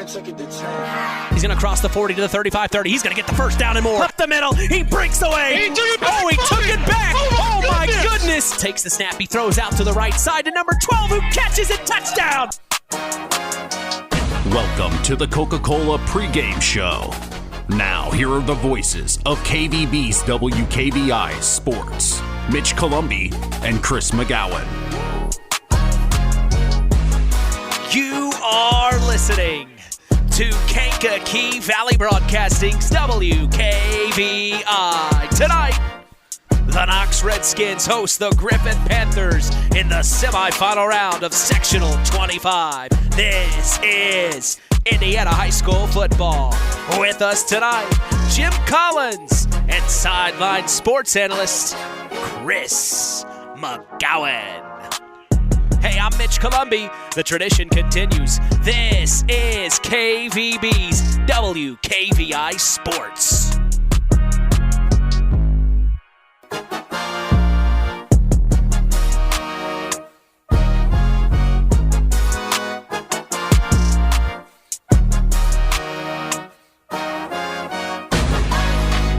took it to 10. He's going to cross the 40 to the 35-30. He's going to get the first down and more. Up the middle. He breaks away. He took it back. He took it back. Oh, my goodness. Takes the snap. He throws out to the right side to number 12, who catches it. Touchdown. Welcome to the Coca-Cola pregame show. Now, here are the voices of KVB's WKVI Sports, Mitch Columbi and Chris McGowan. You are listening to Kankakee Valley Broadcasting's WKVI. Tonight, the Knox Redskins host the Griffith Panthers in the semifinal round of Sectional 25. This is Indiana High School football. With us tonight, Jim Collins and sideline sports analyst Chris McGowan. Hey, I'm Mitch Columbi. The tradition continues. This is KVB's WKVI Sports.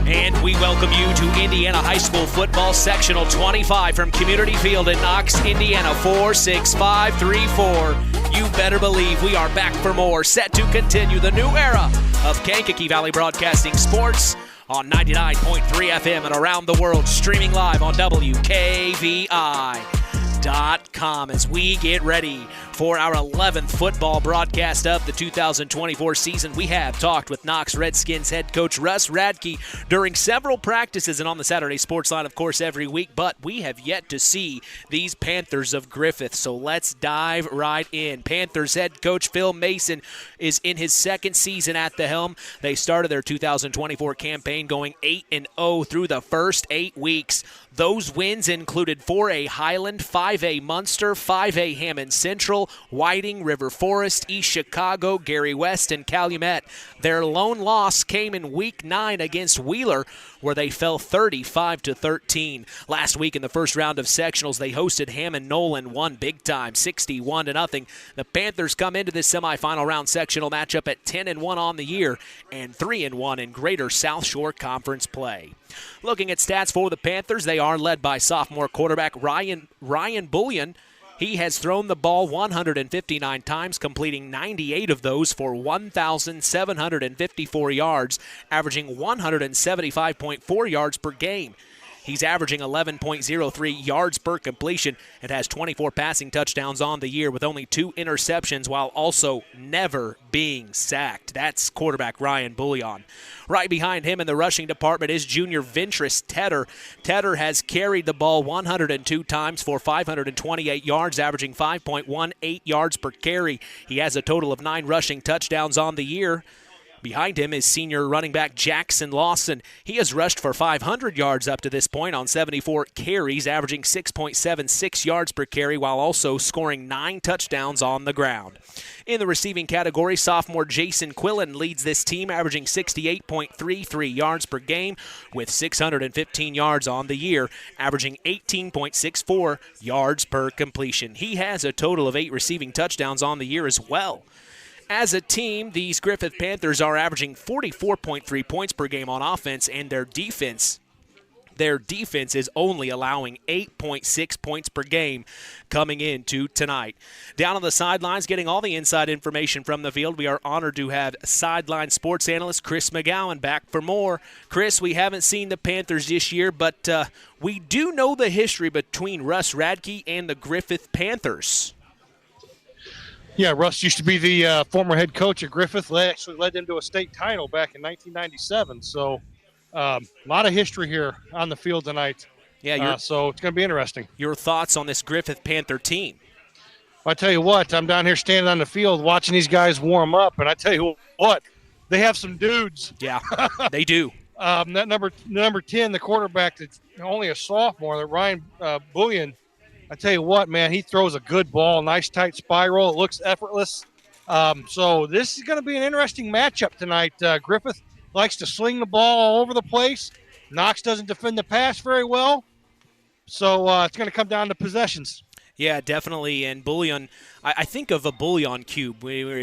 And we welcome you to Indiana High School football sectional 25 from Community Field in Knox, Indiana, 46534. You better believe we are back for more, set to continue the new era of Kankakee Valley Broadcasting Sports on 99.3 FM and around the world, streaming live on WKVI.com as we get ready for our 11th football broadcast of the 2024 season. We have talked with Knox Redskins head coach Russ Radke during several practices and on the Saturday Sports Line, of course, every week, but we have yet to see these Panthers of Griffith, so let's dive right in. Panthers head coach Phil Mason is in his second season at the helm. They started their 2024 campaign going 8-0 through the first 8 weeks. Those wins included 4A Highland, 5A Munster, 5A Hammond Central, Whiting, River Forest, East Chicago, Gary West, and Calumet. Their lone loss came in Week 9 against Wheeler, where they fell 35-13. Last week in the first round of sectionals, they hosted Hammond Nolan, won big time, 61-0. The Panthers come into this semifinal round sectional matchup at 10-1 on the year and 3-1 in Greater South Shore Conference play. Looking at stats for the Panthers, they are led by sophomore quarterback Ryan Bullion. He has thrown the ball 159 times, completing 98 of those for 1,754 yards, averaging 175.4 yards per game. He's averaging 11.03 yards per completion and has 24 passing touchdowns on the year with only 2 interceptions while also never being sacked. That's quarterback Ryan Bullion. Right behind him in the rushing department is junior Ventress Tedder. Tedder has carried the ball 102 times for 528 yards, averaging 5.18 yards per carry. He has a total of 9 rushing touchdowns on the year. Behind him is senior running back Jackson Lawson. He has rushed for 500 yards up to this point on 74 carries, averaging 6.76 yards per carry while also scoring 9 touchdowns on the ground. In the receiving category, sophomore Jason Quillen leads this team, averaging 68.33 yards per game with 615 yards on the year, averaging 18.64 yards per completion. He has a total of 8 receiving touchdowns on the year as well. As a team, these Griffith Panthers are averaging 44.3 points per game on offense, and their defense is only allowing 8.6 points per game coming into tonight. Down on the sidelines, getting all the inside information from the field, we are honored to have sideline sports analyst Chris McGowan back for more. Chris, we haven't seen the Panthers this year, but we do know the history between Russ Radke and the Griffith Panthers. Yeah, Russ used to be the former head coach at Griffith. Actually led them to a state title back in 1997. So a lot of history here on the field tonight. Yeah, so it's going to be interesting. Your thoughts on this Griffith Panther team? I tell you what, I'm down here standing on the field watching these guys warm up, and I tell you what, they have some dudes. Yeah, they do. That number 10, the quarterback that's only a sophomore, that Ryan Bullion, I tell you what, man, he throws a good ball, nice tight spiral. It looks effortless. So this is going to be an interesting matchup tonight. Griffith likes to sling the ball all over the place. Knox doesn't defend the pass very well. So it's going to come down to possessions. Yeah, definitely. And bouillon, I think of a bouillon cube.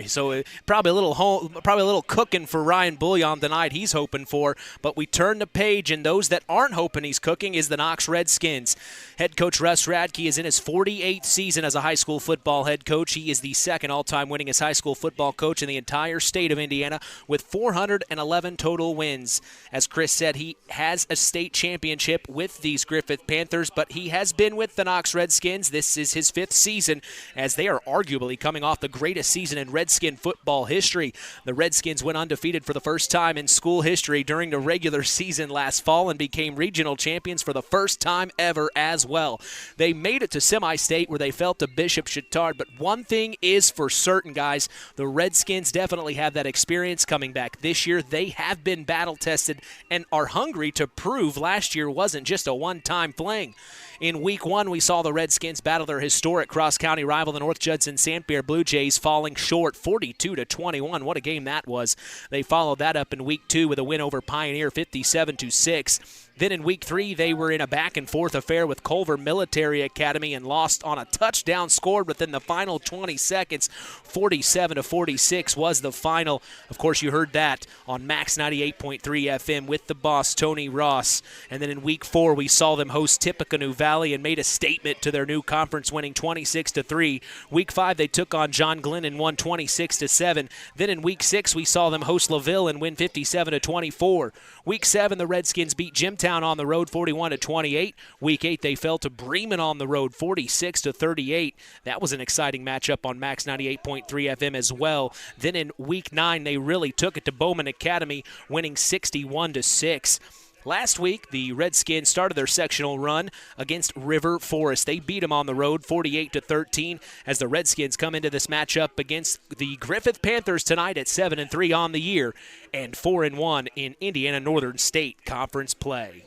So probably a little cooking for Ryan Bouillon tonight. He's hoping for. But we turn the page, and those that aren't hoping he's cooking is the Knox Redskins. Head coach Russ Radke is in his 48th season as a high school football head coach. He is the second all-time winningest high school football coach in the entire state of Indiana with 411 total wins. As Chris said, he has a state championship with these Griffith Panthers, but he has been with the Knox Redskins. This is his 5th season, as they are arguably coming off the greatest season in Redskin football history. The Redskins went undefeated for the first time in school history during the regular season last fall and became regional champions for the first time ever as well. They made it to semi-state where they fell to Bishop Chatard, but one thing is for certain, guys, the Redskins definitely have that experience coming back this year. They have been battle-tested and are hungry to prove last year wasn't just a one-time fling. In Week 1, we saw the Redskins battle their historic cross-county rival, the North Judson St. Pierre Blue Jays, falling short 42-21. What a game that was. They followed that up in Week 2 with a win over Pioneer 57-6. Then in Week 3, they were in a back-and-forth affair with Culver Military Academy and lost on a touchdown scored within the final 20 seconds. 47-46 was the final. Of course, you heard that on Max 98.3 FM with the boss, Tony Ross. And then in Week 4, we saw them host Tippecanoe Valley and made a statement to their new conference, winning 26-3. Week 5, they took on John Glenn and won 26-7. Then in Week 6, we saw them host LaVille and win 57-24. Week 7, the Redskins beat Jimtown on the road 41-28. Week 8, they fell to Bremen on the road 46-38. That was an exciting matchup on Max 98.3 FM as well. Then in Week 9, they really took it to Bowman Academy, winning 61-6. Last week, the Redskins started their sectional run against River Forest. They beat them on the road 48-13 as the Redskins come into this matchup against the Griffith Panthers tonight at 7-3 on the year and 4-1 in Indiana Northern State Conference play.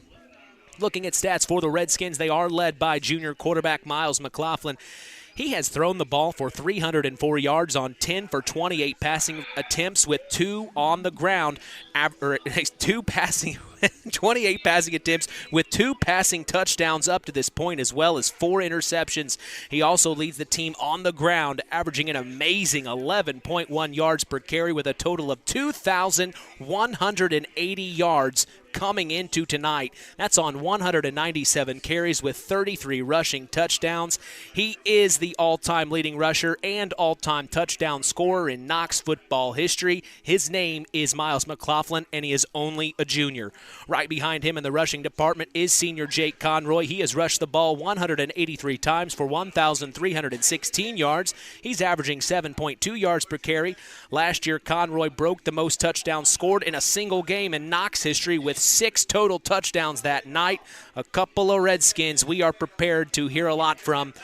Looking at stats for the Redskins, they are led by junior quarterback Miles McLaughlin. He has thrown the ball for 304 yards on 10 for 28 passing attempts with 2 on the ground, 28 passing attempts with 2 passing touchdowns up to this point, as well as 4 interceptions. He also leads the team on the ground, averaging an amazing 11.1 yards per carry with a total of 2,180 yards coming into tonight. That's on 197 carries with 33 rushing touchdowns. He is the all-time leading rusher and all-time touchdown scorer in Knox football history. His name is Miles McLaughlin, and he is only a junior. Right behind him in the rushing department is senior Jake Conroy. He has rushed the ball 183 times for 1,316 yards. He's averaging 7.2 yards per carry. Last year, Conroy broke the most touchdowns scored in a single game in Knox history with 6 total touchdowns that night. A couple of Redskins we are prepared to hear a lot from.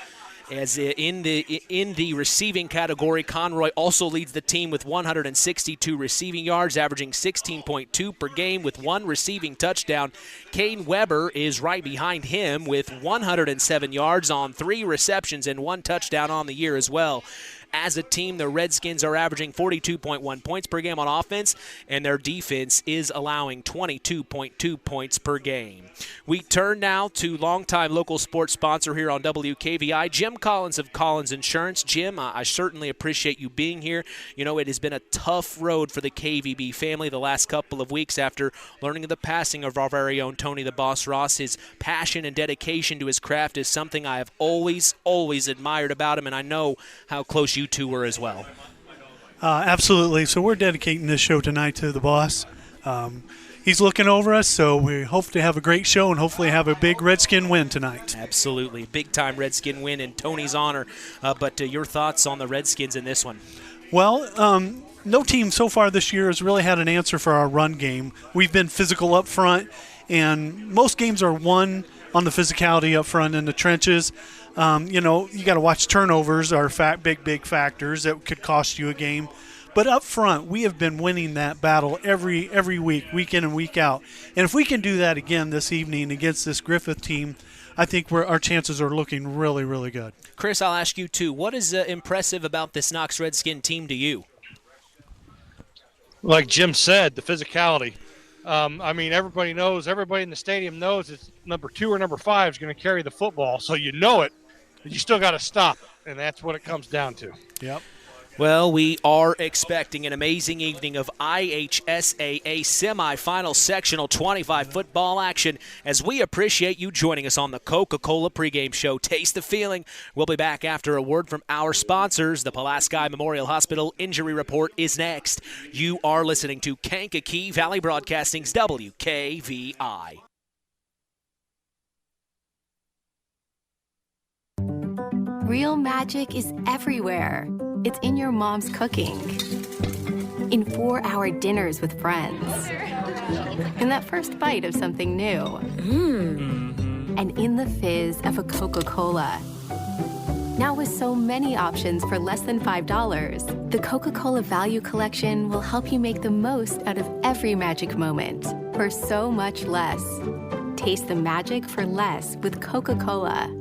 As in the receiving category, Conroy also leads the team with 162 receiving yards, averaging 16.2 per game with 1 receiving touchdown. Kane Weber is right behind him with 107 yards on 3 receptions and 1 touchdown on the year as well. As a team, the Redskins are averaging 42.1 points per game on offense, and their defense is allowing 22.2 points per game. We turn now to longtime local sports sponsor here on WKVI, Jim Collins of Collins Insurance. Jim, I certainly appreciate you being here. You know, it has been a tough road for the KVB family the last couple of weeks after learning of the passing of our very own Tony the Boss Ross. His passion and dedication to his craft is something I have always admired about him, and I know how close you two were as well. Absolutely. So we're dedicating this show tonight to the boss. He's looking over us, so we hope to have a great show and hopefully have a big Redskin win tonight. Absolutely. Big-time Redskin win in Tony's honor. But your thoughts on the Redskins in this one? Well, no team so far this year has really had an answer for our run game. We've been physical up front, and most games are won on the physicality up front in the trenches. You got to watch turnovers are big factors that could cost you a game. But up front, we have been winning that battle every week, week in and week out. And if we can do that again this evening against this Griffith team, I think our chances are looking really, really good. Chris, I'll ask you too. What is impressive about this Knox Redskin team to you? Like Jim said, the physicality. Everybody in the stadium knows it's number 2 or number 5 is going to carry the football, so you know it. you still got to stop it, and that's what it comes down to. Yep. Well, we are expecting an amazing evening of IHSAA semifinal sectional 25 football action as we appreciate you joining us on the Coca-Cola pregame show. Taste the feeling. We'll be back after a word from our sponsors. The Pulaski Memorial Hospital Injury Report is next. You are listening to Kankakee Valley Broadcasting's WKVI. Real magic is everywhere. It's in your mom's cooking, in 4-hour dinners with friends, in that first bite of something new, and in the fizz of a Coca-Cola. Now with so many options for less than $5, the Coca-Cola Value Collection will help you make the most out of every magic moment for so much less. Taste the magic for less with Coca-Cola.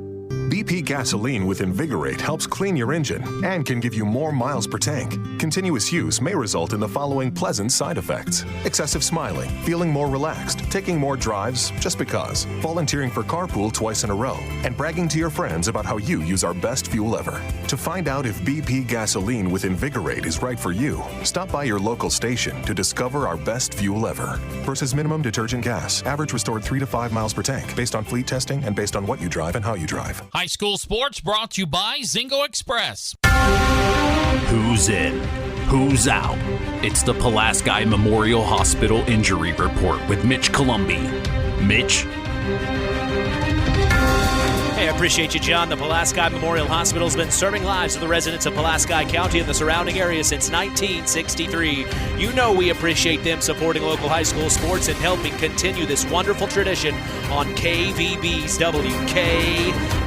BP gasoline with Invigorate helps clean your engine and can give you more miles per tank. Continuous use may result in the following pleasant side effects: excessive smiling, feeling more relaxed, taking more drives just because, volunteering for carpool twice in a row, and bragging to your friends about how you use our best fuel ever. To find out if BP gasoline with Invigorate is right for you, stop by your local station to discover our best fuel ever. Versus minimum detergent gas. Average restored 3 to 5 miles per tank, based on fleet testing and based on what you drive and how you drive. High school sports brought to you by Zingo Express. Who's in? Who's out? It's the Pulaski Memorial Hospital Injury Report with Mitch Columbi. Mitch? Hey, I appreciate you, John. The Pulaski Memorial Hospital has been serving lives of the residents of Pulaski County and the surrounding area since 1963. You know we appreciate them supporting local high school sports and helping continue this wonderful tradition on KVB's WKVI.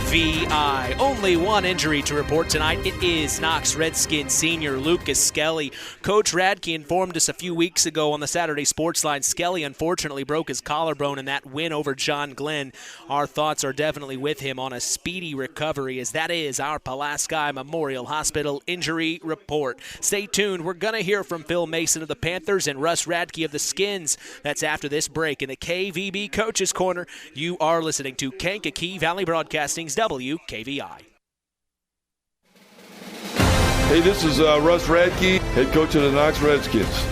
Only one injury to report tonight. It is Knox Redskins senior Lucas Skelly. Coach Radke informed us a few weeks ago on the Saturday Sports Line, Skelly unfortunately broke his collarbone in that win over John Glenn. Our thoughts are definitely with him on a speedy recovery, as that is our Pulaski Memorial Hospital Injury Report. Stay tuned. We're going to hear from Phil Mason of the Panthers and Russ Radke of the Skins. That's after this break in the KVB Coaches Corner. You are listening to Kankakee Valley Broadcasting's WKVI. Hey, this is Russ Radke, head coach of the Knox Redskins.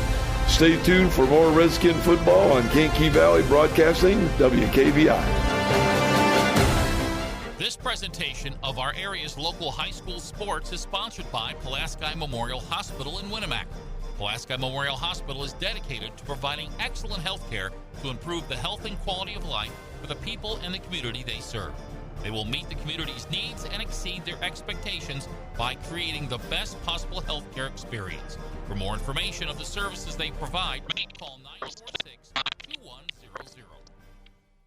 Stay tuned for more Redskin football on Kankakee Valley Broadcasting, WKVI. This presentation of our area's local high school sports is sponsored by Pulaski Memorial Hospital in Winamac. Pulaski Memorial Hospital is dedicated to providing excellent health care to improve the health and quality of life for the people and the community they serve. They will meet the community's needs and exceed their expectations by creating the best possible health care experience. For more information of the services they provide, call 946-2100.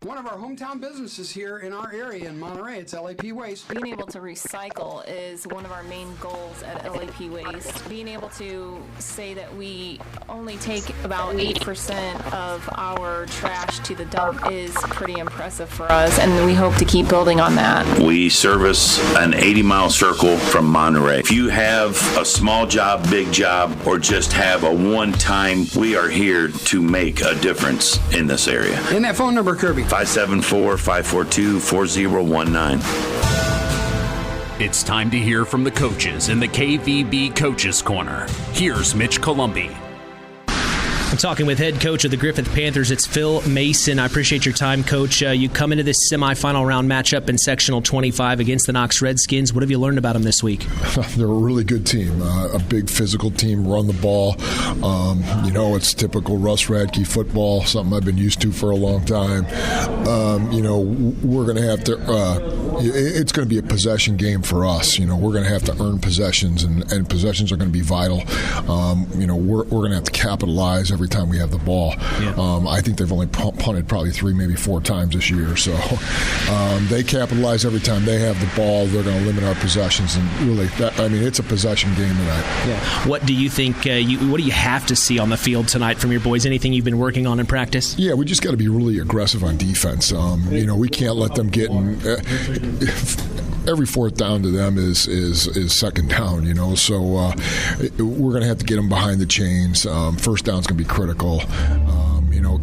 One of our hometown businesses here in our area in Monterey, it's LAP Waste. Being able to recycle is one of our main goals at LAP Waste. Being able to say that we only take about 8% of our trash to the dump is pretty impressive for us, and we hope to keep building on that. We service an 80-mile circle from Monterey. If you have a small job, big job, or just have a one-time, we are here to make a difference in this area. And that phone number, Kirby? 574-542-4019. It's time to hear from the coaches in the KVB Coaches Corner. Here's Mitch Columbi. I'm talking with head coach of the Griffith Panthers. It's Phil Mason. I appreciate your time, Coach. You come into this semifinal round matchup in Sectional 25 against the Knox Redskins. What have you learned about them this week? They're a really good team, a big physical team, run the ball. It's typical Russ Radke football, something I've been used to for a long time. We're going to have to it's going to be a possession game for us. We're going to have to earn possessions, and possessions are going to be vital. We're going to have to capitalize every time we have the ball. Yeah. I think they've only punted probably 3, maybe 4 times this year. So they capitalize every time they have the ball. They're going to limit our possessions, and really, it's a possession game tonight. Yeah. What do you think? What do you have to see on the field tonight from your boys? Anything you've been working on in practice? Yeah, we just got to be really aggressive on defense. We can't let them get in. Every fourth down to them is second down, So we're going to have to get them behind the chains. First down's going to be critical.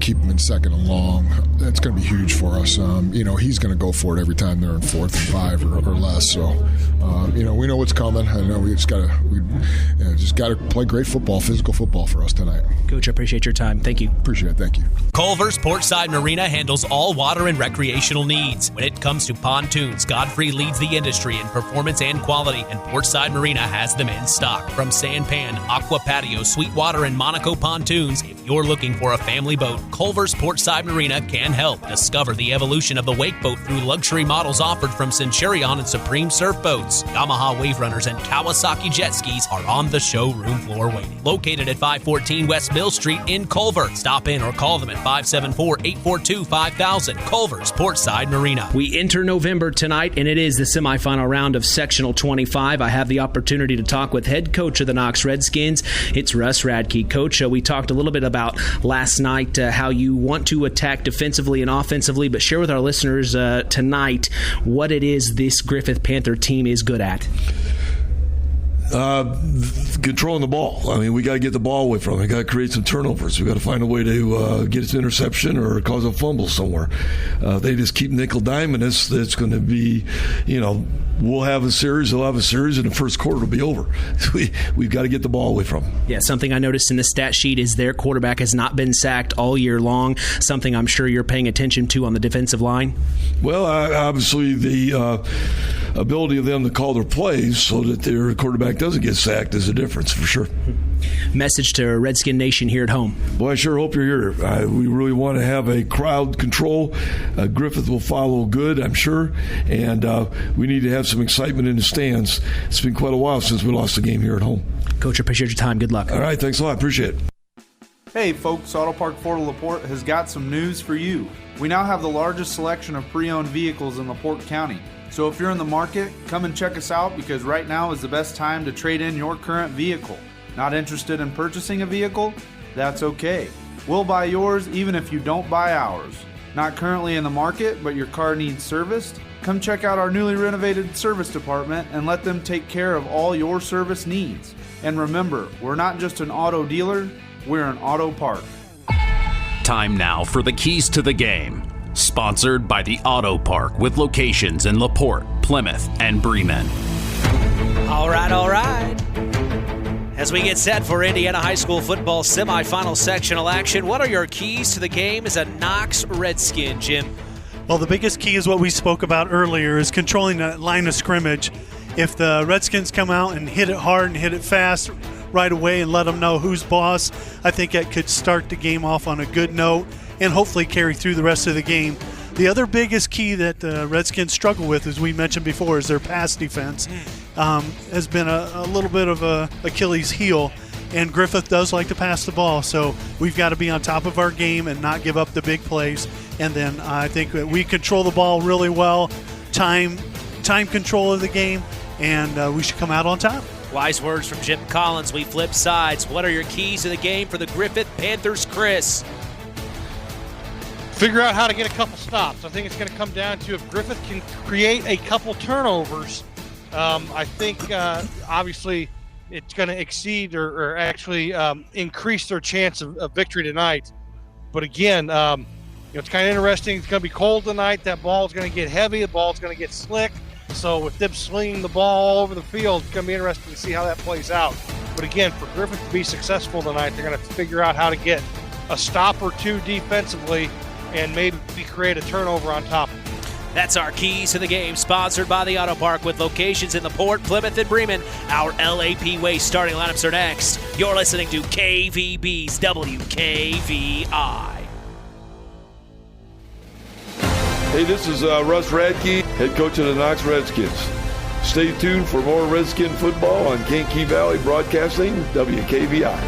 keep them in second and long. That's going to be huge for us. He's going to go for it every time they're in 4th and 5 or less. So, we know what's coming. I know we just got to play great football, physical football for us tonight. Coach, I appreciate your time. Thank you. Appreciate it. Thank you. Culver's Portside Marina handles all water and recreational needs. When it comes to pontoons, Godfrey leads the industry in performance and quality, and Portside Marina has them in stock. From Sanpan, Aqua Patio, Sweetwater, and Monaco pontoons, if you're looking for a family boat, Culver's Portside Marina can help. Discover the evolution of the wake boat through luxury models offered from Centurion and Supreme Surf Boats. Yamaha Wave Runners and Kawasaki jet skis are on the showroom floor waiting. Located at 514 West Mill Street in Culver. Stop in or call them at 574-842-5000. Culver's Portside Marina. We enter November tonight, and it is the semifinal round of Sectional 25. I have the opportunity to talk with head coach of the Knox Redskins. It's Russ Radke. Coach, we talked a little bit about last night how you want to attack defensively and offensively, but share with our listeners tonight what it is this Griffith Panther team is good at. Controlling the ball. I mean, we got to get the ball away from them. We got to create some turnovers. We got to find a way to get its interception or cause a fumble somewhere. They just keep nickel diming us. That's going to be, we'll have a series. They'll have a series, and the first quarter will be over. We've got to get the ball away from them. Yeah, something I noticed in the stat sheet is their quarterback has not been sacked all year long. Something I'm sure you're paying attention to on the defensive line. Well, obviously the ability of them to call their plays so that their quarterback doesn't get sacked is a difference for sure. Message to Redskin Nation here at home. Boy, I sure hope you're here. We really want to have a crowd control. Griffith will follow good, I'm sure, and we need to have some excitement in the stands. It's been quite a while since we lost a game here at home. Coach, I appreciate your time. Good luck. All right, thanks a lot. Appreciate it. Hey folks, Auto Park Fort LaPorte has got some news for you. We now have the largest selection of pre-owned vehicles in LaPorte County. So if you're in the market, come and check us out because right now is the best time to trade in your current vehicle. Not interested in purchasing a vehicle? That's okay. We'll buy yours even if you don't buy ours. Not currently in the market, but your car needs serviced? Come check out our newly renovated service department and let them take care of all your service needs. And remember, we're not just an auto dealer, we're an auto park. Time now for the keys to the game. Sponsored by the Auto Park with locations in LaPorte, Plymouth, and Bremen. All right. As we get set for Indiana High School football semifinal sectional action, what are your keys to the game as a Knox Redskin, Jim? Well, the biggest key is what we spoke about earlier, is controlling that line of scrimmage. If the Redskins come out and hit it hard and hit it fast right away and let them know who's boss, I think that could start the game off on a good note and hopefully carry through the rest of the game. The other biggest key that the Redskins struggle with, as we mentioned before, is their pass defense. Has been a little bit of a Achilles heel, and Griffith does like to pass the ball, so we've got to be on top of our game and not give up the big plays. And then I think that we control the ball really well, time control of the game, and we should come out on top. Wise words from Jim Collins. We flip sides. What are your keys to the game for the Griffith Panthers, Chris? Figure out how to get a couple stops. I think it's going to come down to if Griffith can create a couple turnovers. I think obviously it's going to exceed or actually increase their chance of victory tonight. But again, it's kind of interesting. It's going to be cold tonight. That ball is going to get heavy. The ball is going to get slick. So with them slinging the ball all over the field, it's going to be interesting to see how that plays out. But again, for Griffith to be successful tonight, they're going to figure out how to get a stop or two defensively and maybe create a turnover on top. That's our keys to the game, sponsored by the Auto Park with locations in the Port, Plymouth, and Bremen. Our LAP Waste starting lineups are next. You're listening to KVB's WKVI. Hey, this is Russ Radke, head coach of the Knox Redskins. Stay tuned for more Redskin football on Kankakee Valley Broadcasting, WKVI.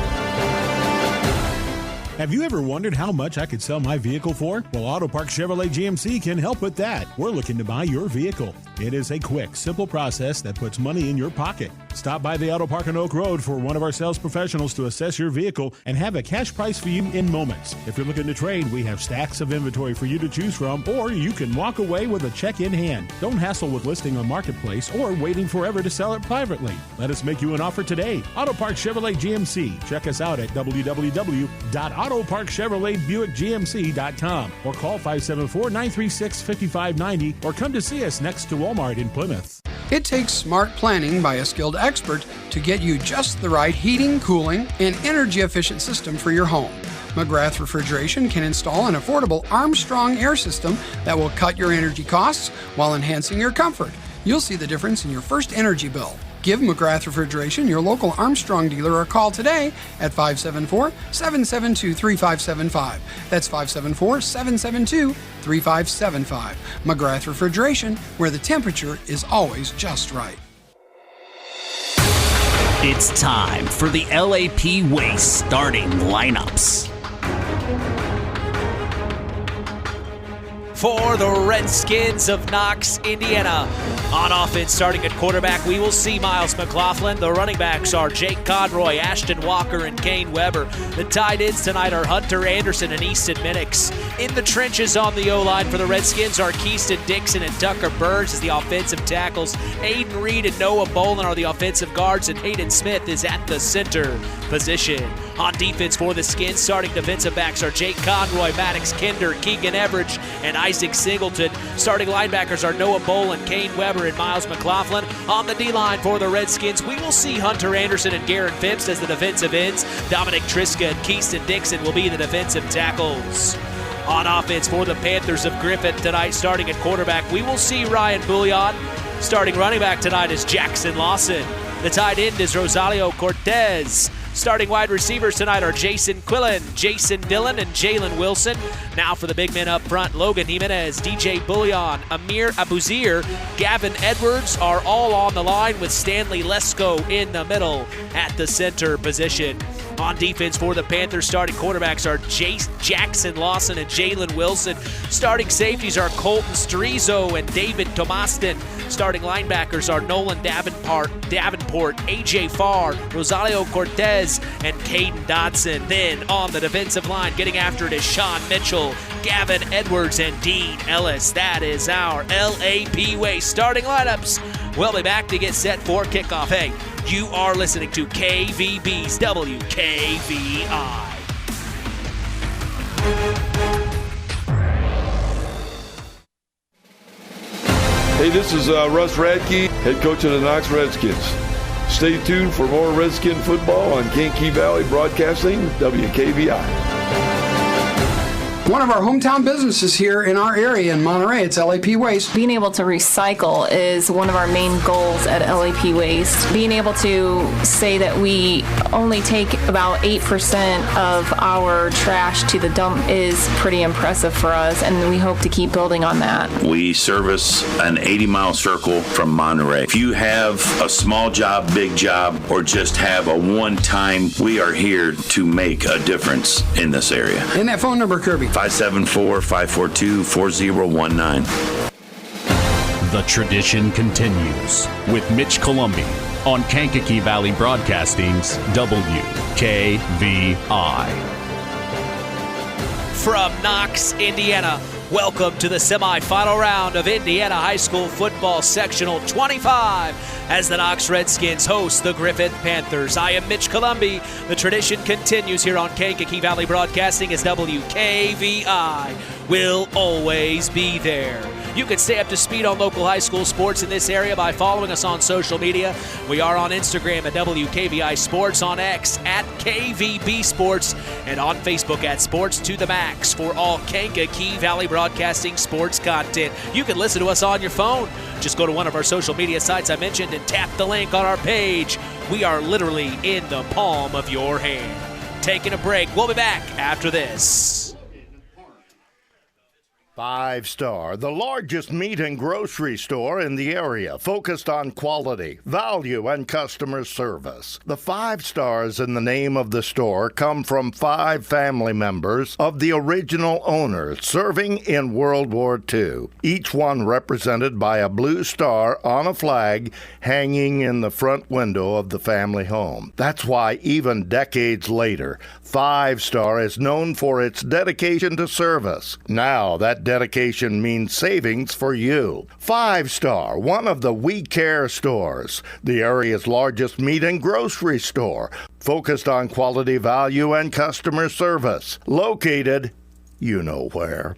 Have you ever wondered how much I could sell my vehicle for? Well, Auto Park Chevrolet GMC can help with that. We're looking to buy your vehicle. It is a quick, simple process that puts money in your pocket. Stop by the Auto Park on Oak Road for one of our sales professionals to assess your vehicle and have a cash price for you in moments. If you're looking to trade, we have stacks of inventory for you to choose from, or you can walk away with a check in hand. Don't hassle with listing on Marketplace or waiting forever to sell it privately. Let us make you an offer today. Auto Park Chevrolet GMC. Check us out at www.autoparkchevroletbuickgmc.com or call 574-936-5590 or come to see us next to Walmart in Plymouth. It takes smart planning by a skilled expert to get you just the right heating, cooling, and energy-efficient system for your home. McGrath Refrigeration can install an affordable Armstrong air system that will cut your energy costs while enhancing your comfort. You'll see the difference in your first energy bill. Give McGrath Refrigeration, your local Armstrong dealer, a call today at 574-772-3575. That's 574-772-3575. McGrath Refrigeration, where the temperature is always just right. It's time for the LAP Waste starting lineups. For the Redskins of Knox, Indiana. On offense, starting at quarterback, we will see Miles McLaughlin. The running backs are Jake Conroy, Ashton Walker, and Kane Weber. The tight ends tonight are Hunter Anderson and Easton Minix. In the trenches on the O-line for the Redskins are Keaston Dixon and Tucker Burns as the offensive tackles. Aiden Reed and Noah Bolin are the offensive guards, and Hayden Smith is at the center position. On defense for the Skins, starting defensive backs are Jake Conroy, Maddox Kinder, Keegan Everidge, and Isaac Singleton. Starting linebackers are Noah Bolin, Kane Weber, and Miles McLaughlin. On the D-line for the Redskins, we will see Hunter Anderson and Garrett Phipps as the defensive ends. Dominic Triska and Keaston Dixon will be the defensive tackles. On offense for the Panthers of Griffith tonight, starting at quarterback, we will see Ryan Bouillon. Starting running back tonight is Jackson Lawson. The tight end is Rosalio Cortez. Starting wide receivers tonight are Jason Quillen, Jason Dillon, and Jalen Wilson. Now for the big men up front, Logan Jimenez, DJ Bouillon, Amir Abuzir, Gavin Edwards are all on the line with Stanley Lesko in the middle at the center position. On defense for the Panthers, starting quarterbacks are Jackson Lawson and Jalen Wilson. Starting safeties are Colton Sterizo and David Tomastin. Starting linebackers are Nolan Davenport, AJ Farr, Rosalio Cortez, and Caden Dodson. Then on the defensive line, getting after it is Sean Mitchell, Gavin Edwards, and Dean Ellis. That is our LAP Waste starting lineups. We'll be back to get set for kickoff. Hey, you are listening to KVB's WKVI. Hey, this is Russ Radke, head coach of the Knox Redskins. Stay tuned for more Redskin football on Kankakee Valley Broadcasting, WKVI. One of our hometown businesses here in our area in Monterey, it's LAP Waste. Being able to recycle is one of our main goals at LAP Waste. Being able to say that we only take about 8% of our trash to the dump is pretty impressive for us, and we hope to keep building on that. We service an 80-mile circle from Monterey. If you have a small job, big job, or just have a one-time, we are here to make a difference in this area. And that phone number, Kirby? 574-542-4019. The tradition continues with Mitch Columbi on Kankakee Valley Broadcasting's WKVI. From Knox, Indiana, welcome to the semifinal round of Indiana High School Football Sectional 25 as the Knox Redskins host the Griffith Panthers. I am Mitch Columbi. The tradition continues here on Kankakee Valley Broadcasting as WKVI will always be there. You can stay up to speed on local high school sports in this area by following us on social media. We are on Instagram at WKVI Sports, on X at KVB Sports, and on Facebook at Sports to the Max for all Kankakee Valley Broadcasting sports content. You can listen to us on your phone. Just go to one of our social media sites I mentioned and tap the link on our page. We are literally in the palm of your hand. Taking a break. We'll be back after this. 5 Star, the largest meat and grocery store in the area, focused on quality, value, and customer service. The 5 stars in the name of the store come from 5 family members of the original owners serving in World War II, each one represented by a blue star on a flag hanging in the front window of the family home. That's why even decades later, 5 Star is known for its dedication to service. Now that dedication means savings for you. 5 Star, one of the We Care stores, the area's largest meat and grocery store, focused on quality, value, and customer service. Located, you know where,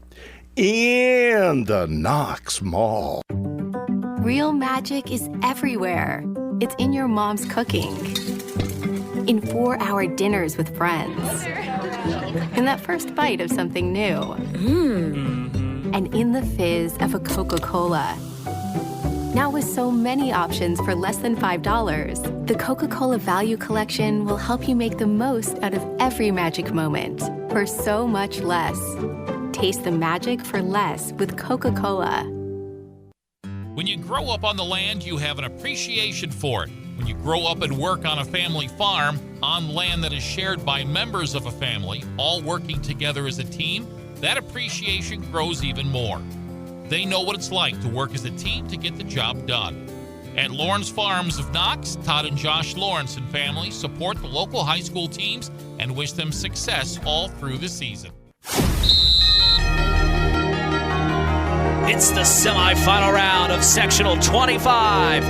in the Knox Mall. Real magic is everywhere. It's in your mom's cooking, in 4-hour dinners with friends, in that first bite of something new, and in the fizz of a Coca-Cola. Now with so many options for less than $5, the Coca-Cola Value Collection will help you make the most out of every magic moment for so much less. Taste the magic for less with Coca-Cola. When you grow up on the land, you have an appreciation for it. When you grow up and work on a family farm, on land that is shared by members of a family, all working together as a team, that appreciation grows even more. They know what it's like to work as a team to get the job done. At Lawrence Farms of Knox, Todd and Josh Lawrence and family support the local high school teams and wish them success all through the season. It's the semifinal round of Sectional 25.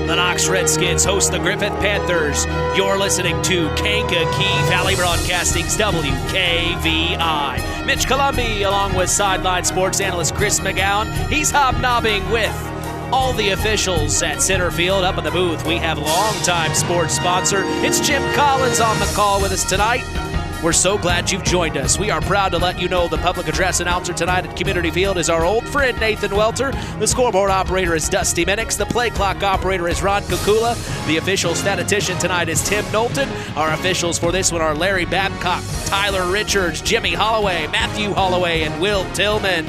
The Knox Redskins host the Griffith Panthers. You're listening to Kankakee Valley Broadcasting's WKVI. Mitch Columbi, along with sideline sports analyst Chris McGowan. He's hobnobbing with all the officials at center field. Up in the booth, we have longtime sports sponsor. It's Jim Collins on the call with us tonight. We're so glad you've joined us. We are proud to let you know the public address announcer tonight at Community Field is our old friend Nathan Welter. The scoreboard operator is Dusty Minix. The play clock operator is Ron Kukula. The official statistician tonight is Tim Knowlton. Our officials for this one are Larry Babcock, Tyler Richards, Jimmy Holloway, Matthew Holloway, and Will Tillman.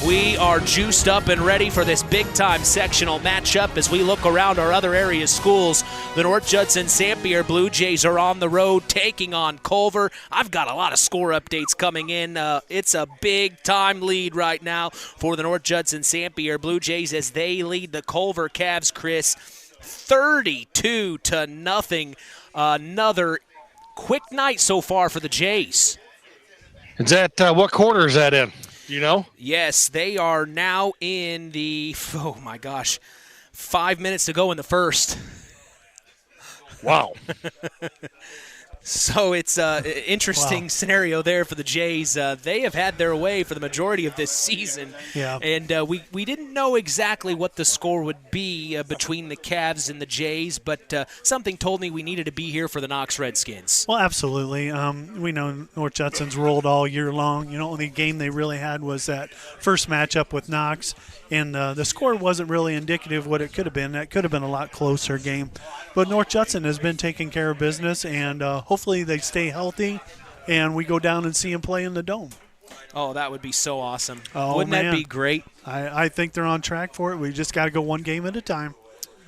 We are juiced up and ready for this big-time sectional matchup as we look around our other area schools. The North Judson-St. Blue Jays are on the road taking on Culver. I've got a lot of score updates coming in. It's a big-time lead right now for the North Judson-St. Blue Jays as they lead the Culver Cavs, Chris, 32-0. Another quick night so far for the Jays. Is that what quarter is that in? You know? Yes, they are now in the, 5 minutes to go in the first. Wow. So it's an interesting scenario there for the Jays. They have had their way for the majority of this season. Yeah. And we didn't know exactly what the score would be between the Cavs and the Jays, but something told me we needed to be here for the Knox Redskins. Well, absolutely. We know North Judson's rolled all year long. You know, only game they really had was that first matchup with Knox, and the score wasn't really indicative of what it could have been. That could have been a lot closer game. But North Judson has been taking care of business, and hopefully they stay healthy and we go down and see them play in the Dome. Oh, that would be so awesome. Oh, Wouldn't that be great? I think they're on track for it. We just got to go one game at a time.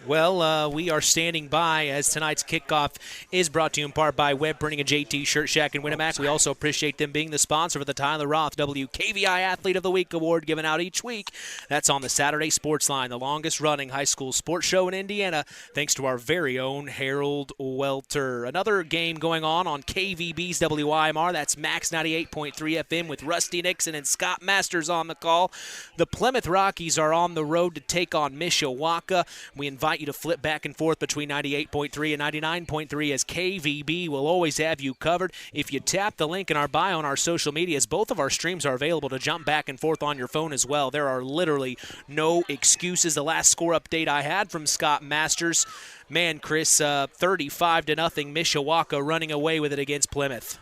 Well, we are standing by as tonight's kickoff is brought to you in part by Web Printing and JT Shirt Shack in Winamac. We also appreciate them being the sponsor of the Tyler Roth WKVI Athlete of the Week award given out each week. That's on the Saturday Sports Line, the longest-running high school sports show in Indiana, thanks to our very own Harold Welter. Another game going on KVB's WIMR. That's Max 98.3 FM with Rusty Nixon and Scott Masters on the call. The Plymouth Rockies are on the road to take on Mishawaka. We invite you to flip back and forth between 98.3 and 99.3 as KVB will always have you covered. If you tap the link in our bio on our social medias, both of our streams are available to jump back and forth on your phone as well. There are literally no excuses. The last score update I had from Scott Masters, man, Chris, 35-0 Mishawaka running away with it against Plymouth.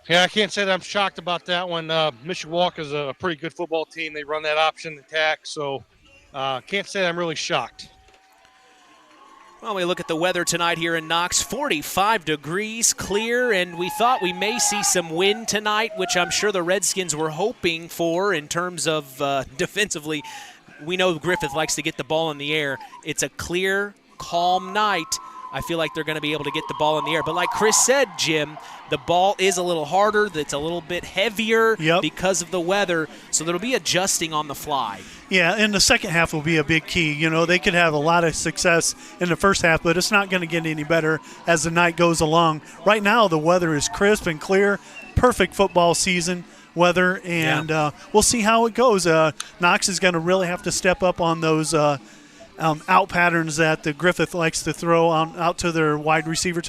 Yeah, I can't say that I'm shocked about that one. Mishawaka is a pretty good football team. They run that option attack, so can't say I'm really shocked. Well, we look at the weather tonight here in Knox, 45 degrees, clear, and we thought we may see some wind tonight, which I'm sure the Redskins were hoping for in terms of defensively. We know Griffith likes to get the ball in the air. It's a clear, calm night. I feel like they're going to be able to get the ball in the air. But like Chris said, Jim, the ball is a little harder. It's a little bit heavier because of the weather, so there'll be adjusting on the fly. Yeah, and the second half will be a big key. You know, they could have a lot of success in the first half, but it's not going to get any better as the night goes along. Right now, the weather is crisp and clear, perfect football season weather, and we'll see how it goes. Knox is going to really have to step up on those out patterns that the Griffith likes to throw out to their wide receiver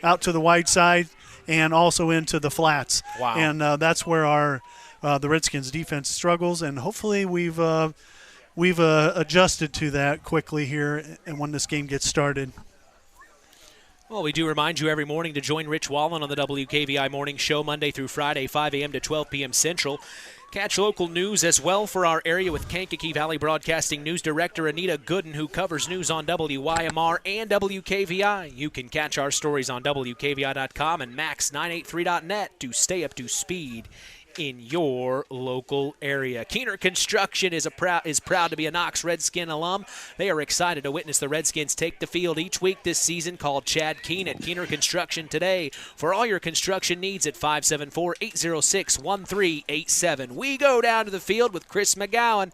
out to the wide side and also into the flats. Wow. And that's where the Redskins defense struggles, and hopefully we've adjusted to that quickly here and when this game gets started. Well, we do remind you every morning to join Rich Wallen on the WKVI Morning Show Monday through Friday, 5 a.m. to 12 p.m. Central. Catch local news as well for our area with Kankakee Valley Broadcasting News Director Anita Gooden, who covers news on WYMR and WKVI. You can catch our stories on WKVI.com and Max983.net to stay up to speed in your local area. Keener Construction is proud to be a Knox Redskin alum. They are excited to witness the Redskins take the field each week this season. Call Chad Keen at Keener Construction today for all your construction needs at 574-806-1387. We go down to the field with Chris McGowan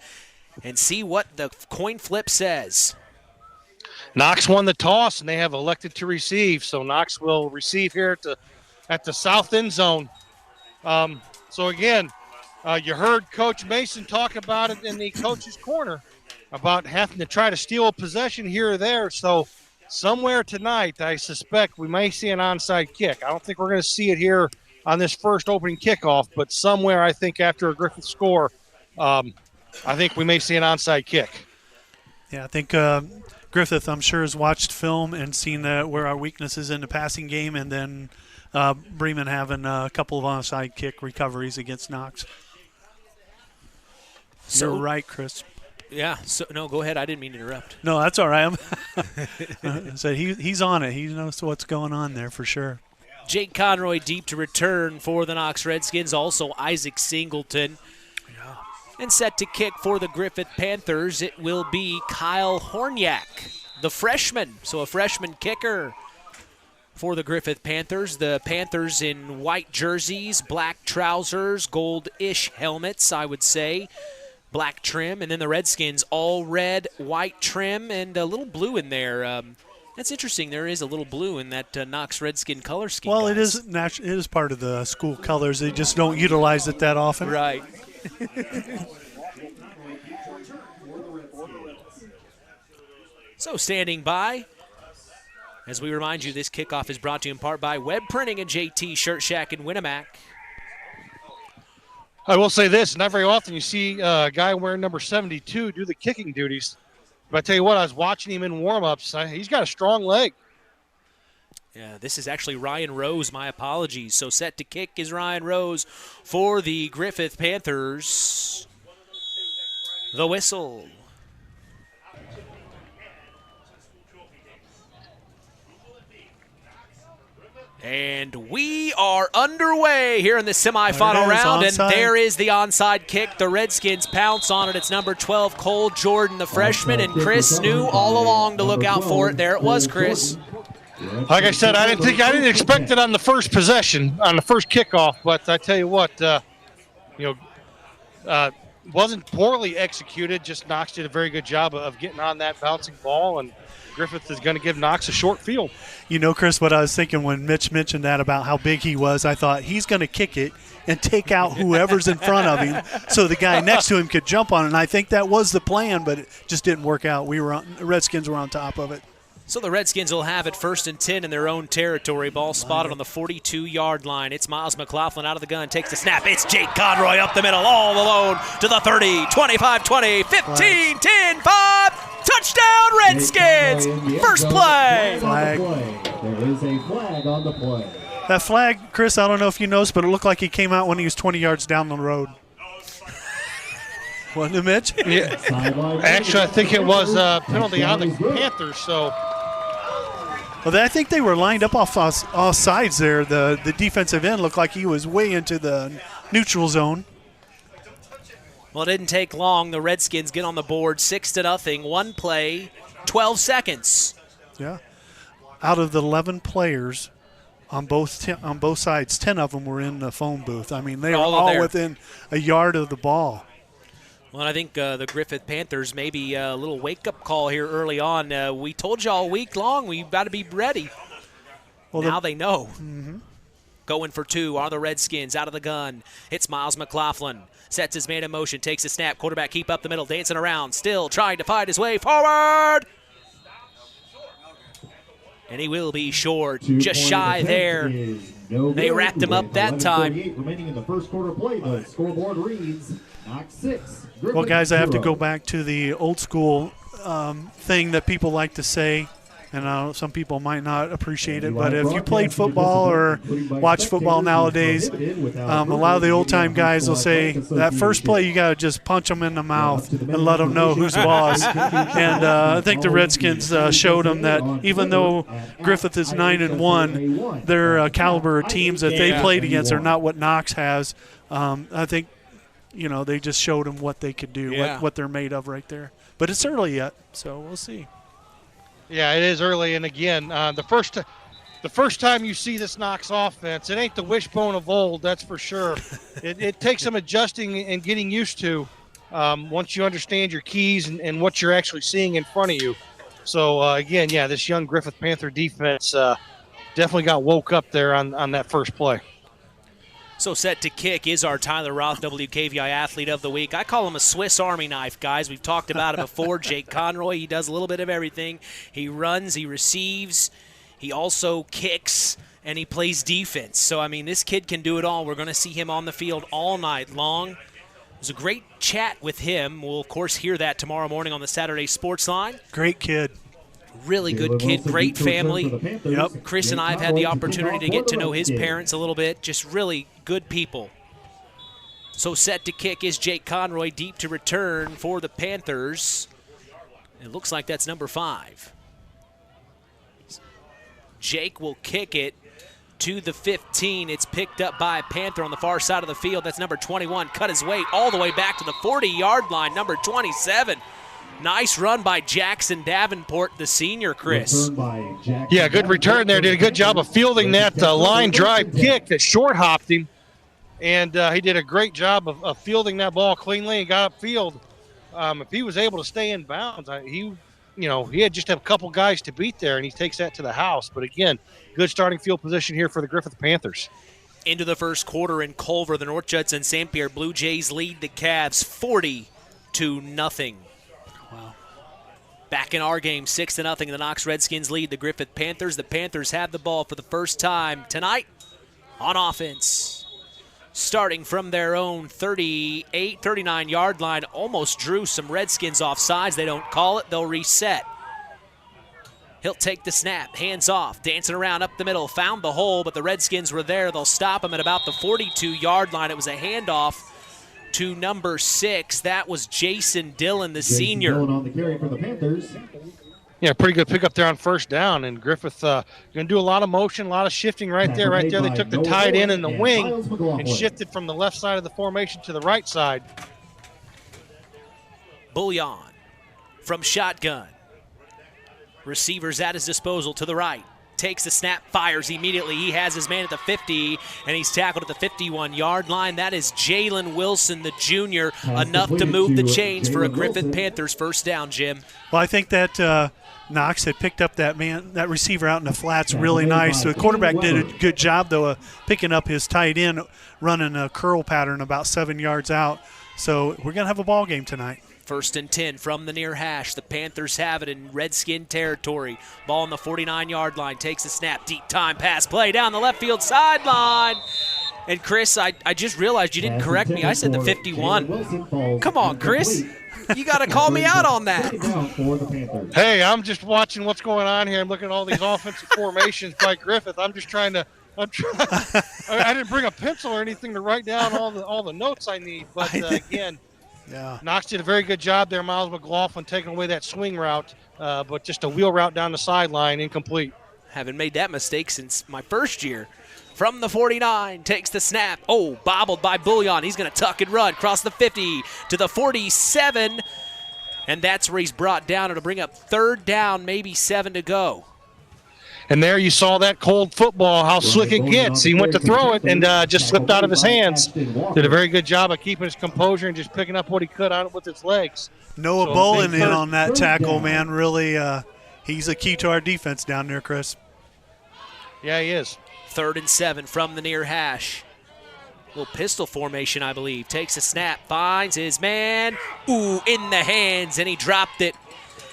and see what the coin flip says. Knox won the toss, and they have elected to receive. So Knox will receive here at the south end zone. So, again, you heard Coach Mason talk about it in the coach's corner about having to try to steal a possession here or there. So, somewhere tonight, I suspect we may see an onside kick. I don't think we're going to see it here on this first opening kickoff, but somewhere I think after a Griffith score, I think we may see an onside kick. Yeah, I think Griffith, I'm sure, has watched film and seen where our weakness is in the passing game, and then Bremen having a couple of onside kick recoveries against Knox. So, you're right, Chris. Yeah. So no, go ahead. I didn't mean to interrupt. No, that's all right. So he's on it. He knows what's going on there for sure. Jake Conroy deep to return for the Knox Redskins. Also Isaac Singleton. Yeah. And set to kick for the Griffith Panthers, it will be Kyle Horniak, the freshman. So a freshman kicker for the Griffith Panthers. The Panthers in white jerseys, black trousers, gold-ish helmets, I would say. Black trim. And then the Redskins all red, white trim, and a little blue in there. That's interesting. There is a little blue in that Knox Redskin color scheme. Well, guys. it is part of the school colors. They just don't utilize it that often. Right. So standing by, as we remind you, this kickoff is brought to you in part by Web Printing and JT Shirt Shack in Winnemac. I will say this, not very often you see a guy wearing number 72 do the kicking duties. But I tell you what, I was watching him in warm-ups. He's got a strong leg. Yeah, this is actually Ryan Rose. My apologies. So set to kick is Ryan Rose for the Griffith Panthers. The whistle. And we are underway here in the semifinal round, and there is the onside kick. The Redskins pounce on it. It's number 12, Cole Jordan, the freshman, and Chris knew all along to look out for it. There it was, Chris. Like I said, I didn't expect it on the first possession, on the first kickoff, but I tell you what, wasn't poorly executed. Just Knox did a very good job of getting on that bouncing ball, and Griffith is going to give Knox a short field. You know, Chris, what I was thinking when Mitch mentioned that about how big he was, I thought he's going to kick it and take out whoever's in front of him so the guy next to him could jump on it. And I think that was the plan, but it just didn't work out. The Redskins were on top of it. So the Redskins will have it 1st and 10 in their own territory. Ball spotted on the 42-yard line. It's Miles McLaughlin out of the gun, takes the snap. It's Jake Conroy up the middle, all alone to the 30, 25, 20, 15, 10, 5. Touchdown, Redskins! First play. Flag. There is a flag on the play. That flag, Chris, I don't know if you noticed, but it looked like he came out when he was 20 yards down the road. Wasn't it, Mitch? Yeah. Actually, I think it was a penalty on the Panthers, so Well, I think they were lined up off all sides there. The defensive end looked like he was way into the neutral zone. Well, it didn't take long. The Redskins get on the board 6-0. One play, 12 seconds. Yeah. Out of the 11 players on both sides, 10 of them were in the phone booth. I mean, they were all within a yard of the ball. Well, I think the Griffith Panthers maybe a little wake-up call here early on. We told you all week long we've got to be ready. Well, now they know. Mm-hmm. Going for two are the Redskins out of the gun. It's Miles McLaughlin. Sets his man in motion, takes a snap. Quarterback keep up the middle, dancing around. Still trying to fight his way forward. And he will be short, just shy there. They wrapped him up that time. Remaining in the first quarter play, the scoreboard reads Knox 6. Well, guys, I have to go back to the old school thing that people like to say, and some people might not appreciate it, but if you played football or watch football nowadays, a lot of the old-time guys will say that first play you got to just punch them in the mouth and let them know who's boss. And I think the Redskins showed them that even though Griffith is 9-1, their caliber of teams that they played against are not what Knox has. I think they just showed them what they could do, what they're made of right there. But it's early yet, so we'll see. Yeah, it is early, and again, the first time you see this Knox offense, it ain't the wishbone of old, that's for sure. It takes some adjusting and getting used to once you understand your keys and what you're actually seeing in front of you. So, again, this young Griffith Panther defense definitely got woke up there on that first play. So set to kick is our Tyler Roth WKVI Athlete of the Week. I call him a Swiss Army knife, guys. We've talked about it before. Jake Conroy, he does a little bit of everything. He runs, he receives, he also kicks, and he plays defense. So, I mean, this kid can do it all. We're going to see him on the field all night long. It was a great chat with him. We'll, of course, hear that tomorrow morning on the Saturday Sports Line. Great kid. Really good kid, great family. Yep. Chris and I have had the opportunity to get to know his parents a little bit. Just really good people. So set to kick is Jake Conroy, deep to return for the Panthers. It looks like that's number 5. Jake will kick it to the 15. It's picked up by a Panther on the far side of the field. That's number 21. Cut his way all the way back to the 40-yard line, number 27. Nice run by Jackson Davenport, the senior, Chris. Yeah, good return there. Did a good job of fielding that line drive kick that short hopped him. And he did a great job of fielding that ball cleanly and got upfield. If he was able to stay in bounds, he had just a couple guys to beat there, and he takes that to the house. But again, good starting field position here for the Griffith Panthers. Into the first quarter in Culver, the North Judson St. Pierre Blue Jays lead the Cavs 40-0. Wow. Back in our game, 6-0. The Knox Redskins lead the Griffith Panthers. The Panthers have the ball for the first time tonight on offense. Starting from their own 38, 39-yard line, almost drew some Redskins off sides. They don't call it. They'll reset. He'll take the snap, hands off, dancing around up the middle, found the hole, but the Redskins were there. They'll stop him at about the 42-yard line. It was a handoff to number 6. That was Jason Dillon, the senior. Dillon on the carry for the Panthers. Yeah, pretty good pickup there on first down. And Griffith going to do a lot of motion, a lot of shifting right there. Right there, they took the tight end in the wing and shifted from the left side of the formation to the right side. Bullion from shotgun. Receivers at his disposal to the right. Takes the snap, fires immediately. He has his man at the 50, and he's tackled at the 51-yard line. That is Jalen Wilson, the junior, enough to move the chains for a Griffith Panthers first down, Jim. Well, I think that Knox had picked up that receiver out in the flats really nice. So the quarterback did a good job, though, of picking up his tight end, running a curl pattern about 7 yards out. So we're going to have a ball game tonight. 1st and 10 from the near hash. The Panthers have it in Redskin territory. Ball on the 49-yard line. Takes a snap. Deep time pass play down the left field sideline. And, Chris, I just realized you didn't correct me. I said the 51. Come on, Chris. You got to call me out on that. Hey, I'm just watching what's going on here. I'm looking at all these offensive formations by Griffith. I didn't bring a pencil or anything to write down all the notes I need. But, again, yeah, Knox did a very good job there, Miles McLaughlin, taking away that swing route, but just a wheel route down the sideline, incomplete. Haven't made that mistake since my first year. From the 49, takes the snap. Oh, bobbled by Bullion. He's going to tuck and run across the 50 to the 47. And that's where he's brought down. It'll bring up 3rd down, maybe 7 to go. And there you saw that cold football, how slick it gets. He went to throw it and just slipped out of his hands. Did a very good job of keeping his composure and just picking up what he could on it with his legs. Noah Bolin in on that tackle, man. Really, he's a key to our defense down there, Chris. Yeah, he is. 3rd and 7 from the near hash. Little pistol formation, I believe. Takes a snap, finds his man. Ooh, in the hands, and he dropped it.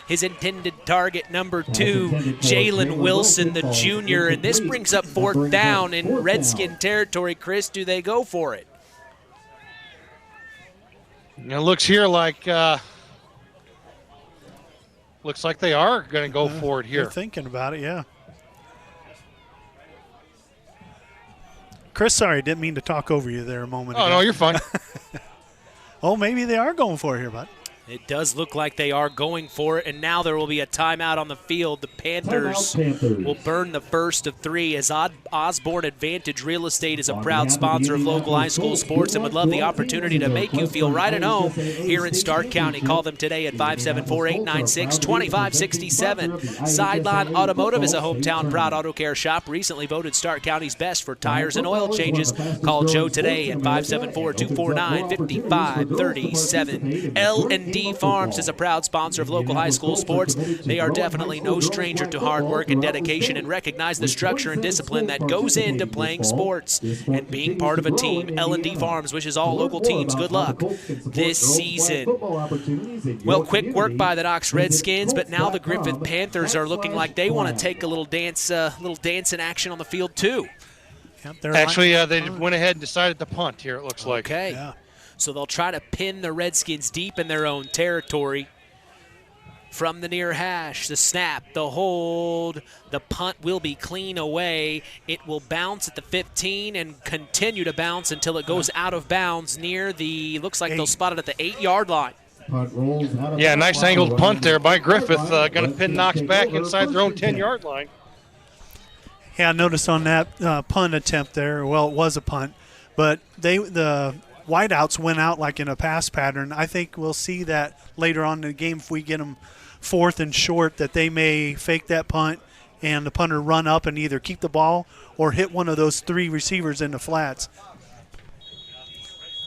His intended target, number 2, Jalen Wilson, the junior. And this brings up 4th down in Redskin territory. Chris, do they go for it? It looks here like looks like they are going to go for it here. They're thinking about it, yeah. Chris, sorry, didn't mean to talk over you there a moment ago. Oh, no, you're fine. Oh, maybe they are going for it here, bud. It does look like they are going for it, and now there will be a timeout on the field. The Panthers will burn the first of 3 as Osborne Advantage Real Estate is a proud sponsor of local high school sports and would love the opportunity to make you feel right at home here in Stark County. Call them today at 574-896-2567. Sideline Automotive is a hometown proud auto care shop, recently voted Stark County's best for tires and oil changes. Call Joe today at 574-249-5537. L&D Farms is a proud sponsor of local high school sports. They are definitely no stranger to hard work and dedication and recognize the structure and discipline that goes into playing sports and being part of a team. L&D Farms wishes all local teams good luck this season. Well, quick work by the Knox Redskins, but now the Griffith Panthers are looking like they want to take a little dance in action on the field too. Actually, they went ahead and decided to punt here, it looks like. Okay. Yeah. So they'll try to pin the Redskins deep in their own territory. From the near hash, the snap, the hold, the punt will be clean away. It will bounce at the 15 and continue to bounce until it goes out of bounds near the, looks like they'll spot it at the 8-yard line. Yeah, nice angled punt there by Griffith. Going to pin Knox back inside their own 10-yard line. Yeah, I noticed on that punt attempt there, well, it was a punt, but the wideouts went out like in a pass pattern. I think we'll see that later on in the game if we get them 4th and short, that they may fake that punt and the punter run up and either keep the ball or hit one of those 3 receivers in the flats.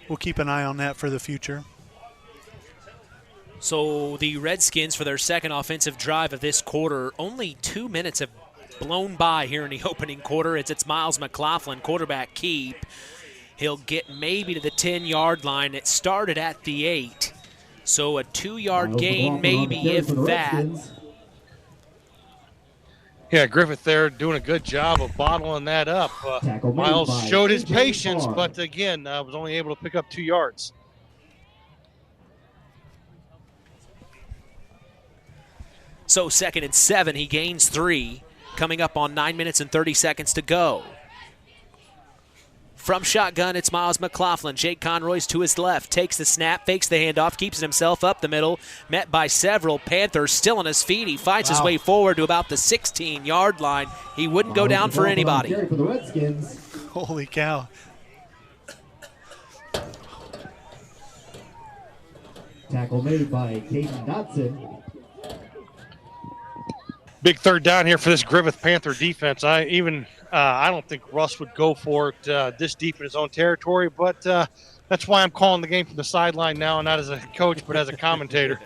We'll keep an eye on that for the future. So the Redskins, for their second offensive drive of this quarter, only 2 minutes have blown by here in the opening quarter. It's Miles McLaughlin, quarterback keep. He'll get maybe to the 10-yard line. It started at the 8. So a 2-yard gain maybe, if that. Yeah, Griffith there doing a good job of bottling that up. Miles showed his patience, but again, was only able to pick up 2 yards. So 2nd and 7, he gains 3. Coming up on 9 minutes and 30 seconds to go. From shotgun, it's Miles McLaughlin. Jake Conroy's to his left. Takes the snap, fakes the handoff, keeps it himself up the middle. Met by several Panthers, still on his feet. He fights his way forward to about the 16-yard line. He wouldn't go down for anybody. Holy cow. Tackle made by Caden Dotson. Big 3rd down here for this Griffith Panther defense. I don't think Russ would go for it this deep in his own territory, but that's why I'm calling the game from the sideline now, not as a coach, but as a commentator.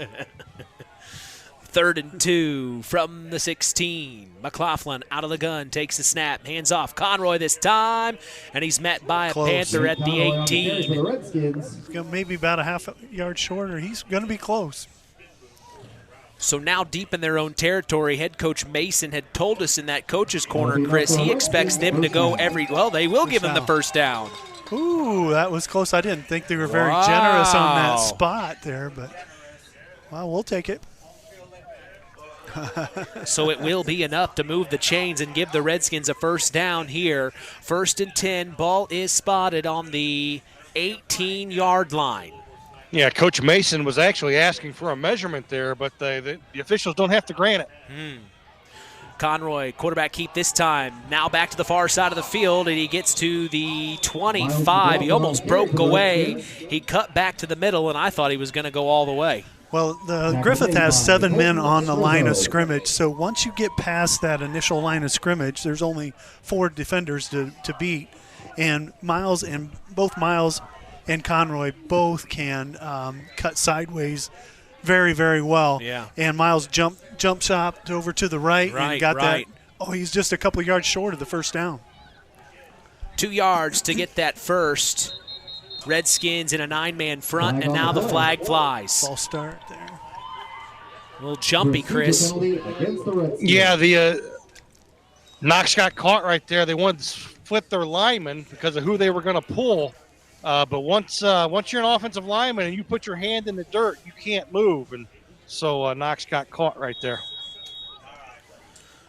3rd and 2 from the 16. McLaughlin out of the gun, takes the snap, hands off. Conroy this time, and he's met by a Panther at the 18. He's maybe about a half yard shorter. He's going to be close. So now deep in their own territory, head coach Mason had told us in that coach's corner, Chris, he expects them to go they will give him the first down. Ooh, that was close. I didn't think they were very generous on that spot there, but, well, we'll take it. So it will be enough to move the chains and give the Redskins a first down here. 1st and 10, ball is spotted on the 18-yard line. Yeah, Coach Mason was actually asking for a measurement there, but the officials don't have to grant it. Conroy, quarterback keep this time. Now back to the far side of the field, and he gets to the 25. He almost broke away. He cut back to the middle, and I thought he was going to go all the way. Well, the Griffith has 7 men on the line of scrimmage, so once you get past that initial line of scrimmage, there's only 4 defenders to beat. And both Miles and Conroy both can cut sideways very, very well. Yeah. And Miles jump shot over to the right and got that. Oh, he's just a couple yards short of the first down. 2 yards to get that first. Redskins in a 9-man front, and now the flag flies. False start there. A little jumpy, Chris. Yeah, the Knox got caught right there. They wanted to flip their lineman because of who they were going to pull. But once you're an offensive lineman and you put your hand in the dirt, you can't move. And so Knox got caught right there.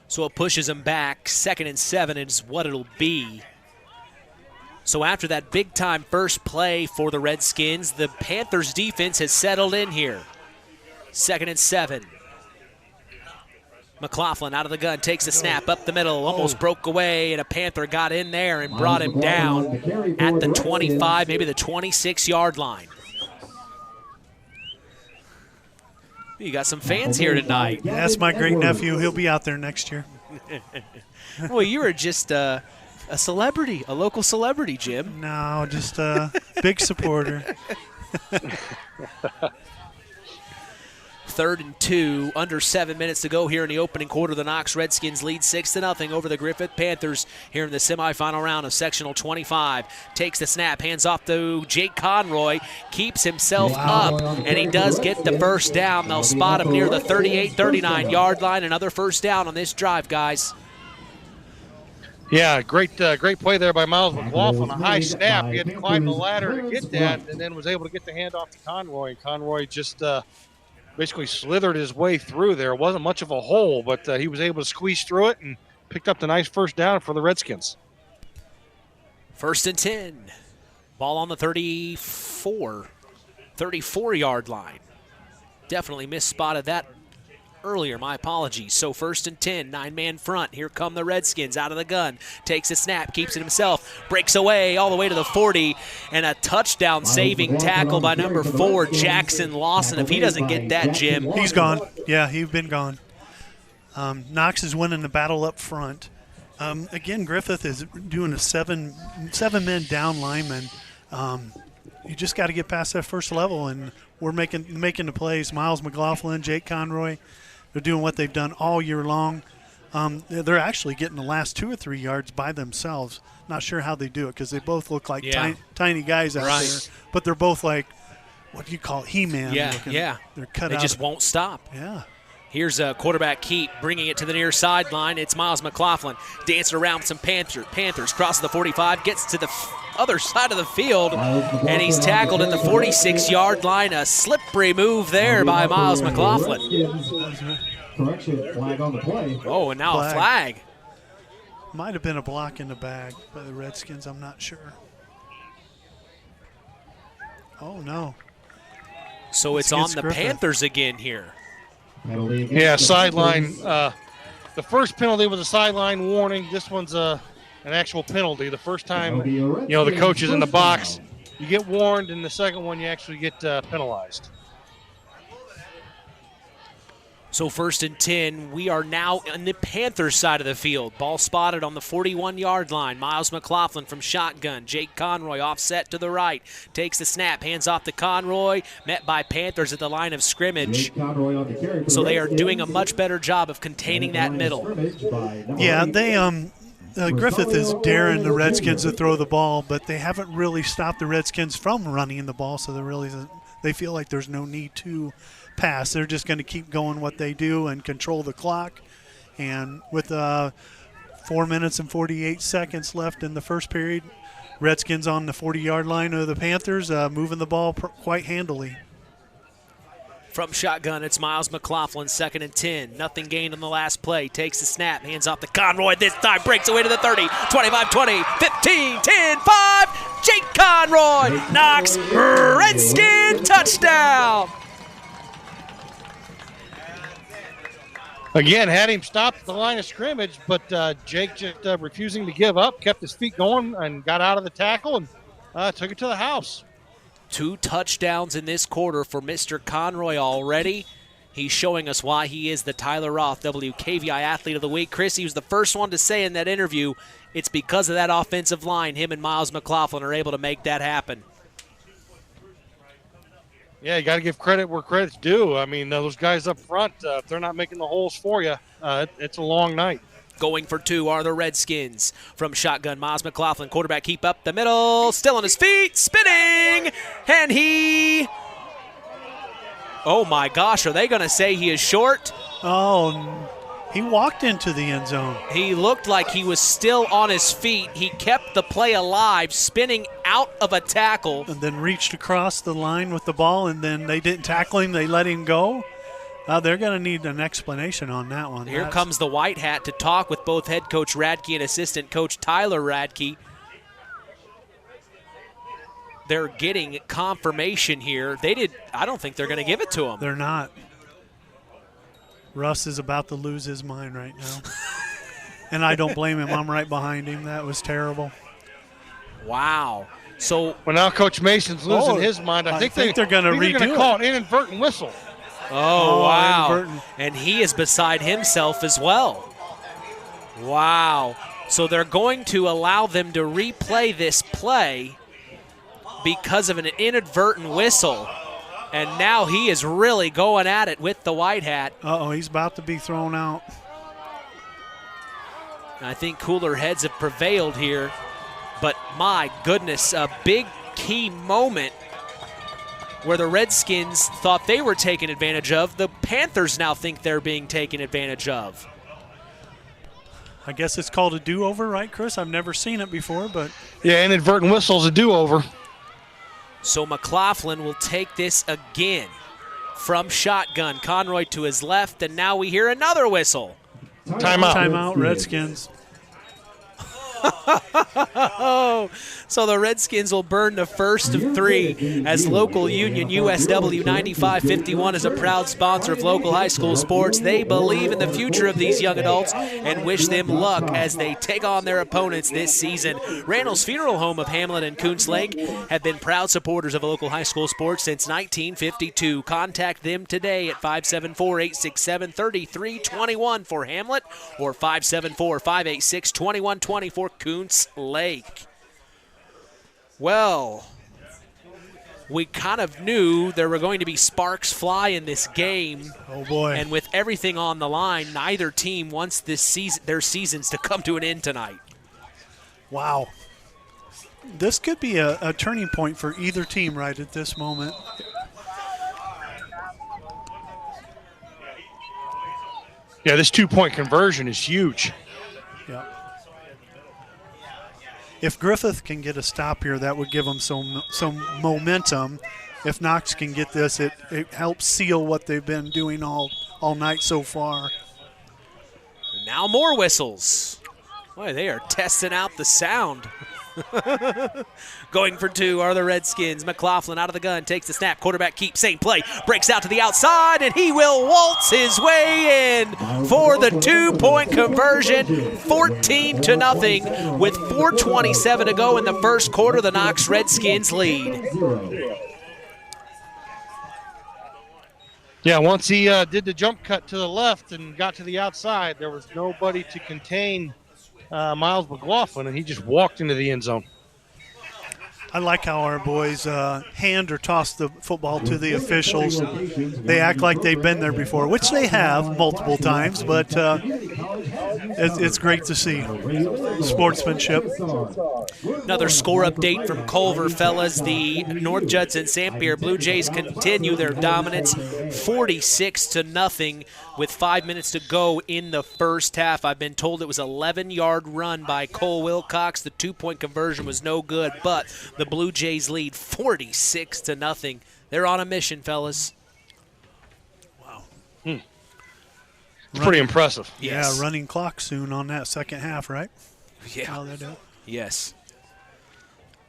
So it pushes him back. 2nd and 7 is what it'll be. So after that big-time first play for the Redskins, the Panthers' defense has settled in here. 2nd and 7. McLaughlin out of the gun, takes a snap up the middle, almost broke away, and a Panther got in there and brought him down at the 25, maybe the 26-yard line. You got some fans here tonight. Yeah, that's my great-nephew. He'll be out there next year. Well, you were just a celebrity, a local celebrity, Jim. No, just a big supporter. 3rd and 2, under 7 minutes to go here in the opening quarter. The Knox Redskins lead 6-0 over the Griffith Panthers here in the semifinal round of Sectional 25. Takes the snap, hands off to Jake Conroy, keeps himself up, and he does get the first down. They'll spot him near the 38-39-yard line. Another first down on this drive, guys. Yeah, great play there by Miles McLaughlin. A high snap. He had to climb the ladder to get that, and then was able to get the handoff to Conroy. Conroy just basically slithered his way through there. It wasn't much of a hole, but he was able to squeeze through it and picked up the nice first down for the Redskins. 1st and 10. Ball on the 34-yard line. Definitely misspotted that earlier, my apologies. So 1st and 10, 9-man front. Here come the Redskins out of the gun. Takes a snap, keeps it himself, breaks away all the way to the 40, and a touchdown-saving tackle by number 4, Jackson Lawson. If he doesn't get that, Jim. He's gone. Yeah, he's been gone. Knox is winning the battle up front. Again, Griffith is doing a seven-men down lineman. You just got to get past that first level, and we're making the plays. Miles McLaughlin, Jake Conroy, they're doing what they've done all year long. They're actually getting the last 2 or 3 yards by themselves. Not sure how they do it because they both look like tiny guys out there. But they're both like, what do you call it, He-Man looking. Yeah. They're cut They out. just won't stop. Yeah. Here's a quarterback keep, bringing it to the near sideline. It's Miles McLaughlin dancing around with some Panthers. Crosses the 45, gets to the other side of the field, and he's tackled at the 46-yard line. A slippery move there by Miles McLaughlin. Correction, flag on the play. Oh, and now a flag. Might have been a block in the bag by the Redskins. I'm not sure. Oh, no. So it's on the Panthers again here. Yeah, sideline. The first penalty was a sideline warning. This one's an actual penalty. The first time, the coach is in the box, you get warned, and the second one you actually get penalized. So 1st and 10, we are now on the Panthers side of the field. Ball spotted on the 41-yard line. Miles McLaughlin from shotgun. Jake Conroy offset to the right. Takes the snap, hands off to Conroy. Met by Panthers at the line of scrimmage. So they are doing a much better job of containing that middle. Yeah, they Griffith is daring the Redskins to throw the ball, but they haven't really stopped the Redskins from running the ball, so they feel like there's no need to pass. They're just going to keep going what they do and control the clock. And with 4 minutes and 48 seconds left in the first period, Redskins on the 40-yard line of the Panthers, moving the ball quite handily. From shotgun, it's Miles McLaughlin, 2nd and 10. Nothing gained on the last play. Takes the snap, hands off to Conroy. This time breaks away to the 30, 25-20, 15, 10, 5. Jake Conroy, Knox, Redskin touchdown. Again, had him stopped at the line of scrimmage, but Jake just refusing to give up, kept his feet going and got out of the tackle and took it to the house. 2 touchdowns in this quarter for Mr. Conroy already. He's showing us why he is the Tyler Roth WKVI Athlete of the Week. Chris, he was the first one to say in that interview, it's because of that offensive line, him and Miles McLaughlin are able to make that happen. Yeah, you got to give credit where credit's due. I mean, those guys up front, if they're not making the holes for you, it's a long night. Going for 2 are the Redskins. From shotgun, Miles McLaughlin, quarterback, keep up the middle, still on his feet, spinning, and he... Oh, my gosh, are they going to say he is short? Oh, he walked into the end zone. He looked like he was still on his feet. He kept the play alive, spinning out of a tackle. And then reached across the line with the ball, and then they didn't tackle him. They let him go. They're going to need an explanation on that one. Here comes the white hat to talk with both head coach Radke and assistant coach Tyler Radke. They're getting confirmation here. I don't think they're going to give it to him. They're not. Russ is about to lose his mind right now. And I don't blame him. I'm right behind him. That was terrible. Wow. So well, now Coach Mason's losing his mind. I think they're going to redo it. They're going to call an inadvertent whistle. Oh, wow. And he is beside himself as well. Wow. So they're going to allow them to replay this play because of an inadvertent whistle. And now he is really going at it with the white hat. Uh-oh, he's about to be thrown out. I think cooler heads have prevailed here. But my goodness, a big key moment where the Redskins thought they were taken advantage of. The Panthers now think they're being taken advantage of. I guess it's called a do-over, right, Chris? I've never seen it before, but... Yeah, inadvertent whistle's a do-over. So McLaughlin will take this again from shotgun. Conroy to his left, and now we hear another whistle. Timeout. Timeout, Redskins. So the Redskins will burn the first of 3 as local union USW 9551 is a proud sponsor of local high school sports. They believe in the future of these young adults and wish them luck as they take on their opponents this season. Randall's Funeral Home of Hamlin and Coons Lake have been proud supporters of local high school sports since 1952. Contact them today at 574-867-3321 for Hamlet or 574-586-2120 for Coons Lake. Well, we kind of knew there were going to be sparks fly in this game. Oh, boy. And with everything on the line, neither team wants their seasons to come to an end tonight. Wow. This could be a turning point for either team right at this moment. Yeah, this 2-point conversion is huge. Yeah. If Griffith can get a stop here, that would give them some momentum. If Knox can get this, it helps seal what they've been doing all night so far. Now more whistles. Boy, they are testing out the sound. Going for 2 are the Redskins. McLaughlin out of the gun, takes the snap. Quarterback keeps same play. Breaks out to the outside, and he will waltz his way in for the 2-point conversion. 14-0 with 4:27 to go in the first quarter. The Knox Redskins lead. Yeah, once he did the jump cut to the left and got to the outside, there was nobody to contain Miles McLaughlin, and he just walked into the end zone. I like how our boys hand or toss the football to the officials. They act like they've been there before, which they have multiple times, but it's great to see sportsmanship. Another score update from Culver, fellas. The North Judson St. Pierre Blue Jays continue their dominance, 46-0 with 5 minutes to go in the first half. I've been told it was an 11-yard run by Cole Wilcox. The 2-point conversion was no good, but the Blue Jays lead 46-0. They're on a mission, fellas. Wow. It's pretty impressive. Yes. Yeah, running clock soon on that second half, right? Yeah. How they do. Yes.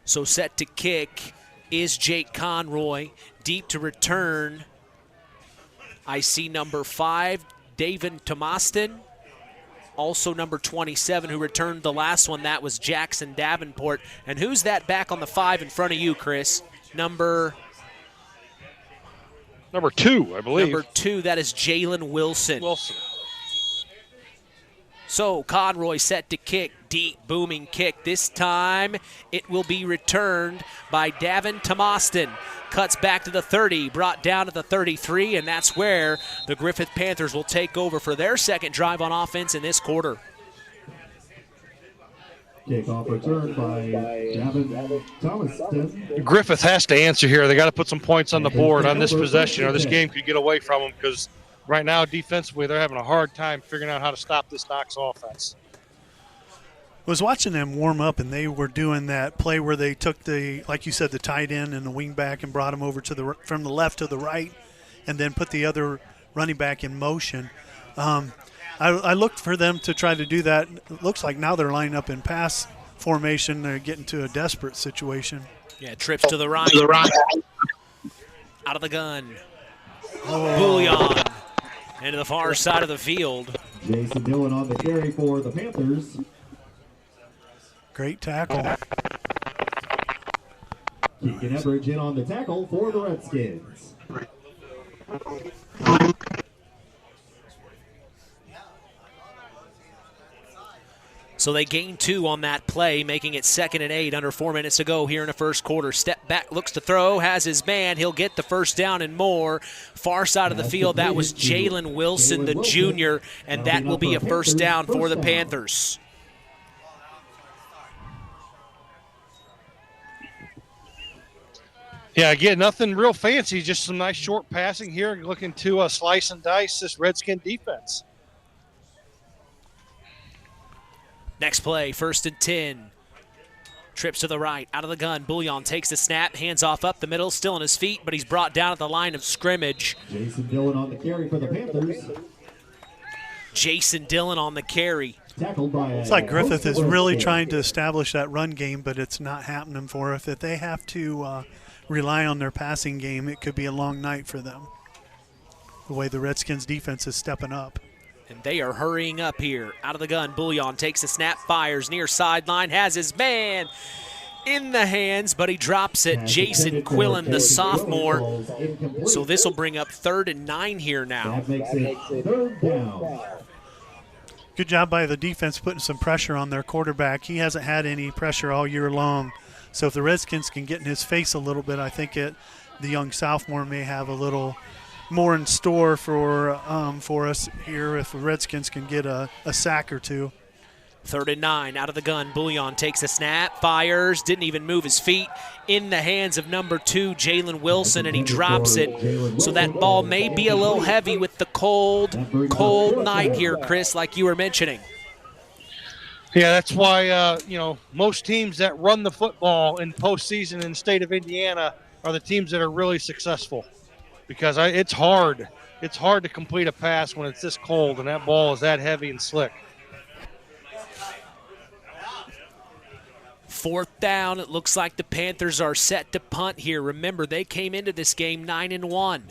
So set to kick is Jake Conroy. Deep to return. I see number 5, David Tomastin. Also number 27 who returned the last one. That was Jackson Davenport. And who's that back on the 5 in front of you, Chris? Number 2, I believe. Number 2, that is Jalen Wilson. So Conroy set to kick, deep booming kick. This time it will be returned by Davin Tomastin. Cuts back to the 30, brought down to the 33, and that's where the Griffith Panthers will take over for their second drive on offense in this quarter. Kickoff return by Davin Tomastin. Griffith has to answer here. They got to put some points on the board on this possession, or this game could get away from them, because right now defensively they're having a hard time figuring out how to stop this Knox offense. I was watching them warm up, and they were doing that play where they took the, like you said, the tight end and the wing back and brought him over to from the left to the right, and then put the other running back in motion. I looked for them to try to do that. It looks like now they're lining up in pass formation. They're getting to a desperate situation. Yeah, trips to the right. Out of the gun. Bouillon into the far side of the field. Jason Dillon on the carry for the Panthers. Great tackle. Keegan Ebridge in on the tackle for the Redskins. So they gain 2 on that play, making it 2nd and 8, under 4 minutes to go here in the first quarter. Step back, looks to throw, has his man. He'll get the first down and more. Far side of the field, that was Jalen Wilson, the junior, and that will be a first down for the Panthers. Yeah, again, nothing real fancy, just some nice short passing here, looking to slice and dice this Redskin defense. Next play, 1st and 10. Trips to the right, out of the gun. Bouillon takes the snap, hands off up the middle, still on his feet, but he's brought down at the line of scrimmage. Jason Dillon on the carry for the Panthers. Jason Dillon on the carry. It's like Griffith is really trying to establish that run game, but it's not happening for us. If they have to rely on their passing game, it could be a long night for them, the way the Redskins defense is stepping up. And they are hurrying up here. Out of the gun, Bouillon takes the snap, fires near sideline, has his man in the hands, but he drops it. Jason Quillen, the sophomore. So this will bring up 3rd and 9 here now. That makes it 3rd down. Good job by the defense putting some pressure on their quarterback. He hasn't had any pressure all year long. So if the Redskins can get in his face a little bit, I think the young sophomore may have a little more in store for us here if the Redskins can get a sack or 2. 3rd and 9, out of the gun. Bouillon takes a snap, fires, didn't even move his feet. In the hands of number 2, Jalen Wilson, and he drops it. So that ball may be a little heavy with the cold night here, Chris, like you were mentioning. Yeah, that's why, most teams that run the football in postseason in the state of Indiana are the teams that are really successful, because it's hard. It's hard to complete a pass when it's this cold and that ball is that heavy and slick. 4th down, it looks like the Panthers are set to punt here. Remember, they came into this game 9-1.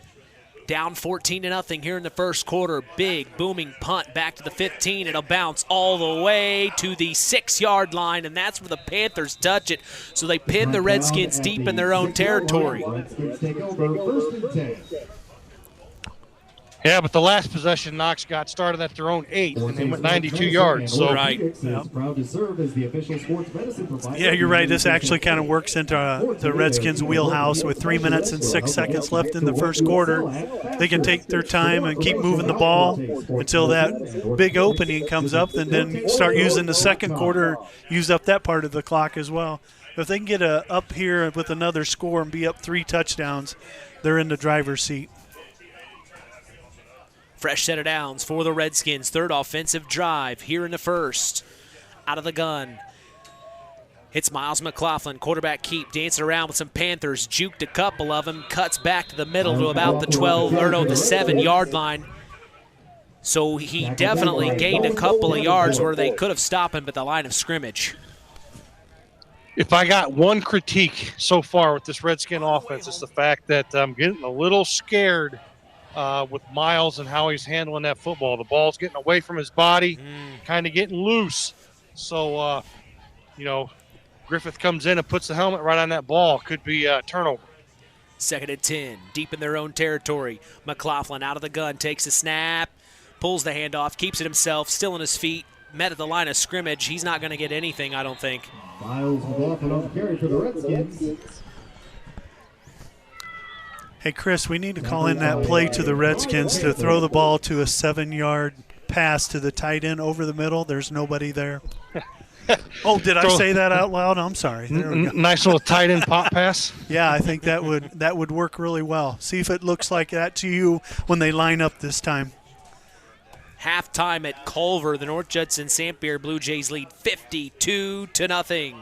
Down 14-0 here in the first quarter. Big, booming punt back to the 15. It'll bounce all the way to the 6-yard line, and that's where the Panthers touch it. So they pin the Redskins deep in their own territory. Redskins take over 1st and 10. Yeah, but the last possession Knox got started at their own 8, and they went 92 yards. So right. Proud to serve as the official sports medicine provider. Yeah, you're right. This actually kind of works into the Redskins' wheelhouse with 3 minutes and 6 seconds left in the first quarter. They can take their time and keep moving the ball until that big opening comes up, and then start using the second quarter, use up that part of the clock as well. If they can get up here with another score and be up 3 touchdowns, they're in the driver's seat. Fresh set of downs for the Redskins. 3rd offensive drive here in the first. Out of the gun. It's Miles McLaughlin, quarterback keep, dancing around with some Panthers. Juked a couple of them, cuts back to the middle to about the 7-yard line. So he definitely gained a couple of yards where they could have stopped him at the line of scrimmage. If I got one critique so far with this Redskin offense, it's the fact that I'm getting a little scared with Miles and how he's handling that football. The ball's getting away from his body, kind of getting loose. So, Griffith comes in and puts the helmet right on that ball. Could be a turnover. 2nd and 10, deep in their own territory. McLaughlin out of the gun, takes a snap, pulls the handoff, keeps it himself, still on his feet, met at the line of scrimmage. He's not going to get anything, I don't think. Miles McLaughlin on the carry for the Redskins. Hey, Chris, we need to call in that play to the Redskins to throw the ball to a 7-yard pass to the tight end over the middle. There's nobody there. Oh, did I say that out loud? I'm sorry. There we go. Nice little tight end pop pass. Yeah, I think that would work really well. See if it looks like that to you when they line up this time. Halftime at Culver, the North Judson St. Pierre Blue Jays lead 52-0.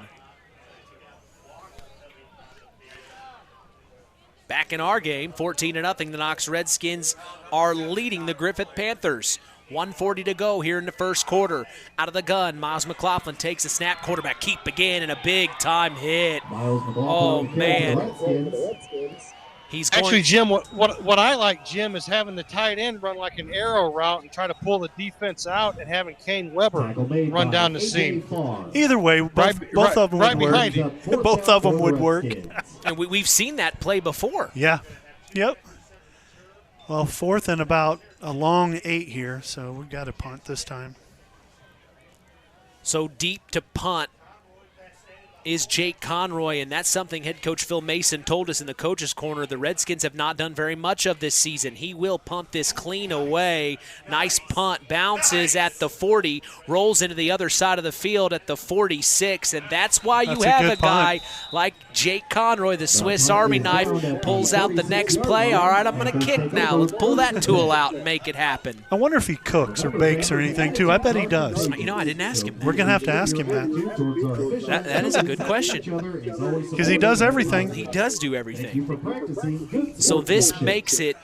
Back in our game, 14-0, the Knox Redskins are leading the Griffith Panthers. 1:40 to go here in the first quarter. Out of the gun, Miles McLaughlin takes a snap, quarterback keep again, and a big-time hit. Oh, man. He's going. Actually, Jim, what I like, Jim, is having the tight end run like an arrow route and try to pull the defense out, and having Kane Weber run down the seam. Either way, both of them would work. Both of them would work. And we've seen that play before. Yeah. Yep. Well, 4th and about a long 8 here, so we've got to punt this time. So deep to punt is Jake Conroy, and that's something head coach Phil Mason told us in the coach's corner the Redskins have not done very much of this season. He will punt this clean away. Nice punt, bounces at the 40, rolls into the other side of the field at the 46, and that's why you have a guy like Jake Conroy, the Swiss Army knife, pulls out the next play. All right, I'm going to kick now. Let's pull that tool out and make it happen. I wonder if he cooks or bakes or anything, too. I bet he does. I didn't ask him that. We're going to have to ask him that. That is a good question. Because he does everything. He does do everything. So this makes it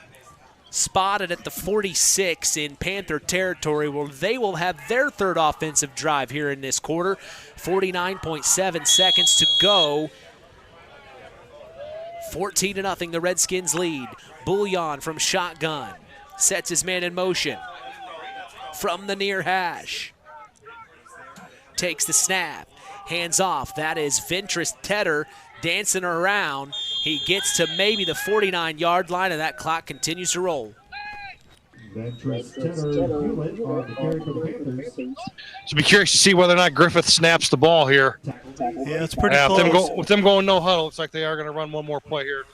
spotted at the 46 in Panther territory, where they will have their third offensive drive here in this quarter. 49.7 seconds to go. 14-0, the Redskins lead. Bouillon from shotgun. Sets his man in motion. From the near hash. Takes the snap. Hands off. That is Ventress Tedder dancing around. He gets to maybe the 49-yard line, and that clock continues to roll. Ventress Tedder on the carry for the Panthers. So be curious to see whether or not Griffith snaps the ball here. Yeah, it's pretty close. With them going no huddle, looks like they are going to run one more play here.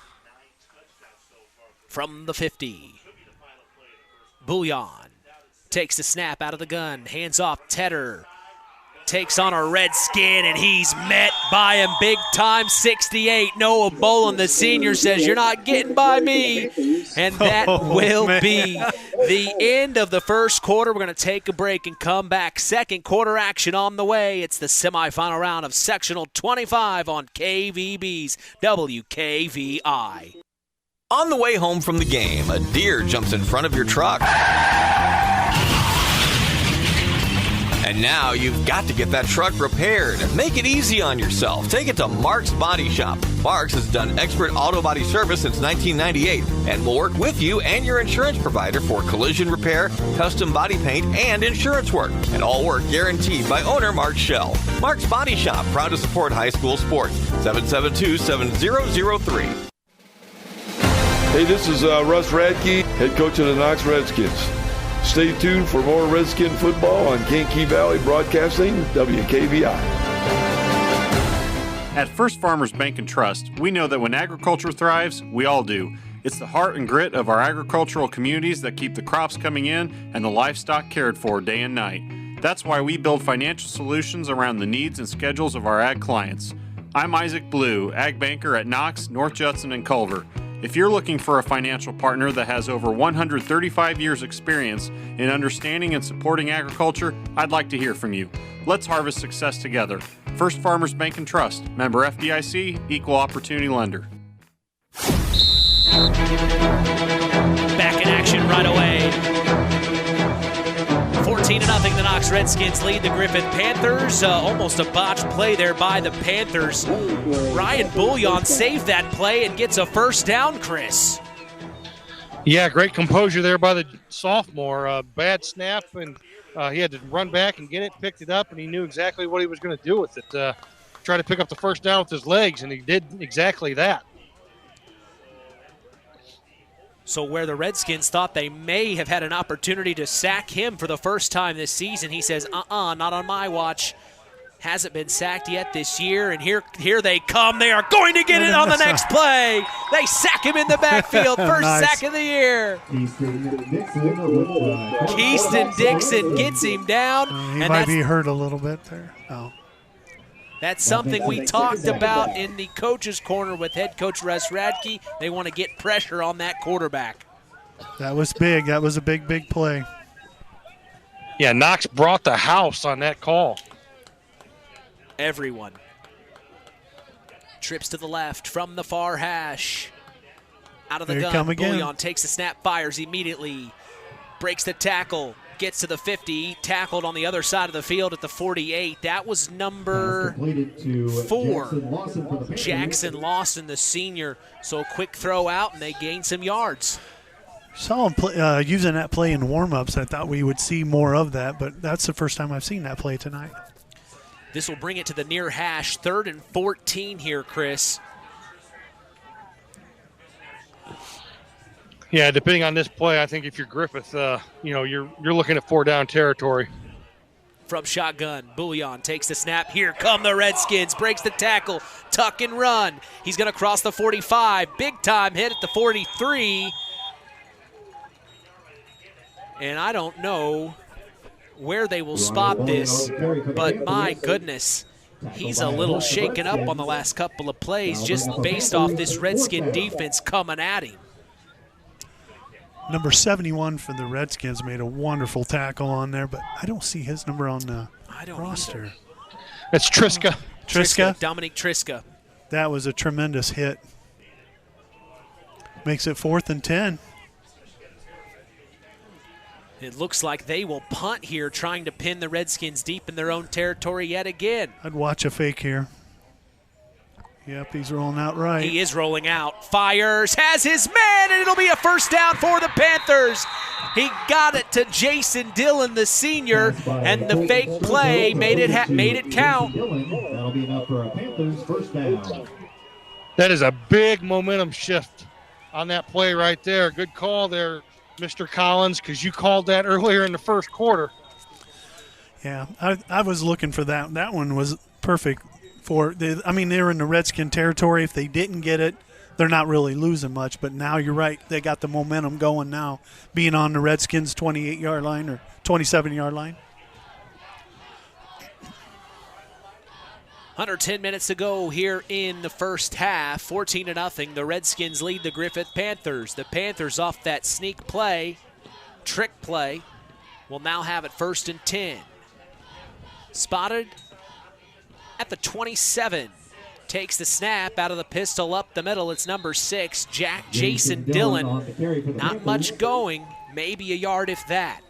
From the 50. Bouillon takes the snap out of the gun. Hands off. Tedder takes on a Redskin, and he's met by him big time. 68. Noah Bolin, the senior, says, "You're not getting by me." And that will be the end of the first quarter. We're going to take a break and come back. Second quarter action on the way. It's the semifinal round of Sectional 25 on KVB's WKVI. On the way home from the game, a deer jumps in front of your truck. And now you've got to get that truck repaired. Make it easy on yourself. Take it to Mark's Body Shop. Mark's has done expert auto body service since 1998 and will work with you and your insurance provider for collision repair, custom body paint, and insurance work. And all work guaranteed by owner Mark Schell. Mark's Body Shop, proud to support high school sports. 772-7003. Hey, this is Russ Radke, head coach of the Knox Redskins. Stay tuned for more Redskin football on Kankakee Valley Broadcasting, WKVI. At First Farmers Bank and Trust, we know that when agriculture thrives, we all do. It's the heart and grit of our agricultural communities that keep the crops coming in and the livestock cared for day and night. That's why we build financial solutions around the needs and schedules of our ag clients. I'm Isaac Blue, ag banker at Knox, North Judson, and Culver. If you're looking for a financial partner that has over 135 years experience in understanding and supporting agriculture, I'd like to hear from you. Let's harvest success together. First Farmers Bank and Trust, member FDIC, equal opportunity lender. Back in action right away. 14-0, the Knox Redskins lead the Griffith Panthers. Almost a botched play there by the Panthers. Ryan Bouillon saved that play and gets a first down, Chris. Yeah, great composure there by the sophomore. Bad snap, and he had to run back and get it, picked it up, and he knew exactly what he was going to do with it. Try to pick up the first down with his legs, and he did exactly that. So where the Redskins thought they may have had an opportunity to sack him for the first time this season, he says, not on my watch. Hasn't been sacked yet this year, and here they come. They are going to get it on the next play. They sack him in the backfield. First sack of the year. Keaston Dixon gets him down. He might be hurt a little bit there. Oh. That's something we talked about in the coach's corner with head coach Russ Radke. They want to get pressure on that quarterback. That was big. That was a big, big play. Yeah, Knox brought the house on that call. Everyone. Trips to the left from the far hash. Out of the gun. Bullion takes the snap, fires immediately. Breaks the tackle. Gets to the 50, tackled on the other side of the field at the 48. That was number 4, Jackson Lawson, the senior. So a quick throw out, and they gain some yards. Saw him using that play in warm-ups. I thought we would see more of that, but that's the first time I've seen that play tonight. This will bring it to the near hash, 3rd and 14 here, Chris. Yeah, depending on this play, I think if you're Griffith, you're looking at 4-down territory. From shotgun, Bullion takes the snap. Here come the Redskins. Breaks the tackle, tuck and run. He's going to cross the 45. Big time hit at the 43. And I don't know where they will spot this, but my goodness, he's a little shaken up on the last couple of plays just based off this Redskin defense coming at him. Number 71 for the Redskins made a wonderful tackle on there, but I don't see his number on the roster. Either. It's Triska. Triska? Dominic Triska. That was a tremendous hit. Makes it 4th and 10. It looks like they will punt here, trying to pin the Redskins deep in their own territory yet again. I'd watch a fake here. Yep, he's rolling out right. He is rolling out. Fires, has his man, and it'll be a first down for the Panthers. He got it to Jason Dillon, the senior, and the fake play made it count. That'll be enough for a Panthers first down. That is a big momentum shift on that play right there. Good call there, Mr. Collins, because you called that earlier in the first quarter. Yeah, I was looking for that. That one was perfect. They're in the Redskin territory. If they didn't get it, they're not really losing much. But now you're right. They got the momentum going now, being on the Redskins' 28-yard line or 27-yard line. 110 minutes to go here in the first half. 14-0. The Redskins lead the Griffith Panthers. The Panthers off that sneak play, trick play, will now have it 1st and 10. Spotted at the 27. Takes the snap out of the pistol up the middle. It's number 6, Jason Dillon. Not much going, maybe a yard if that.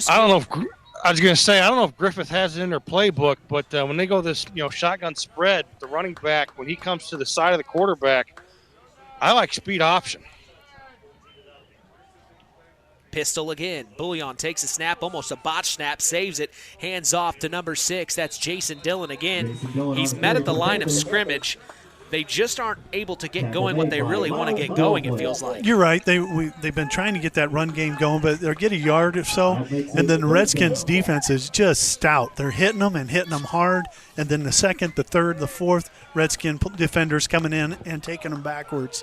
I don't know if Griffith has it in their playbook, but when they go this shotgun spread, the running back, when he comes to the side of the quarterback, I like speed option. Pistol again. Bullion takes a snap, almost a botch snap, saves it, hands off to number 6. That's Jason Dillon again. He's met at the line of scrimmage. They just aren't able to get going what they really want to get going, it feels like. You're right. They've been trying to get that run game going, but they'll get a yard or so, and then the Redskins' defense is just stout. They're hitting them and hitting them hard, and then the second, the third, the fourth Redskin defenders coming in and taking them backwards.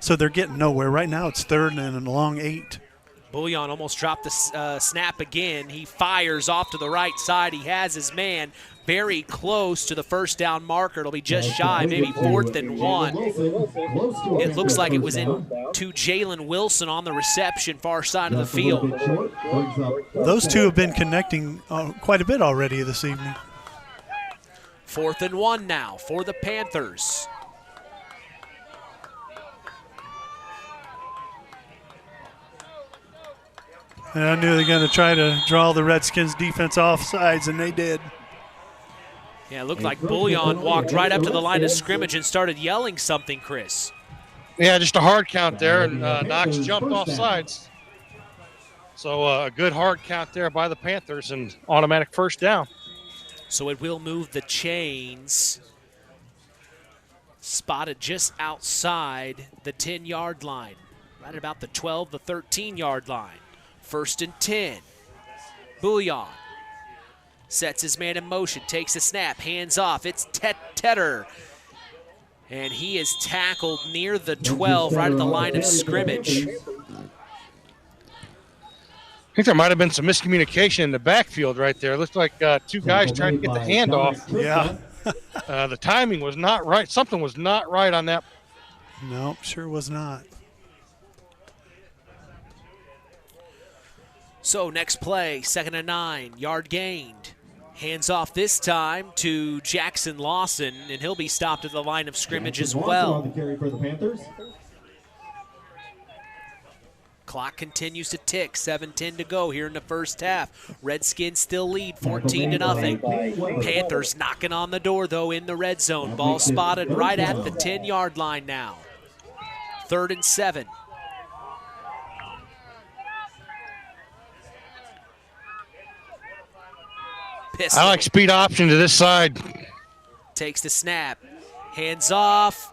So they're getting nowhere. Right now it's 3rd and a long 8. Bullion almost dropped the snap again. He fires off to the right side. He has his man very close to the first down marker. It'll be just shy, maybe 4th and 1. It looks like it was into Jalen Wilson on the reception, far side of the field. Those two have been connecting quite a bit already this evening. 4th and 1 now for the Panthers. And I knew they were going to try to draw the Redskins defense off sides, and they did. Yeah, it looked like Bullion walked right up to the line of scrimmage and started yelling something, Chris. Yeah, just a hard count there, and Knox jumped off sides. So a good hard count there by the Panthers and automatic first down. So it will move the chains. Spotted just outside the 10-yard line, right about the 12, the 13-yard line. 1st and 10. Bullion sets his man in motion, takes a snap, hands off. It's Tedder. And he is tackled near the 12, right at the line of scrimmage. I think there might have been some miscommunication in the backfield right there. It looked like two guys trying to get the handoff. Yeah. The timing was not right. Something was not right on that. Nope, sure was not. So next play, 2nd and 9, yard gained. Hands off this time to Jackson Lawson, and he'll be stopped at the line of scrimmage as well. Clock continues to tick, 7:10 to go here in the first half. Redskins still lead 14-0. Panthers knocking on the door, though, in the red zone. Ball spotted right at the 10-yard line now. 3rd and 7. Pistol. I like speed option to this side. Takes the snap. Hands off.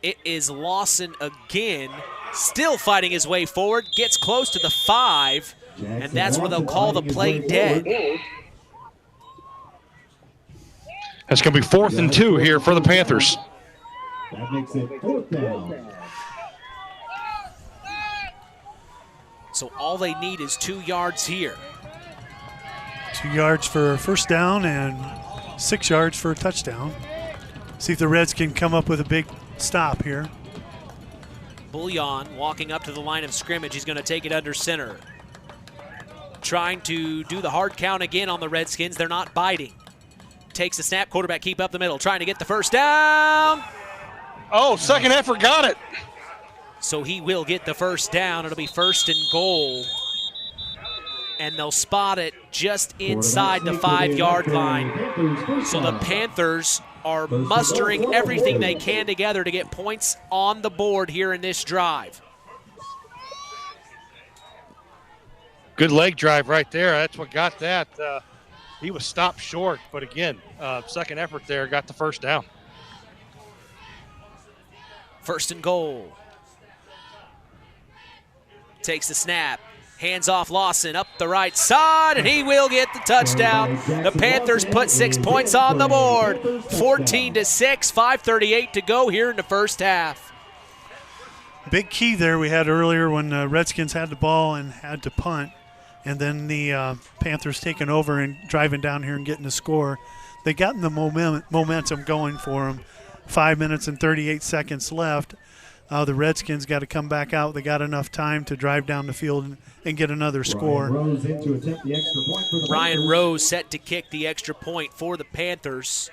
It is Lawson again. Still fighting his way forward. Gets close to the 5. And that's where they'll call the play dead. That's going to be 4th and 2 here for the Panthers. That makes it 4th down. So all they need is 2 yards here. 2 yards for a first down and 6 yards for a touchdown. See if the Reds can come up with a big stop here. Bullion walking up to the line of scrimmage. He's going to take it under center. Trying to do the hard count again on the Redskins. They're not biting. Takes the snap. Quarterback keep up the middle. Trying to get the first down. Oh, second effort got it. So he will get the first down. It'll be 1st and goal. And they'll spot it just inside the 5-yard line. So the Panthers are mustering everything they can together to get points on the board here in this drive. Good leg drive right there. That's what got that. He was stopped short, but again, second effort there got the first down. 1st and goal. Takes the snap. Hands off Lawson up the right side, and he will get the touchdown. The Panthers put 6 points on the board. 14-6, 5:38 to go here in the first half. Big key there we had earlier when the Redskins had the ball and had to punt, and then the Panthers taking over and driving down here and getting the score. They got the momentum going for them. 5 minutes and 38 seconds left. The Redskins got to come back out. They got enough time to drive down the field and get another score. Ryan Rose set to kick the extra point for the Panthers.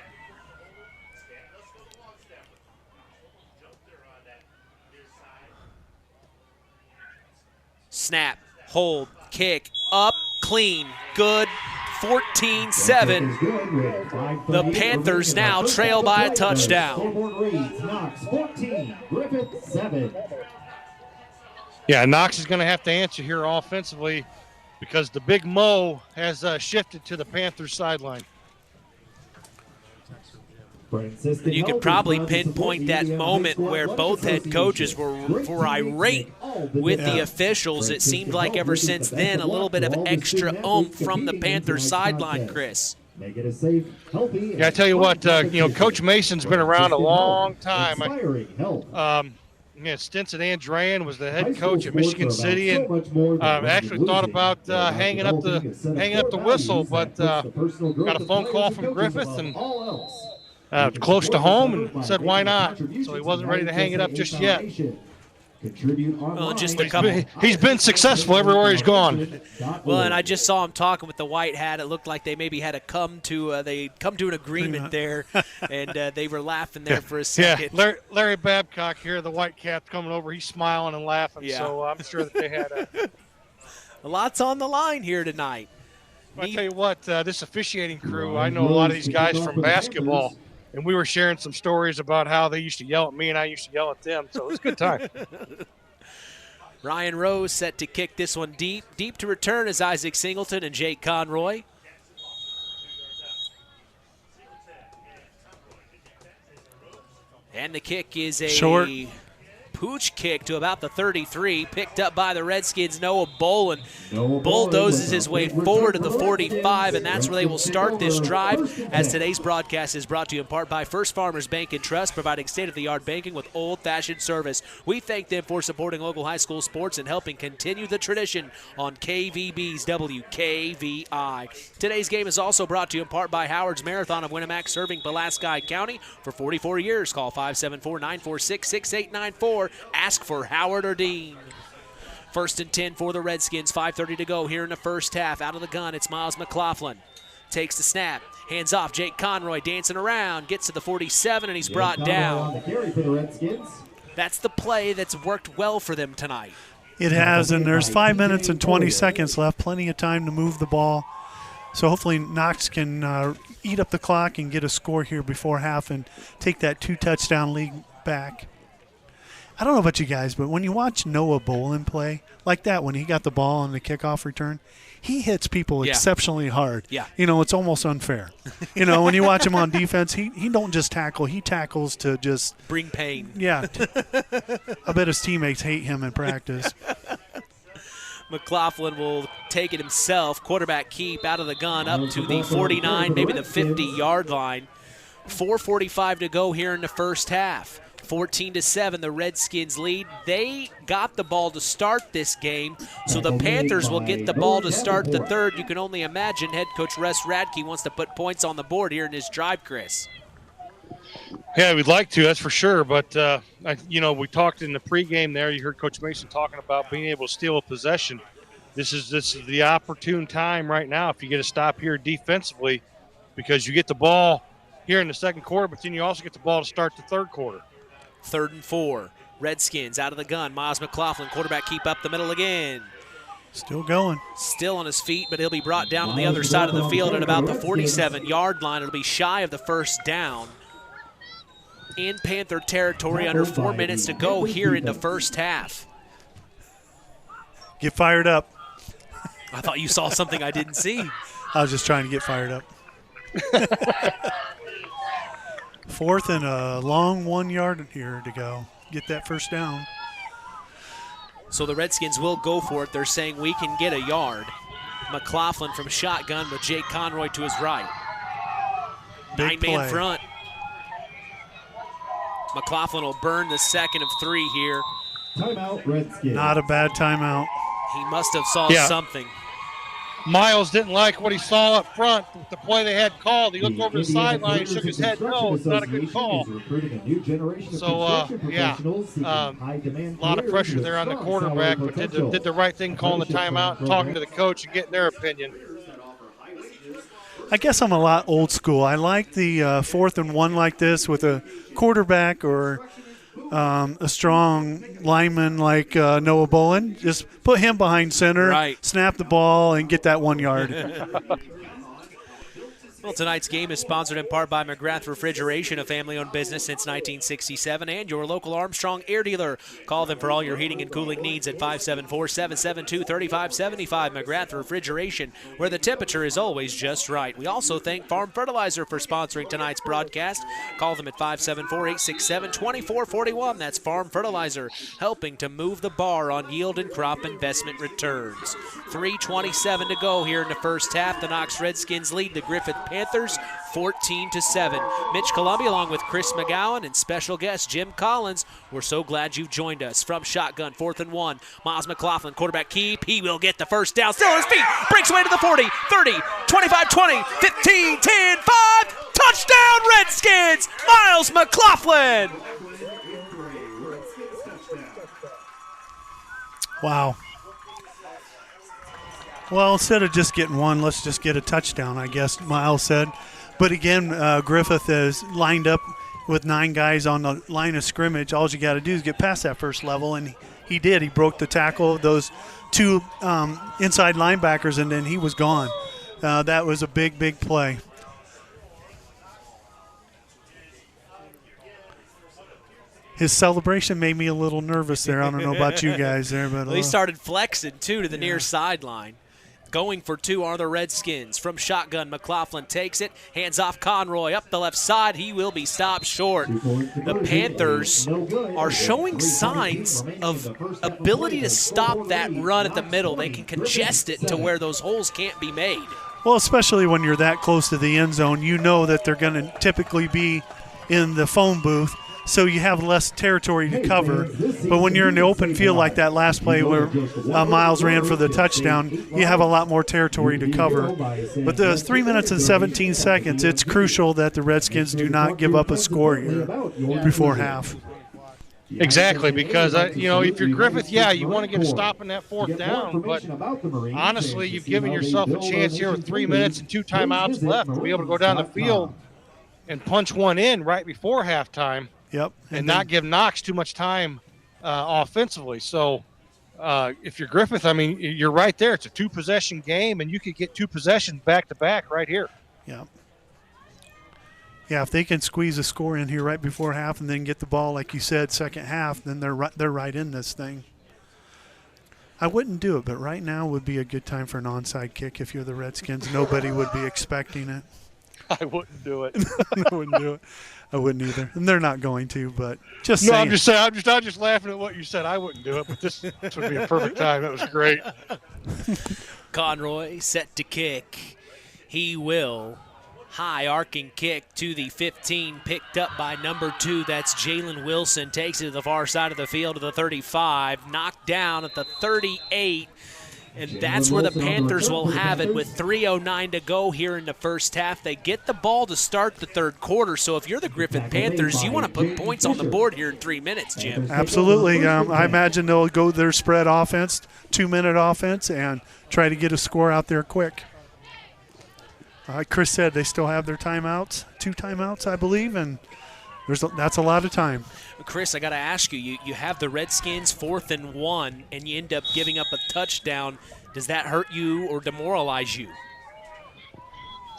Snap, hold, kick, up, clean, good. 14-7. The Panthers now trail by a touchdown. Knox 14, Griffith 7. Yeah, Knox is going to have to answer here offensively because the big Mo has shifted to the Panthers sideline. You could probably pinpoint that moment where both head coaches were irate with the officials. It seemed like ever since then a little bit of extra oomph from the Panthers sideline, Chris. Yeah, I tell you what, Coach Mason's been around a long time. Stinson Andrean was the head coach at Michigan City, and actually thought about hanging up the whistle, but got a phone call from Griffith and close to home and said why not. So he wasn't ready to hang it up just yet. Well, just a couple. He's been successful everywhere he's gone. Well, and I just saw him talking with the white hat. It looked like they maybe had come to an agreement there, and they were laughing there for a second. Yeah, Larry Babcock here, the white cap coming over. He's smiling and laughing. Yeah. So I'm sure that they had a lot's on the line here tonight. I tell you what, this officiating crew, I know a lot of these guys from basketball, and we were sharing some stories about how they used to yell at me and I used to yell at them, so it was a good time. Ryan Rose set to kick this one deep. Deep to return is Isaac Singleton and Jake Conroy. And the kick is a short pooch kick to about the 33, picked up by the Redskins. Noah Bolin bulldozes his way forward to the 45, and that's where they will start this drive, as today's broadcast is brought to you in part by First Farmers Bank and Trust, providing state-of-the-art banking with old-fashioned service. We thank them for supporting local high school sports and helping continue the tradition on KVB's WKVI. Today's game is also brought to you in part by Howard's Marathon of Winamac, serving Pulaski County for 44 years. Call 574-946-6894. Ask for Howard or Dean. 1st and 10 for the Redskins. 5:30 to go here in the first half. Out of the gun, it's Miles McLaughlin. Takes the snap. Hands off. Jake Conroy dancing around. Gets to the 47, and he's brought down. That's the play that's worked well for them tonight. It has, and there's 5 minutes and 20 seconds left. Plenty of time to move the ball. So hopefully Knox can eat up the clock and get a score here before half and take that 2-touchdown lead back. I don't know about you guys, but when you watch Noah Bolin play like that, when he got the ball on the kickoff return, he hits people exceptionally hard. Yeah. You know, it's almost unfair. You know, when you watch him on defense, he don't just tackle. He tackles to just bring pain. Yeah. I bet his teammates hate him in practice. McLaughlin will take it himself. Quarterback keep out of the gun up to the 49, maybe the 50-yard line. 4:45 to go here in the first half. 14-7, the Redskins lead. They got the ball to start this game, so the Panthers will get the ball to start the third. You can only imagine head coach Russ Radke wants to put points on the board here in this drive, Chris. Yeah, we'd like to, that's for sure. But, we talked in the pregame there. You heard Coach Mason talking about being able to steal a possession. This is the opportune time right now if you get a stop here defensively, because you get the ball here in the second quarter, but then you also get the ball to start the third quarter. 3rd and 4. Redskins out of the gun. Miles McLaughlin, quarterback keep up the middle again. Still going. Still on his feet, but he'll be brought down on the other side of the field at about the 47-yard line. It'll be shy of the first down. In Panther territory, under 4 minutes to go here in the first half. Get fired up. I thought you saw something I didn't see. I was just trying to get fired up. 4th and a long 1 yard here to go. Get that first down. So the Redskins will go for it. They're saying we can get a yard. McLaughlin from shotgun with Jake Conroy to his right. Big 9-man play. front. McLaughlin will burn the second of 3 here. Timeout, Redskins. Not a bad timeout. He must have saw something. Miles didn't like what he saw up front, the play they had called. He looked over the sideline, shook his head, no, it's not a good call. So, a lot of pressure there on the quarterback, but did the right thing calling the timeout and talking to the coach and getting their opinion. I guess I'm a lot old school. I like the 4th and 1 like this with a quarterback or a strong lineman like Noah Bolin. Just put him behind center, snap the ball, and get that 1 yard. Well, tonight's game is sponsored in part by McGrath Refrigeration, a family-owned business since 1967, and your local Armstrong air dealer. Call them for all your heating and cooling needs at 574-772-3575. McGrath Refrigeration, where the temperature is always just right. We also thank Farm Fertilizer for sponsoring tonight's broadcast. Call them at 574-867-2441. That's Farm Fertilizer, helping to move the bar on yield and crop investment returns. 3:27 to go here in the first half. The Knox Redskins lead the Griffith Panthers 14-7. Mitch Columbia along with Chris McGowan and special guest Jim Collins. We're so glad you've joined us. From shotgun, 4th and 1. Miles McLaughlin, quarterback keep. He will get the first down. Still on his feet. Breaks away to the 40, 30, 25, 20, 15, 10, 5. Touchdown Redskins! Miles McLaughlin! Wow. Well, instead of just getting one, let's just get a touchdown, I guess Miles said. But again, Griffith is lined up with 9 guys on the line of scrimmage. All you got to do is get past that first level, and he did. He broke the tackle of those 2 inside linebackers, and then he was gone. That was a big, big play. His celebration made me a little nervous there. I don't know about you guys there, but well, he started flexing, too, to the near sideline. Going for two are the Redskins. From shotgun, McLaughlin takes it. Hands off Conroy up the left side. He will be stopped short. The Panthers are showing signs of ability to stop that run at the middle. They can congest it to where those holes can't be made. Well, especially when you're that close to the end zone, you know that they're going to typically be in the phone booth, so you have less territory to cover. But when you're in the open field like that last play where Miles ran for the touchdown, you have a lot more territory to cover. But the 3 minutes and 17 seconds, it's crucial that the Redskins do not give up a score here before half. Exactly, because, if you're Griffith, you want to get a stop in that fourth down. But honestly, you've given yourself a chance here with 3 minutes and 2 timeouts left to be able to go down the field and punch one in right before halftime. Yep. And not give Knox too much time offensively. So if you're Griffith, you're right there. It's a 2-possession game, and you could get 2 possessions back-to-back right here. Yeah. Yeah, if they can squeeze a score in here right before half and then get the ball, like you said, second half, then they're right in this thing. I wouldn't do it, but right now would be a good time for an onside kick if you're the Redskins. Nobody would be expecting it. I wouldn't do it. I wouldn't do it. I wouldn't either. And they're not going to, but just saying. I'm just saying. I'm just laughing at what you said. I wouldn't do it, but this would be a perfect time. That was great. Conroy set to kick. He will. High arcing kick to the 15, picked up by number 2. That's Jalen Wilson. Takes it to the far side of the field to the 35. Knocked down at the 38. And that's where the Panthers will have it with 3:09 to go here in the first half. They get the ball to start the third quarter. So if you're the Griffith Panthers, you want to put points on the board here in 3 minutes, Jim. Absolutely. I imagine they'll go their spread offense, 2-minute offense, and try to get a score out there quick. Chris said they still have their timeouts, 2 timeouts, I believe, and that's a lot of time. Chris, I got to ask you, you have the Redskins 4th and 1, and you end up giving up a touchdown. Does that hurt you or demoralize you?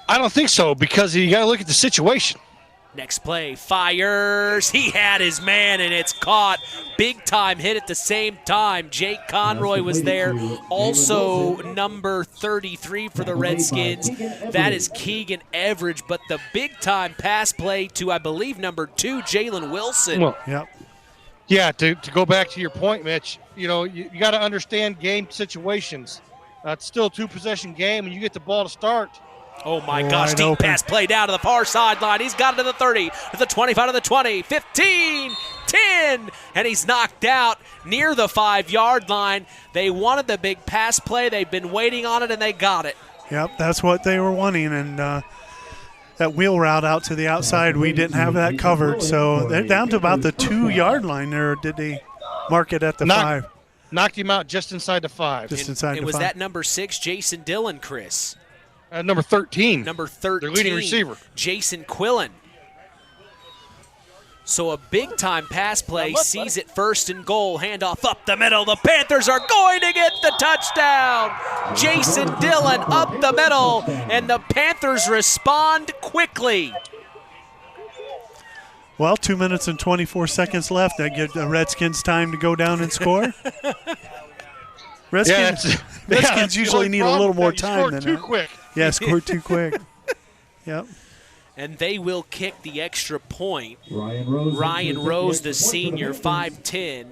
I don't think so, because you got to look at the situation. Next play, fires. He had his man, and it's caught. Big time hit at the same time. Jake Conroy was there. Also number 33 for the Redskins. That is Keegan Everidge. But the big time pass play to, I believe, number 2, Jalen Wilson. Well, yep. Yeah, to go back to your point, Mitch, you got to understand game situations. It's still a 2-possession game, and you get the ball to start. Oh, my gosh, deep pass play down to the far sideline. He's got it to the 30, to the 25, to the 20, 15, 10, and he's knocked out near the 5-yard line. They wanted the big pass play. They've been waiting on it, and they got it. Yep, that's what they were wanting, and that wheel route out to the outside, we didn't have that covered. So they're down to about the 2-yard line there. Did they mark it at the 5? Knocked him out just inside the 5. Just inside the 5. It was that number 6, Jason Dillon, Chris. Number 13. Number 13. Their leading receiver. Jason Quillen. So a big-time pass play, sees it 1st and goal, handoff up the middle. The Panthers are going to get the touchdown. Jason Dillon up the middle, and the Panthers respond quickly. Well, 2 minutes and 24 seconds left. That gives the Redskins time to go down and score. Redskins usually need a little more time than that. Too quick. Yeah, scored too quick. Yep. And they will kick the extra point. Ryan Rose, the senior, 5'10",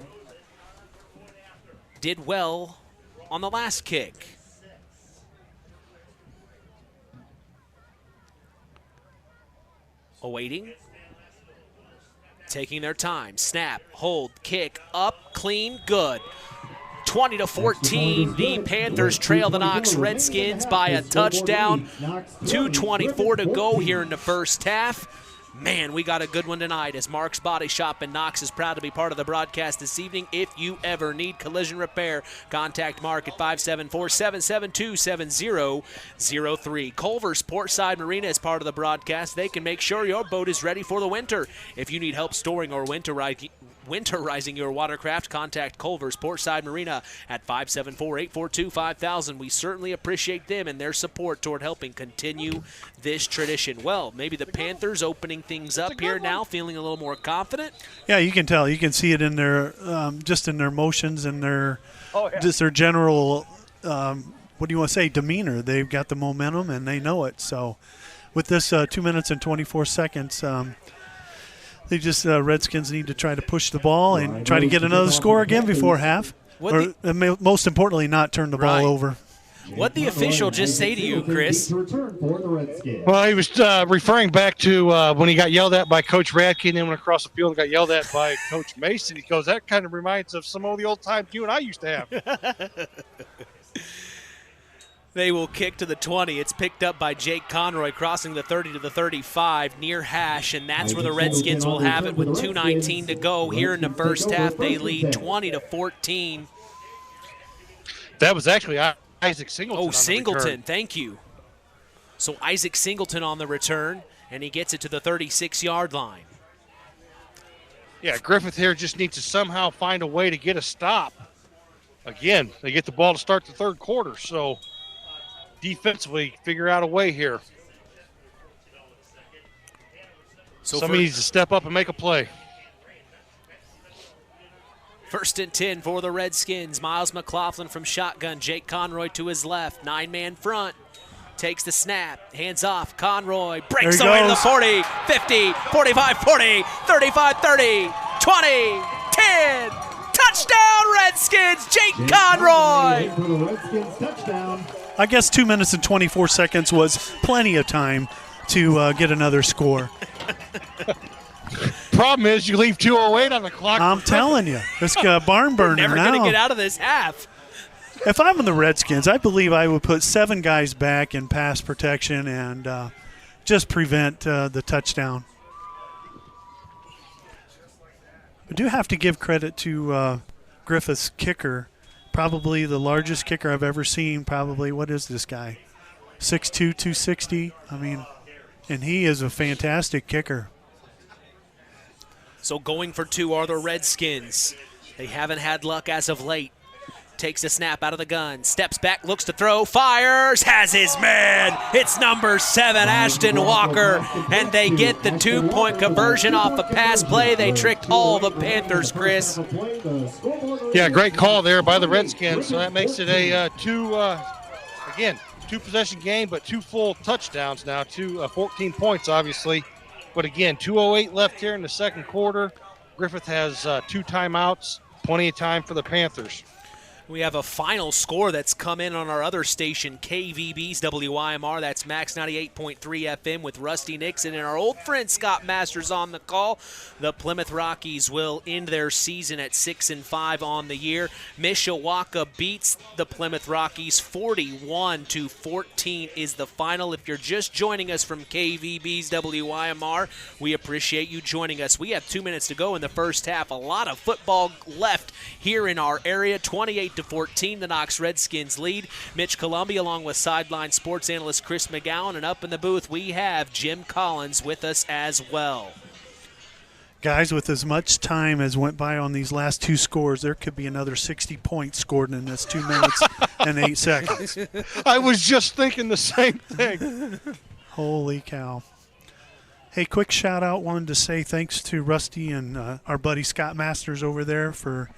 did well on the last kick. Awaiting. Taking their time. Snap, hold, kick, up, clean, good. 20-14, the Panthers trail the Knox Redskins by a touchdown. 2:24 to go here in the first half. Man, we got a good one tonight as Mark's Body Shop in Knox is proud to be part of the broadcast this evening. If you ever need collision repair, contact Mark at 574-772-7003. Culver's Portside Marina is part of the broadcast. They can make sure your boat is ready for the winter. If you need help storing or winterizing your watercraft, contact Culver's Portside Marina at 574-842-5000. We certainly appreciate them and their support toward helping continue this tradition. Well, maybe the Panthers opening things up here now, feeling a little more confident. Yeah, you can tell. You can see it in their just in their motions and their just their general what do you want to say, demeanor. They've got the momentum and they know it. So with this 2 minutes and 24 seconds, they just Redskins need to try to push the ball and try to get another score again before half. Most importantly, not turn the ball over. What'd the official just say to you, Chris? Well, he was referring back to when he got yelled at by Coach Radke and then went across the field and got yelled at by Coach Mason. He goes, that kind of reminds of some of the old times you and I used to have. They will kick to the 20. It's picked up by Jake Conroy, crossing the 30 to the 35 near hash, and that's where the Redskins will have it with 2:19 to go here in the first half. They lead 20-14. That was actually Isaac Singleton. Oh, Singleton, thank you. So Isaac Singleton on the return, and he gets it to the 36-yard line. Yeah, Griffith here just needs to somehow find a way to get a stop. Again, they get the ball to start the third quarter, so defensively figure out a way here. So somebody needs to step up and make a play. First and 10 for the Redskins. Miles McLaughlin from shotgun. Jake Conroy to his left. 9-man front. Takes the snap. Hands off. Conroy breaks away to the 40, 50, 45, 40, 35, 30, 20, 10. Touchdown, Redskins. Jake Conroy. I guess 2 minutes and 24 seconds was plenty of time to get another score. Problem is you leave 2:08 on the clock. I'm telling you, it's barn burner now. Never going to get out of this half. If I'm in the Redskins, I believe I would put 7 guys back in pass protection and just prevent the touchdown. I do have to give credit to Griffith's kicker, probably the largest kicker I've ever seen. Probably, what is this guy? 6'2", 260. I mean, and he is a fantastic kicker. So going for 2 are the Redskins. They haven't had luck as of late. Takes a snap out of the gun, steps back, looks to throw, fires, has his man. It's number 7, Ashton Walker, and they get the 2-point conversion off a pass play. They tricked all the Panthers, Chris. Yeah, great call there by the Redskins. So that makes it a 2-possession game, but 2 full touchdowns now, 14 points, obviously. But again, 2:08 left here in the second quarter. Griffith has 2 timeouts, plenty of time for the Panthers. We have a final score that's come in on our other station, KVB's WIMR. That's Max 98.3 FM with Rusty Nixon and our old friend Scott Masters on the call. The Plymouth Rockies will end their season at 6-5 on the year. Mishawaka beats the Plymouth Rockies 41-14 is the final. If you're just joining us from KVB's WIMR, we appreciate you joining us. We have 2 minutes to go in the first half. A lot of football left here in our area. 28-14, the Knox Redskins lead. Mitch Columby along with sideline sports analyst Chris McGowan, and up in the booth we have Jim Collins with us as well. Guys, with as much time as went by on these last 2 scores, there could be another 60 points scored in this 2 minutes and 8 seconds. I was just thinking the same thing. Holy cow. Hey, quick shout out. Wanted to say thanks to Rusty and our buddy Scott Masters over there for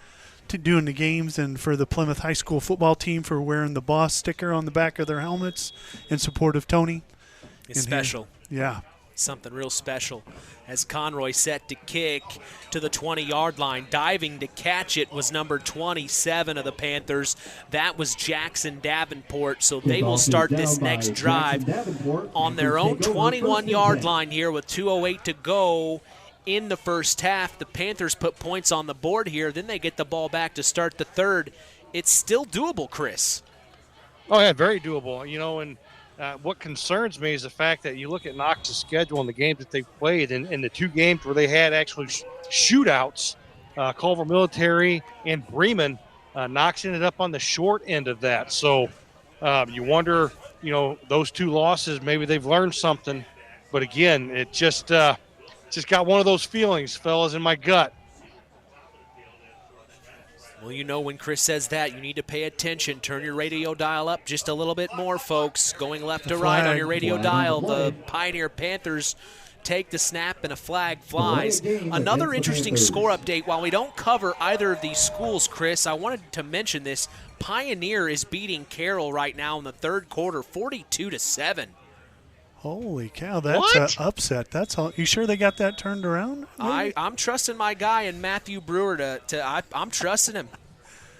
doing the games, and for the Plymouth High School football team for wearing the boss sticker on the back of their helmets in support of Tony. It's special. Yeah. Something real special. As Conroy set to kick to the 20-yard line, diving to catch it was number 27 of the Panthers. That was Jackson Davenport, so they will start this next drive on their own 21-yard line here with 2:08 to go. In the first half, the Panthers put points on the board here. Then they get the ball back to start the third. It's still doable, Chris. Oh, yeah, very doable. You know, and what concerns me is the fact that you look at Knox's schedule and the games that they've played, and the 2 games where they had actually shootouts, Culver Military and Bremen, Knox ended up on the short end of that. So you wonder, you know, those 2 losses, maybe they've learned something. But, again, it just got one of those feelings, fellas, in my gut. Well, you know when Chris says that, you need to pay attention. Turn your radio dial up just a little bit more, folks. Going left to right on your radio dial. The Pioneer Panthers take the snap and a flag flies. Another interesting score update. While we don't cover either of these schools, Chris, I wanted to mention this. Pioneer is beating Carroll right now in the third quarter, 42-7. Holy cow, that's an upset. That's all. You sure they got that turned around? Really? I'm trusting my guy and Matthew Brewer I'm trusting him.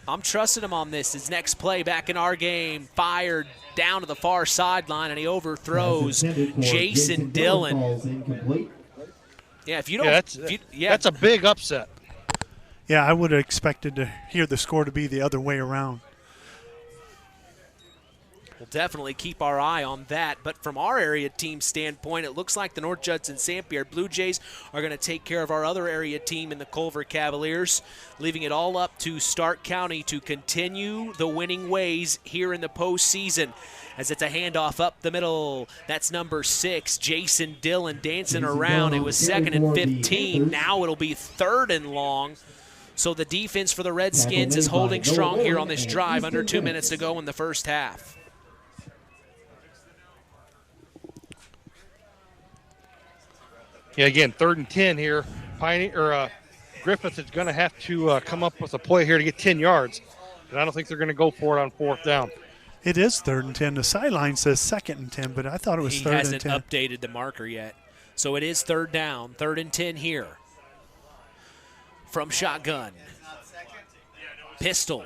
I'm trusting him on this. His next play back in our game, fired down to the far sideline, and he overthrows Jason Dillon. Yeah, if you don't, that's a big upset. Yeah, I would have expected to hear the score to be the other way around. We'll definitely keep our eye on that. But from our area team standpoint, it looks like the North Judson St. Pierre Blue Jays are going to take care of our other area team in the Culver Cavaliers, leaving it all up to Stark County to continue the winning ways here in the postseason. As it's a handoff up the middle. That's number 6, Jason Dillon, dancing around. It was 2nd and 15. Now it'll be 3rd and long. So the defense for the Redskins is holding strong here on this drive. Under 2 minutes to go in the first half. Yeah, again, 3rd and 10 here. Griffith is going to have to come up with a play here to get 10 yards. And I don't think they're going to go for it on 4th down. It is 3rd and 10. The sideline says 2nd and 10, but I thought it was 3rd and 10. He hasn't updated the marker yet. So it is 3rd down, 3rd and 10 here. From shotgun. Pistol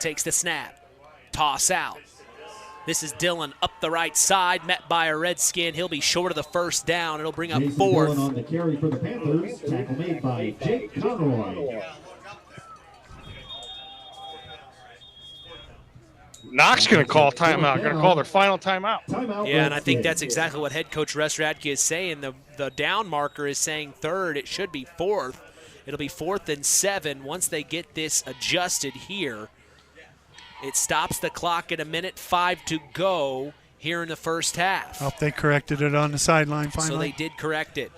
takes the snap. Toss out. This is Dillon up the right side, met by a Redskin. He'll be short of the 1st down. It'll bring up 4th. Dillon on the carry for the Panthers. Tackle made by Jake Conroy. Knox going to call timeout. Going to call their final timeout. Yeah, and I think that's exactly what head coach Russ Radke is saying. The down marker is saying 3rd. It should be 4th. It'll be 4th and 7 once they get this adjusted here. It stops the clock at 1:05 to go here in the first half. Hope they corrected it on the sideline finally. So they did correct it.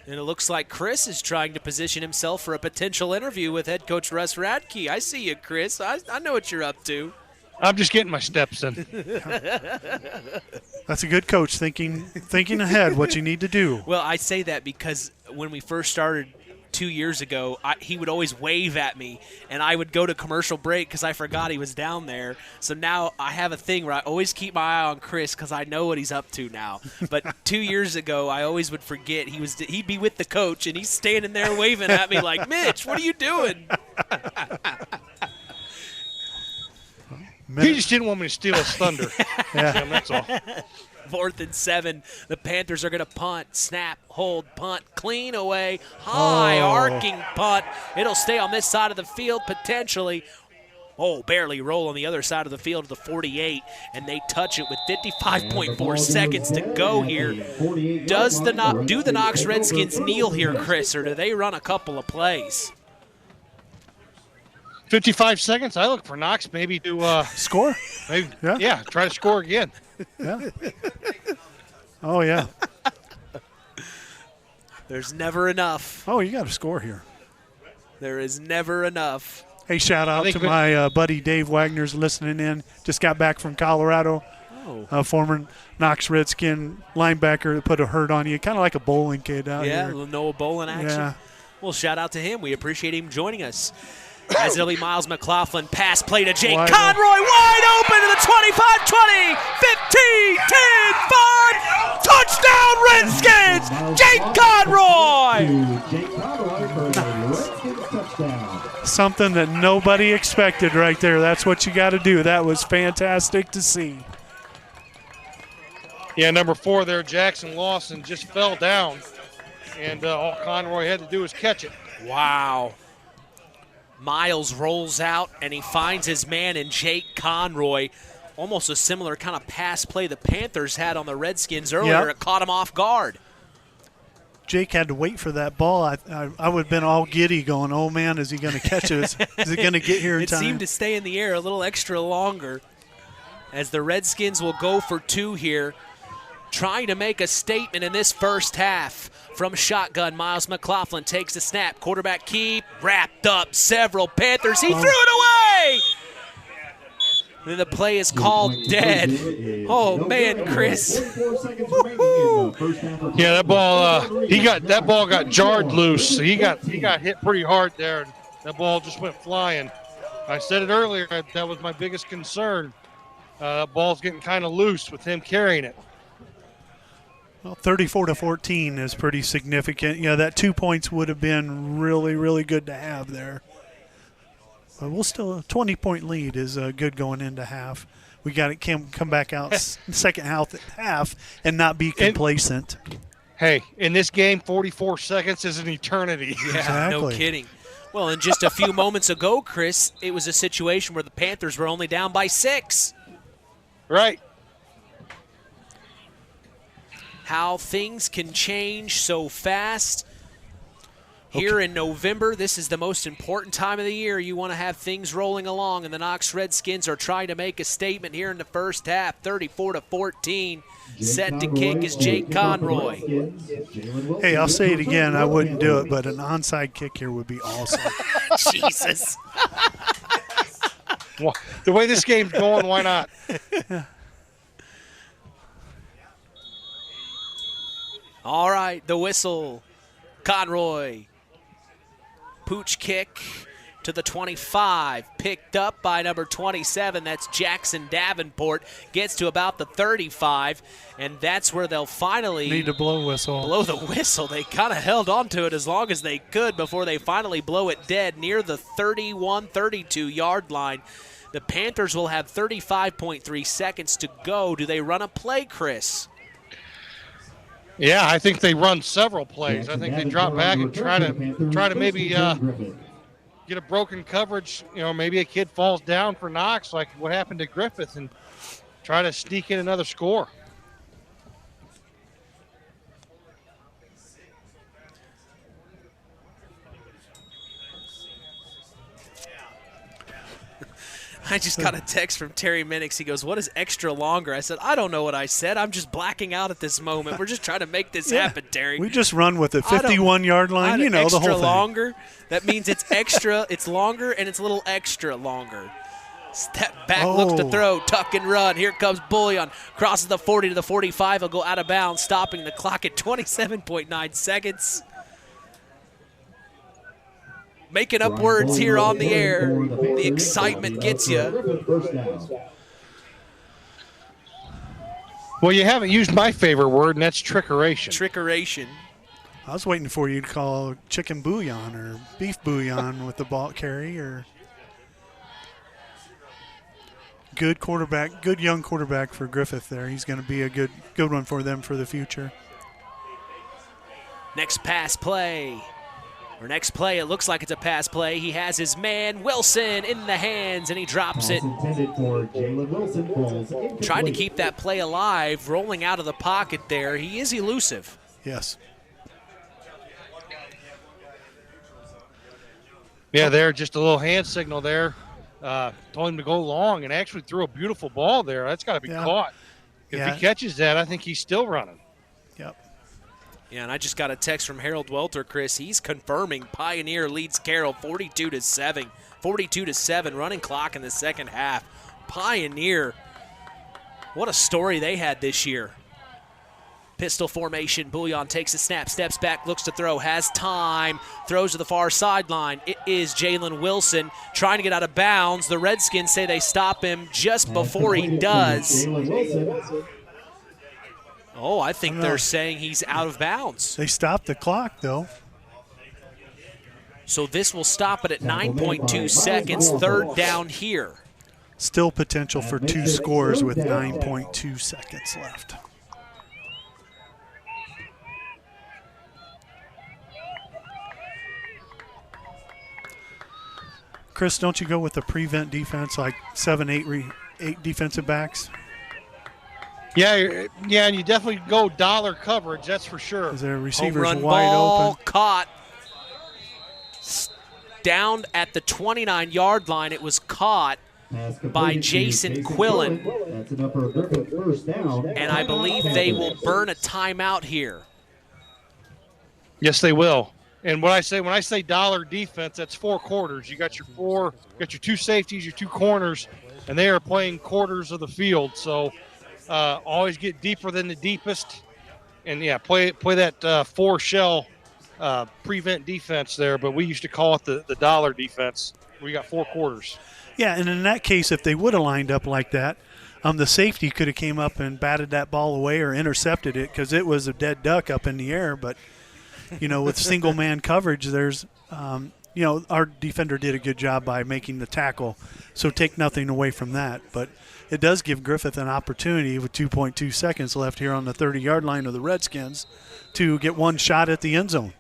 And it looks like Chris is trying to position himself for a potential interview with head coach Russ Radke. I see you, Chris. I know what you're up to. I'm just getting my steps in. That's a good coach, thinking ahead what you need to do. Well, I say that because when we first started 2 years ago, he would always wave at me, and I would go to commercial break because I forgot he was down there. So now I have a thing where I always keep my eye on Chris because I know what he's up to now. But 2 years ago, I always would forget he'd be with the coach, and he's standing there waving at me like, Mitch, what are you doing? He just didn't want me to steal his thunder. Yeah. That's all. 4th and 7. The Panthers are going to punt, snap, hold, punt, clean away, high arcing punt. It'll stay on this side of the field potentially. Barely roll on the other side of the field to the 48, and they touch it with 55.4 seconds to go here. Do the Knox Redskins kneel here, Chris, or do they run a couple of plays? 55 seconds. I look for Knox maybe to score. Maybe, yeah, try to score again. Yeah. Oh, yeah. There's never enough. Oh, you got to score here. There is never enough. Hey, shout out to my buddy Dave Wagner's listening in. Just got back from Colorado. Former Knox Redskin linebacker that put a hurt on you. Kind of like a bowling kid out here. Yeah, a little Noah bowling action. Yeah. Well, shout out to him. We appreciate him joining us. As it'll be Miles McLaughlin, pass play to Jake Conroy, wide open to the 25, 20, 15, 10, 5, touchdown Redskins, Jake Conroy! Something that nobody expected right there. That's what you got to do. That was fantastic to see. Yeah, number 4 there, Jackson Lawson, just fell down, and all Conroy had to do was catch it. Wow. Miles rolls out, and he finds his man in Jake Conroy. Almost a similar kind of pass play the Panthers had on the Redskins earlier. It caught him off guard. Jake had to wait for that ball. I would have been all giddy going, oh, man, is he going to catch it? Is it going to get here in time? It seemed to stay in the air a little extra longer as the Redskins will go for 2 here, trying to make a statement in this first half. From shotgun, Miles McLaughlin takes the snap. Quarterback keep, wrapped up several Panthers. He threw it away! Then the play is called dead. Oh, man, Chris. Yeah, that ball got jarred loose. He got hit pretty hard there, and that ball just went flying. I said it earlier, that was my biggest concern. That ball's getting kind of loose with him carrying it. Well, 34-14 is pretty significant. Yeah, that 2 points would have been really, really good to have there. But we'll still, a 20-point lead is good going into half. We got to come back out second half and not be complacent. Hey, in this game, 44 seconds is an eternity. Yeah, exactly. No kidding. Well, and just a few moments ago, Chris, it was a situation where the Panthers were only down by 6. Right. How things can change so fast. Here in November, this is the most important time of the year. You want to have things rolling along, and the Knox Redskins are trying to make a statement here in the first half, 34-14. Set to kick is Jake Conroy. Hey, I'll say it again. I wouldn't do it, but an onside kick here would be awesome. Jesus. Well, the way this game's going, why not? All right, the whistle. Conroy. Pooch kick to the 25. Picked up by number 27. That's Jackson Davenport. Gets to about the 35. And that's where they'll finally need to blow whistle. Blow the whistle. They kind of held on to it as long as they could before they finally blow it dead near the 31-32 yard line. The Panthers will have 35.3 seconds to go. Do they run a play, Chris? Yeah, I think they run several plays. I think they drop back and try to maybe get a broken coverage. You know, maybe a kid falls down for Knox, like what happened to Griffith, and try to sneak in another score. I just got a text from Terry Minix. He goes, what is extra longer? I said, I don't know what I said. I'm just blacking out at this moment. We're just trying to make this happen, Terry. We just run with it. 51-yard line, you know, the whole thing. Extra longer, that means it's extra, it's longer, and it's a little extra longer. Step back, looks to throw, tuck and run. Here comes Bullion. Crosses the 40 to the 45. He'll go out of bounds, stopping the clock at 27.9 seconds. Making up words here on the air. The excitement gets you. Well, you haven't used my favorite word, and that's trickeration. Trickeration. I was waiting for you to call chicken bouillon or beef bouillon with the ball carry, or good quarterback, good young quarterback for Griffith there. He's going to be a good one for them for the future. Next pass play. Or next play, it looks like it's a pass play. He has his man, Wilson, in the hands, and he drops it. Trying to keep that play alive, rolling out of the pocket there. He is elusive. Yes. Yeah, there, just a little hand signal there. Told him to go long and actually threw a beautiful ball there. That's got to be caught. If he catches that, I think he's still running. Yep. Yeah, and I just got a text from Harold Welter, Chris. He's confirming Pioneer leads Carroll 42-7. 42-7, running clock in the second half. Pioneer, what a story they had this year. Pistol formation, Bullion takes a snap, steps back, looks to throw, has time, throws to the far sideline. It is Jalen Wilson trying to get out of bounds. The Redskins say they stop him just before he does. Oh, I think they're saying he's out of bounds. They stopped the clock, though. So this will stop it at 9.2 seconds, third down here. Still potential for 2 scores with 9.2 seconds left. Chris, don't you go with the prevent defense, like 7-8 defensive backs? Yeah, and you definitely go dollar coverage, that's for sure. Is there receivers Home run wide ball open? Caught down at the 29-yard line. It was caught by Jason Quillen. First down. And I believe they will burn a timeout here. Yes, they will. And when I say dollar defense, that's 4 quarters. You got your 2 safeties, your 2 corners, and they are playing quarters of the field. So always get deeper than the deepest, and play that 4 shell prevent defense there. But we used to call it the dollar defense. We got 4 quarters. Yeah, and in that case, if they would have lined up like that, the safety could have came up and batted that ball away or intercepted it because it was a dead duck up in the air. But with single man coverage, there's our defender did a good job by making the tackle, so take nothing away from that. But it does give Griffith an opportunity with 2.2 seconds left here on the 30-yard line of the Redskins to get one shot at the end zone.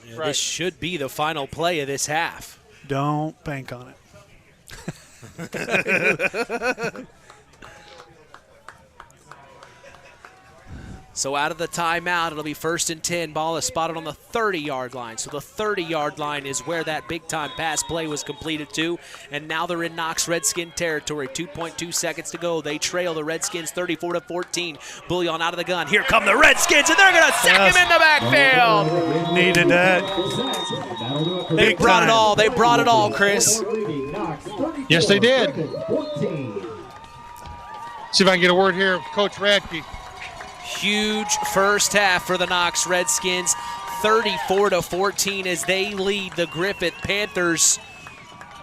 Yeah, right. This should be the final play of this half. Don't bank on it. So out of the timeout, it'll be 1st and 10. Ball is spotted on the 30-yard line. So the 30-yard line is where that big-time pass play was completed to. And now they're in Knox Redskin territory. 2.2 seconds to go. They trail the Redskins 34-14. Bullion out of the gun. Here come the Redskins, and they're going to sack him in the backfield. Needed that. They brought it all. They brought it all, Chris. Yes, they did. See if I can get a word here of Coach Radke. Huge first half for the Knox Redskins, 34-14 as they lead the Griffith Panthers.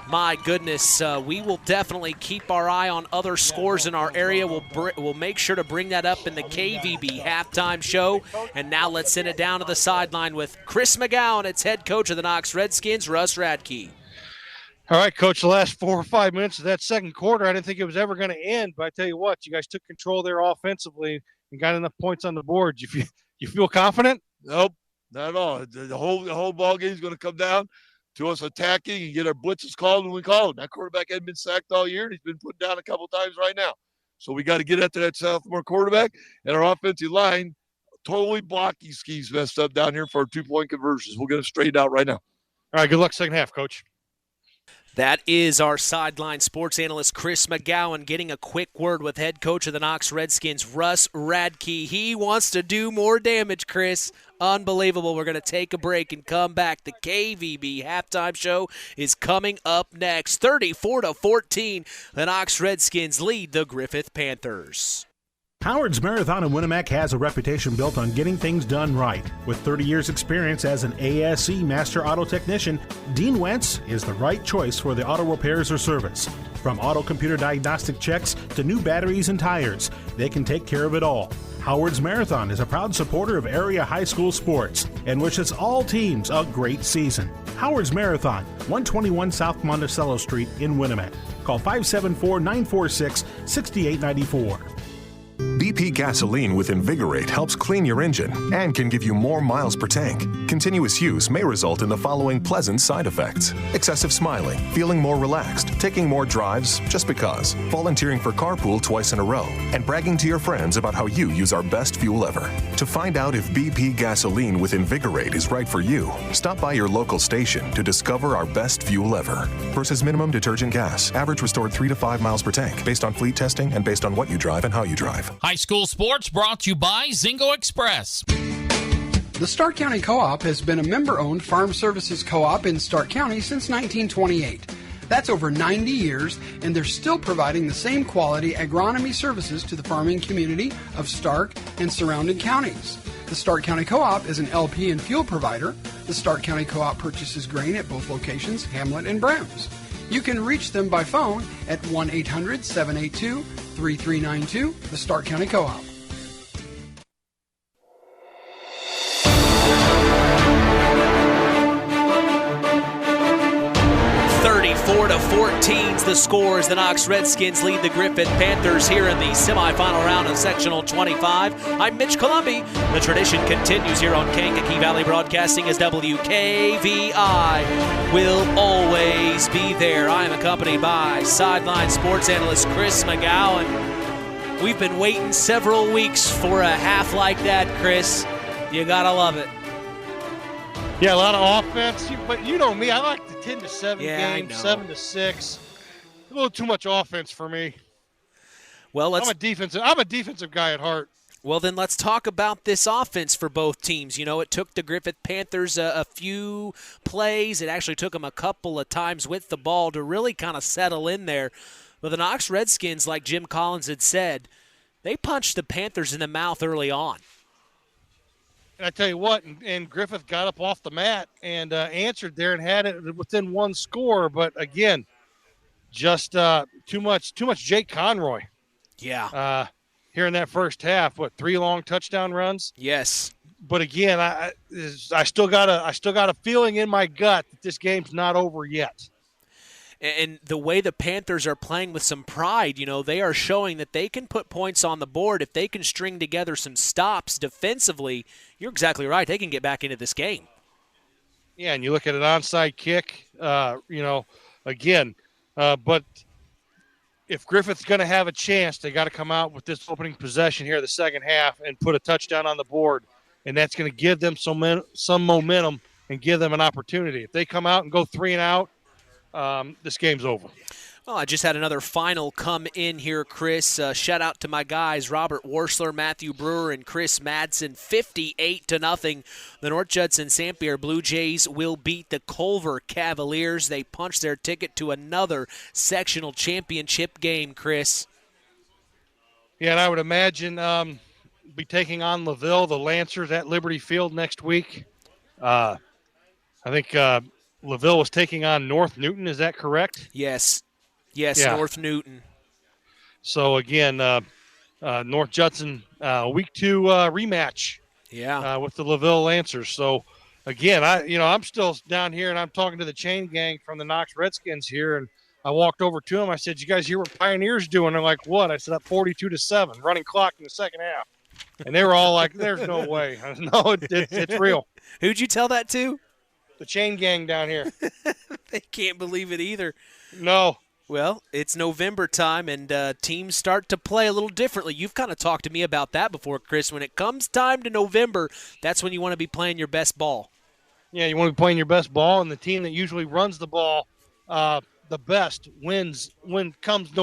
My goodness, we will definitely keep our eye on other scores in our area. We'll make sure to bring that up in the KVB halftime show. And now let's send it down to the sideline with Chris McGowan. It's head coach of the Knox Redskins, Russ Radke. All right, Coach, the last 4 or 5 minutes of that second quarter, I didn't think it was ever going to end. But I tell you what, you guys took control there offensively and got enough points on the board. You feel confident? Nope, not at all. The whole ball game is going to come down to us attacking and get our blitzes called when we call them. That quarterback hadn't been sacked all year, and he's been put down a couple times right now. So we got to get after that sophomore quarterback, and our offensive line totally blocking schemes messed up down here for our 2-point conversions. We'll get them straightened out right now. All right, good luck second half, Coach. That is our sideline sports analyst, Chris McGowan, getting a quick word with head coach of the Knox Redskins, Russ Radke. He wants to do more damage, Chris. Unbelievable. We're going to take a break and come back. The KVB halftime show is coming up next. 34-14, the Knox Redskins lead the Griffith Panthers. Howard's Marathon in Winamac has a reputation built on getting things done right. With 30 years experience as an ASE Master Auto Technician, Dean Wentz is the right choice for the auto repairs or service. From auto computer diagnostic checks to new batteries and tires, they can take care of it all. Howard's Marathon is a proud supporter of area high school sports and wishes all teams a great season. Howard's Marathon, 121 South Monticello Street in Winamac. Call 574-946-6894. BP gasoline with Invigorate helps clean your engine and can give you more miles per tank. Continuous use may result in the following pleasant side effects: excessive smiling, feeling more relaxed, taking more drives just because, volunteering for carpool twice in a row, and bragging to your friends about how you use our best fuel ever. To find out if BP gasoline with Invigorate is right for you, stop by your local station to discover our best fuel ever. Versus minimum detergent gas. Average restored 3 to 5 miles per tank, based on fleet testing and based on what you drive and how you drive. High school sports brought to you by Zingo Express. The Stark County Co-op has been a member-owned farm services co-op in Stark County since 1928. That's over 90 years, and they're still providing the same quality agronomy services to the farming community of Stark and surrounding counties. The Stark County Co-op is an LP and fuel provider. The Stark County Co-op purchases grain at both locations, Hamlet and Browns. You can reach them by phone at 1-800-782-3392, the Stark County Co-op. 34-14's the score as the Knox Redskins lead the Griffith Panthers here in the semifinal round of Sectional 25. I'm Mitch Columbi. The tradition continues here on Kankakee Valley Broadcasting as WKVI will always be there. I am accompanied by sideline sports analyst Chris McGowan. We've been waiting several weeks for a half like that, Chris. You gotta love it. Yeah, a lot of offense, but you know me, I like the 10-7 game, 7-6. A little too much offense for me. Well, I'm a defensive guy at heart. Well, then let's talk about this offense for both teams. You know, it took the Griffith Panthers a few plays. It actually took them a couple of times with the ball to really kind of settle in there. But the Knox Redskins, like Jim Collins had said, they punched the Panthers in the mouth early on. And I tell you what, and Griffith got up off the mat and answered there and had it within one score. But again, just too much Jake Conroy. Yeah. Here in that first half, 3 long touchdown runs? Yes. But again, I still got a feeling in my gut that this game's not over yet. And the way the Panthers are playing with some pride, you know, they are showing that they can put points on the board. If they can string together some stops defensively, you're exactly right. They can get back into this game. Yeah, and you look at an onside kick, again, but if Griffith's going to have a chance, they got to come out with this opening possession here, the second half, and put a touchdown on the board, and that's going to give them some momentum and give them an opportunity. If they come out and go 3 and out, this game's over. Well, I just had another final come in here, Chris. Shout out to my guys, Robert Worsler, Matthew Brewer, and Chris Madsen. 58-0. The North Judson St. Pierre Blue Jays will beat the Culver Cavaliers. They punched their ticket to another sectional championship game, Chris. Yeah, and I would imagine be taking on LaVille, the Lancers, at Liberty Field next week. I think LaVille was taking on North Newton. Is that correct? Yes. Yes, yeah. North Newton. So, again, North Judson Week 2 rematch with the LaVille Lancers. So, again, I'm still down here, and I'm talking to the chain gang from the Knox Redskins here, and I walked over to them. I said, "You guys hear what Pioneer's doing?" They're like, "What?" I said, "Up 42-7, running clock in the second half." And they were all like, "There's no way." I said, "No, it's real." Who'd you tell that to? The chain gang down here. They can't believe it either. No. Well, it's November time, and teams start to play a little differently. You've kind of talked to me about that before, Chris. When it comes time to November, that's when you want to be playing your best ball. Yeah, you want to be playing your best ball, and the team that usually runs the ball the best wins when it comes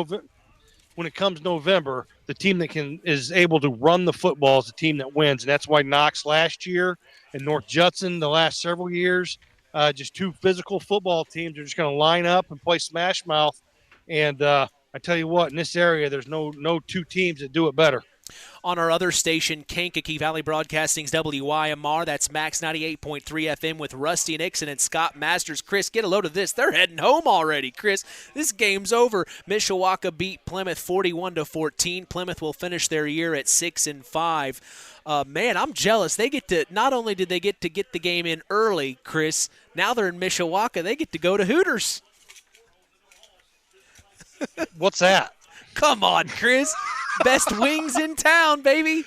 November. The team that is able to run the football is the team that wins, and that's why Knox last year and North Judson the last several years, just 2 physical football teams are just going to line up and play smash mouth. And I tell you what, in this area, there's no 2 teams that do it better. On our other station, Kankakee Valley Broadcasting's WYMR, that's Max 98.3 FM with Rusty Nixon and Scott Masters. Chris, get a load of this. They're heading home already. Chris, this game's over. Mishawaka beat Plymouth 41-14. Plymouth will finish their year at 6-5. Man, I'm jealous. Not only did they get to get the game in early, Chris, now they're in Mishawaka. They get to go to Hooters. What's that? Come on, Chris. Best wings in town, baby.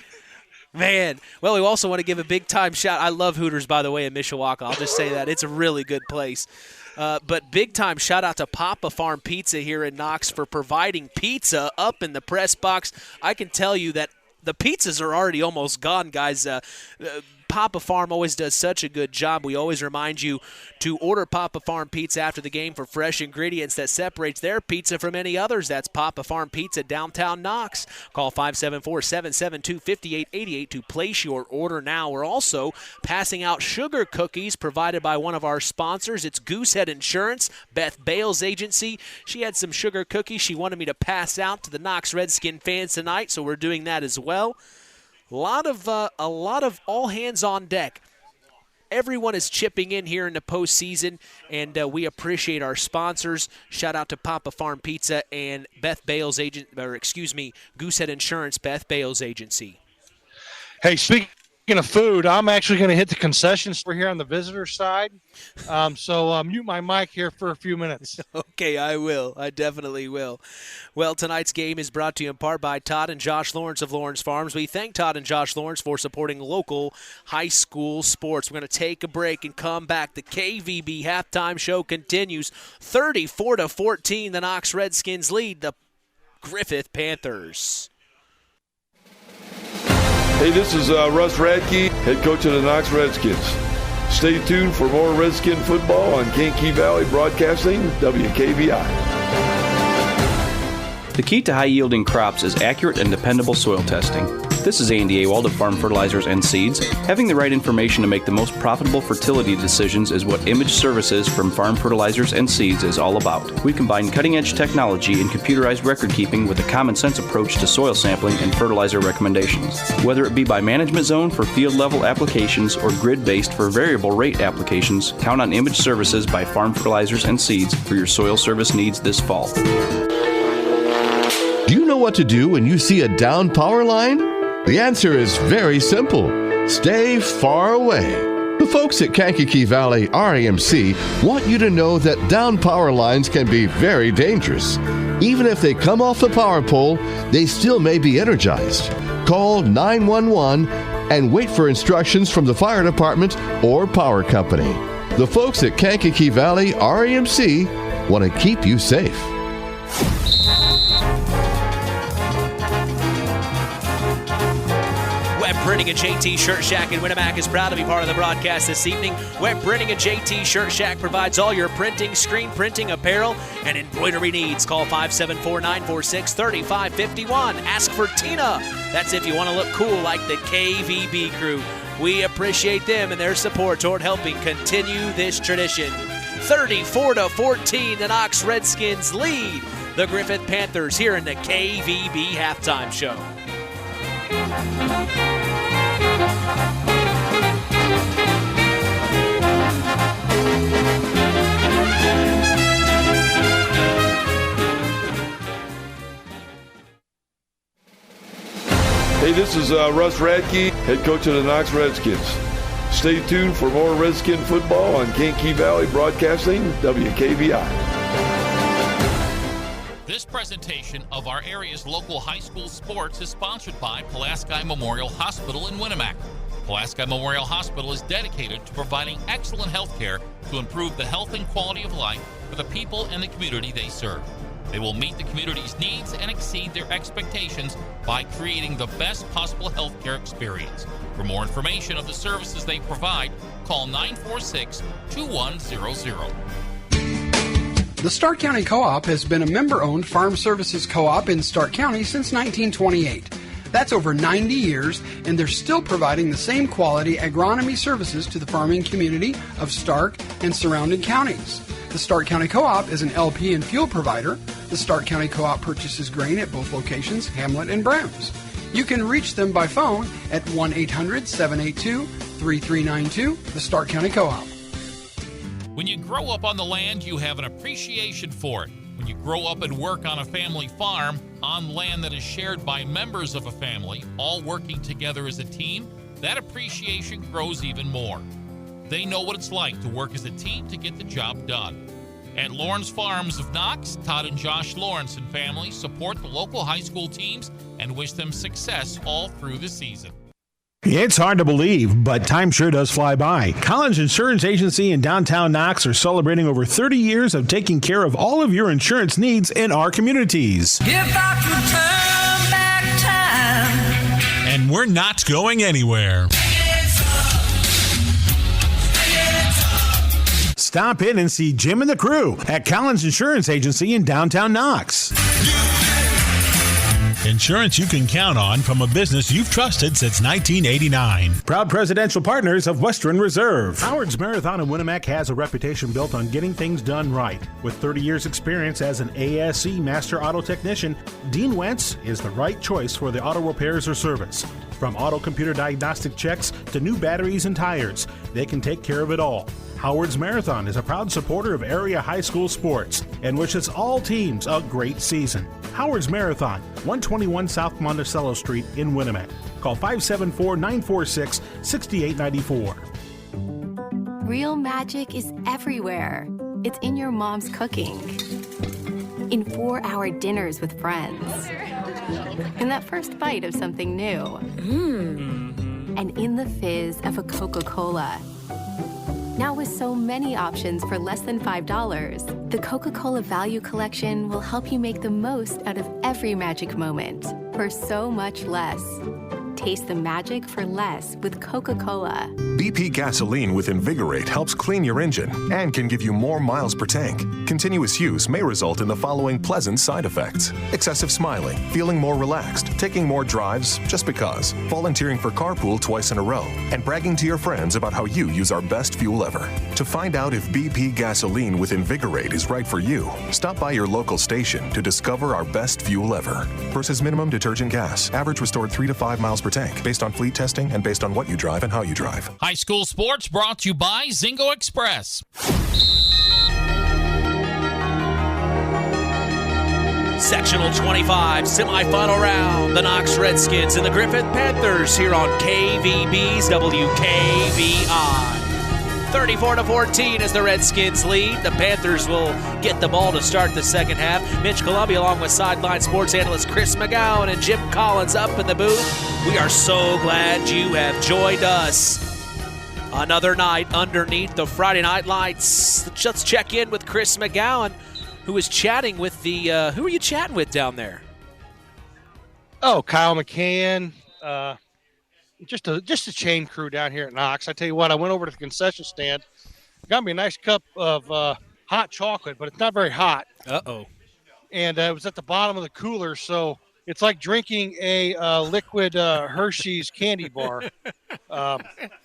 Man. Well, we also want to give a big-time shout. I love Hooters, by the way, in Mishawaka. I'll just say that. It's a really good place. But big-time shout-out to Papa Farm Pizza here in Knox for providing pizza up in the press box. I can tell you that the pizzas are already almost gone, guys. Papa Farm always does such a good job. We always remind you to order Papa Farm Pizza after the game for fresh ingredients that separates their pizza from any others. That's Papa Farm Pizza, downtown Knox. Call 574-772-5888 to place your order now. We're also passing out sugar cookies provided by one of our sponsors. It's Goosehead Insurance, Beth Bales Agency. She had some sugar cookies she wanted me to pass out to the Knox Redskin fans tonight, so we're doing that as well. A lot of all hands on deck. Everyone is chipping in here in the postseason, and we appreciate our sponsors. Shout out to Papa Farm Pizza and Goosehead Insurance, Beth Bales Agency. Hey, speaking of food, I'm actually going to hit the concession store here on the visitor side. So mute my mic here for a few minutes. Okay, I will. I definitely will. Well, tonight's game is brought to you in part by Todd and Josh Lawrence of Lawrence Farms. We thank Todd and Josh Lawrence for supporting local high school sports. We're going to take a break and come back. The KVB halftime show continues. 34-14, the Knox Redskins lead the Griffith Panthers. Hey, this is Russ Radke, head coach of the Knox Redskins. Stay tuned for more Redskin football on Kankakee Valley Broadcasting, WKVI. The key to high-yielding crops is accurate and dependable soil testing. This is Andy Awald of Farm Fertilizers and Seeds. Having the right information to make the most profitable fertility decisions is what Image Services from Farm Fertilizers and Seeds is all about. We combine cutting-edge technology and computerized record keeping with a common-sense approach to soil sampling and fertilizer recommendations. Whether it be by management zone for field-level applications or grid-based for variable rate applications, count on Image Services by Farm Fertilizers and Seeds for your soil service needs this fall. Do you know what to do when you see a down power line? The answer is very simple. Stay far away. The folks at Kankakee Valley RAMC want you to know that down power lines can be very dangerous. Even if they come off the power pole, they still may be energized. Call 911 and wait for instructions from the fire department or power company. The folks at Kankakee Valley RAMC want to keep you safe. Web Printing and JT Shirt Shack in Winamac is proud to be part of the broadcast this evening. Web Printing and JT Shirt Shack provides all your printing, screen printing, apparel, and embroidery needs. Call 574-946-3551. Ask for Tina. That's if you want to look cool like the KVB crew. We appreciate them and their support toward helping continue this tradition. 34-14, the Knox Redskins lead the Griffith Panthers here in the KVB halftime show. Hey, this is Russ Radke, head coach of the Knox Redskins. Stay tuned for more Redskin football on Kankakee Valley Broadcasting, WKVI. This presentation of our area's local high school sports is sponsored by Pulaski Memorial Hospital in Winamac. Pulaski Memorial Hospital is dedicated to providing excellent health care to improve the health and quality of life for the people and the community they serve. They will meet the community's needs and exceed their expectations by creating the best possible health care experience. For more information of the services they provide, call 946-2100. The Stark County Co-op has been a member-owned farm services co-op in Stark County since 1928. That's over 90 years, and they're still providing the same quality agronomy services to the farming community of Stark and surrounding counties. The Stark County Co-op is an LP and fuel provider. The Stark County Co-op purchases grain at both locations, Hamlet and Brahms. You can reach them by phone at 1-800-782-3392, the Stark County Co-op. When you grow up on the land, you have an appreciation for it. When you grow up and work on a family farm, on land that is shared by members of a family, all working together as a team, that appreciation grows even more. They know what it's like to work as a team to get the job done. At Lawrence Farms of Knox, Todd and Josh Lawrence and family support the local high school teams and wish them success all through the season. It's hard to believe, but time sure does fly by. Collins Insurance Agency in downtown Knox are celebrating over 30 years of taking care of all of your insurance needs in our communities. If I could turn back time. And we're not going anywhere. Stop in and see Jim and the crew at Collins Insurance Agency in downtown Knox. Insurance you can count on from a business you've trusted since 1989. Proud presidential partners of Western Reserve. Howard's Marathon in Winamac has a reputation built on getting things done right. With 30 years experience as an ASE Master Auto Technician, Dean Wentz is the right choice for the auto repairs or service. From auto computer diagnostic checks to new batteries and tires, they can take care of it all. Howard's Marathon is a proud supporter of area high school sports and wishes all teams a great season. Howard's Marathon, 121 South Monticello Street in Winamac. Call 574-946-6894. Real magic is everywhere. It's in your mom's cooking, in 4-hour dinners with friends, in that first bite of something new, and in the fizz of a Coca-Cola. Now with so many options for less than $5, the Coca-Cola Value Collection will help you make the most out of every magic moment for so much less. Taste the magic for less with Coca-Cola. BP gasoline with Invigorate helps clean your engine and can give you more miles per tank. Continuous use may result in the following pleasant side effects: excessive smiling, feeling more relaxed, taking more drives just because, volunteering for carpool twice in a row, and bragging to your friends about how you use our best fuel ever. To find out if BP gasoline with Invigorate is right for you, stop by your local station to discover our best fuel ever. Versus minimum detergent gas. Average restored 3 to 5 miles per tank, based on fleet testing and based on what you drive and how you drive. High school sports brought to you by Zingo Express. Sectional 25, semifinal round. The Knox Redskins and the Griffith Panthers here on KVB's WKVI. 34-14 as the Redskins lead. The Panthers will get the ball to start the second half. Mitch Columbia along with sideline sports analyst Chris McGowan and Jim Collins up in the booth. We are so glad you have joined us. Another night underneath the Friday Night Lights. Let's check in with Chris McGowan, who is chatting with the, who are you chatting with down there? Oh, Kyle McCann, just a chain crew down here at Knox. I tell you what, I went over to the concession stand, got me a nice cup of hot chocolate, but it's not very hot. Uh-oh. And it was at the bottom of the cooler, so it's like drinking a liquid Hershey's candy bar.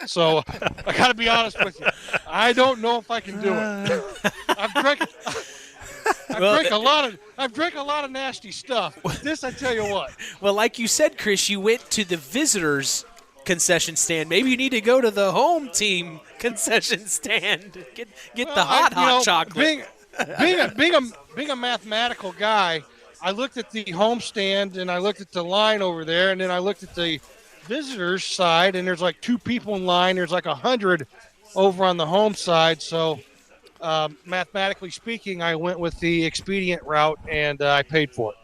So I got to be honest with you. I don't know if I can do it. I've drank a lot of nasty stuff. But this, I tell you what. Well, like you said, Chris, you went to the visitors' concession stand. Maybe you need to go to the home team concession stand. Get the hot chocolate. Being a mathematical guy, I looked at the home stand and I looked at the line over there, and then I looked at the visitors' side, and there's like 2 people in line. There's like 100 over on the home side. So mathematically speaking, I went with the expedient route, and I paid for it.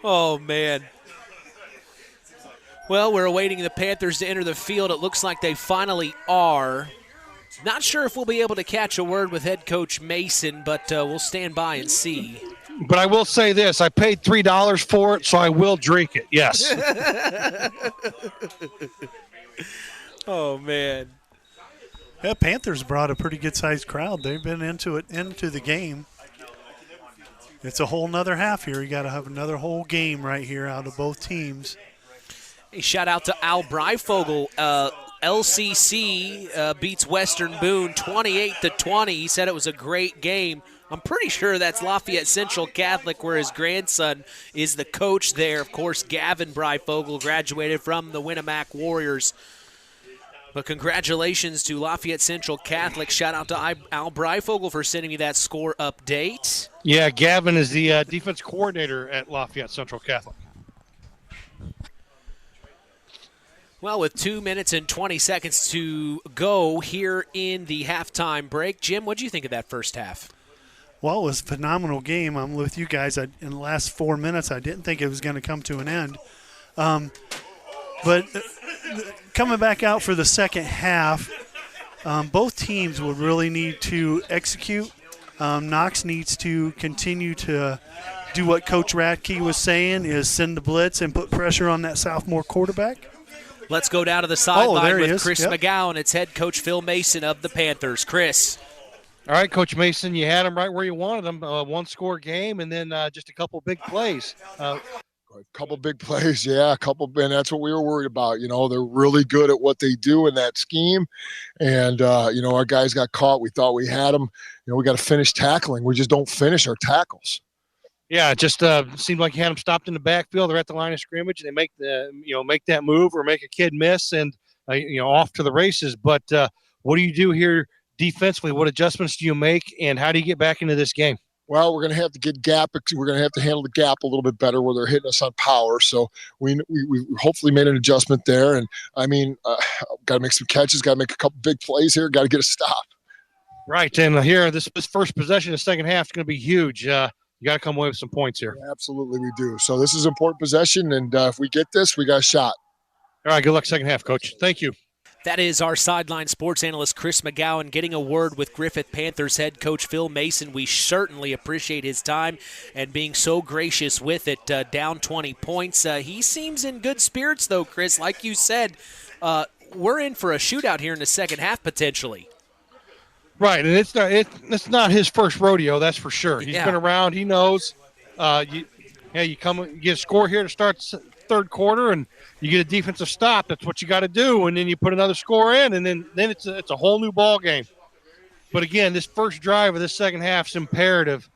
Oh, man. Well, we're awaiting the Panthers to enter the field. It looks like they finally are. Not sure if we'll be able to catch a word with head coach Mason, but we'll stand by and see. But I will say this. I paid $3 for it, so I will drink it. Yes. Oh, man. Yeah, Panthers brought a pretty good-sized crowd. They've been into the game. It's a whole nother half here. You got to have another whole game right here out of both teams. A shout out to Al Breifogel. LCC beats Western Boone 28-20. He said it was a great game. I'm pretty sure that's Lafayette Central Catholic, where his grandson is the coach there. Of course, Gavin Breifogel graduated from the Winnemac Warriors. But congratulations to Lafayette Central Catholic. Shout out to Al Breifogel for sending me that score update. Yeah, Gavin is the defense coordinator at Lafayette Central Catholic. Well, with 2 minutes and 20 seconds to go here in the halftime break, Jim, what do you think of that first half? Well, it was a phenomenal game. I'm with you guys. In the last 4 minutes, I didn't think it was going to come to an end. But coming back out for the second half, both teams would really need to execute. Knox needs to continue to do what Coach Radke was saying, is send the blitz and put pressure on that sophomore quarterback. Let's go down to the sideline with Chris McGowan. It's head coach Phil Mason of the Panthers. Chris. All right, Coach Mason, you had them right where you wanted them. One-score game and then just a couple big plays. A couple big plays, yeah, and that's what we were worried about. You know, they're really good at what they do in that scheme. And, our guys got caught. We thought we had them. We got to finish tackling. We just don't finish our tackles. Yeah, it just seemed like you had them stopped in the backfield. They're at the line of scrimmage. They make that move or make a kid miss and, off to the races. But what do you do here defensively? What adjustments do you make, and how do you get back into this game? Well, we're going to have to get gap. We're going to have to handle the gap a little bit better where they're hitting us on power. So we hopefully made an adjustment there. And, got to make some catches, got to make a couple big plays here, got to get a stop. Right, and here, this first possession of the second half is going to be huge. You got to come away with some points here. Yeah, absolutely, we do. So this is an important possession, and if we get this, we got a shot. All right, good luck second half, Coach. Thank you. That is our sideline sports analyst, Chris McGowan, getting a word with Griffith Panthers head coach Phil Mason. We certainly appreciate his time and being so gracious with it. Down 20 points. He seems in good spirits, though, Chris. Like you said, we're in for a shootout here in the second half, potentially. Right, and it's not his first rodeo, that's for sure. He's been around. He knows. You get a score here to start third quarter, and you get a defensive stop. That's what you got to do, and then you put another score in, and then it's a whole new ball game. But again, this first drive of this second half is imperative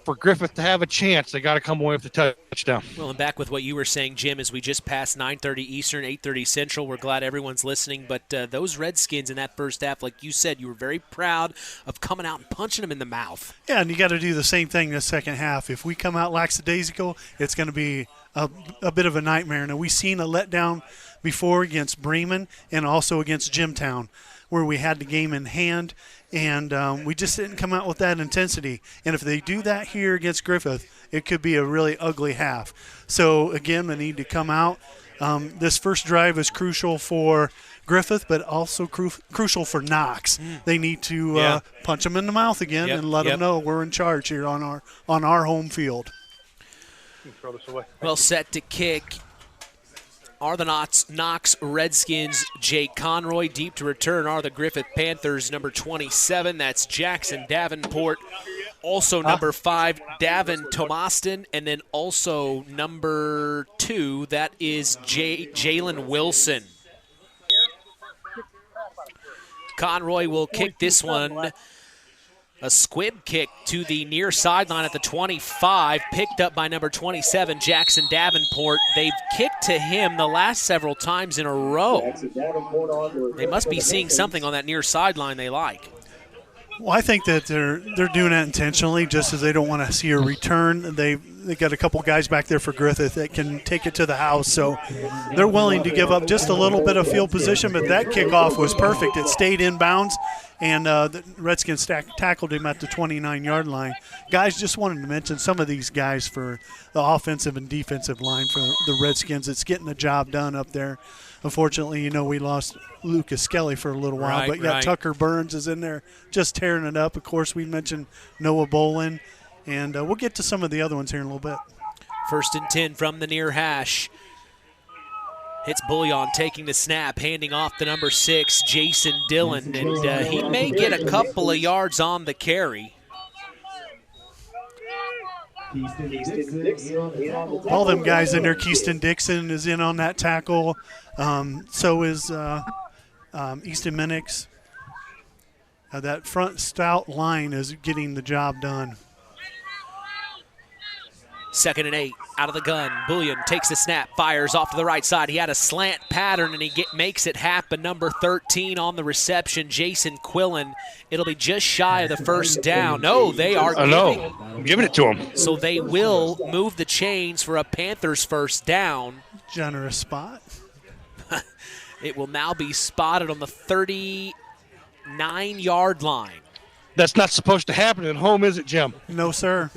for Griffith to have a chance. They got to come away with the touchdown. Well, and back with what you were saying, Jim, as we just passed 9:30 Eastern, 8:30 Central. We're glad everyone's listening. But those Redskins in that first half, like you said, you were very proud of coming out and punching them in the mouth. Yeah, and you got to do the same thing in the second half. If we come out lackadaisical, it's going to be a bit of a nightmare. Now, we've seen a letdown before against Bremen and also against Jimtown, where we had the game in hand, and we just didn't come out with that intensity. And if they do that here against Griffith, it could be a really ugly half. So, again, they need to come out. This first drive is crucial for Griffith, but also crucial for Knox. They need to punch them in the mouth again and let them know we're in charge here on our home field. Well, set to kick are the Knox Redskins. Jake Conroy. Deep to return are the Griffith Panthers, number 27. That's Jackson Davenport. Also number 5, Davin Tomaston. And then also number 2, that is Jalen Wilson. Conroy will kick this one. A squib kick to the near sideline at the 25, picked up by number 27, Jackson Davenport. They've kicked to him the last several times in a row. They must be seeing something on that near sideline they like. Well, I think that they're doing that intentionally, just as they don't want to see a return. They got a couple guys back there for Griffith that can take it to the house, so they're willing to give up just a little bit of field position. But that kickoff was perfect; it stayed in bounds, and the Redskins tackled him at the 29-yard line. Guys, just wanted to mention some of these guys for the offensive and defensive line for the Redskins. It's getting the job done up there. Unfortunately, we lost Lucas Skelly for a little while, but Tucker Burns is in there just tearing it up. Of course, we mentioned Noah Bolin, and we'll get to some of the other ones here in a little bit. 1st and 10 from the near hash. Hits Bullion taking the snap, handing off to number 6, Jason Dillon, and he may get a couple of yards on the carry. All them guys in there. Keaston Dixon is in on that tackle. So is Easton Minix. That front stout line is getting the job done. 2nd and 8, out of the gun. Bullion takes the snap, fires off to the right side. He had a slant pattern, and he makes it happen. Number 13 on the reception, Jason Quillen. It'll be just shy of the first down. No, they are giving it to him. So they will move the chains for a Panthers first down. Generous spot. It will now be spotted on the 39-yard line. That's not supposed to happen at home, is it, Jim? No, sir.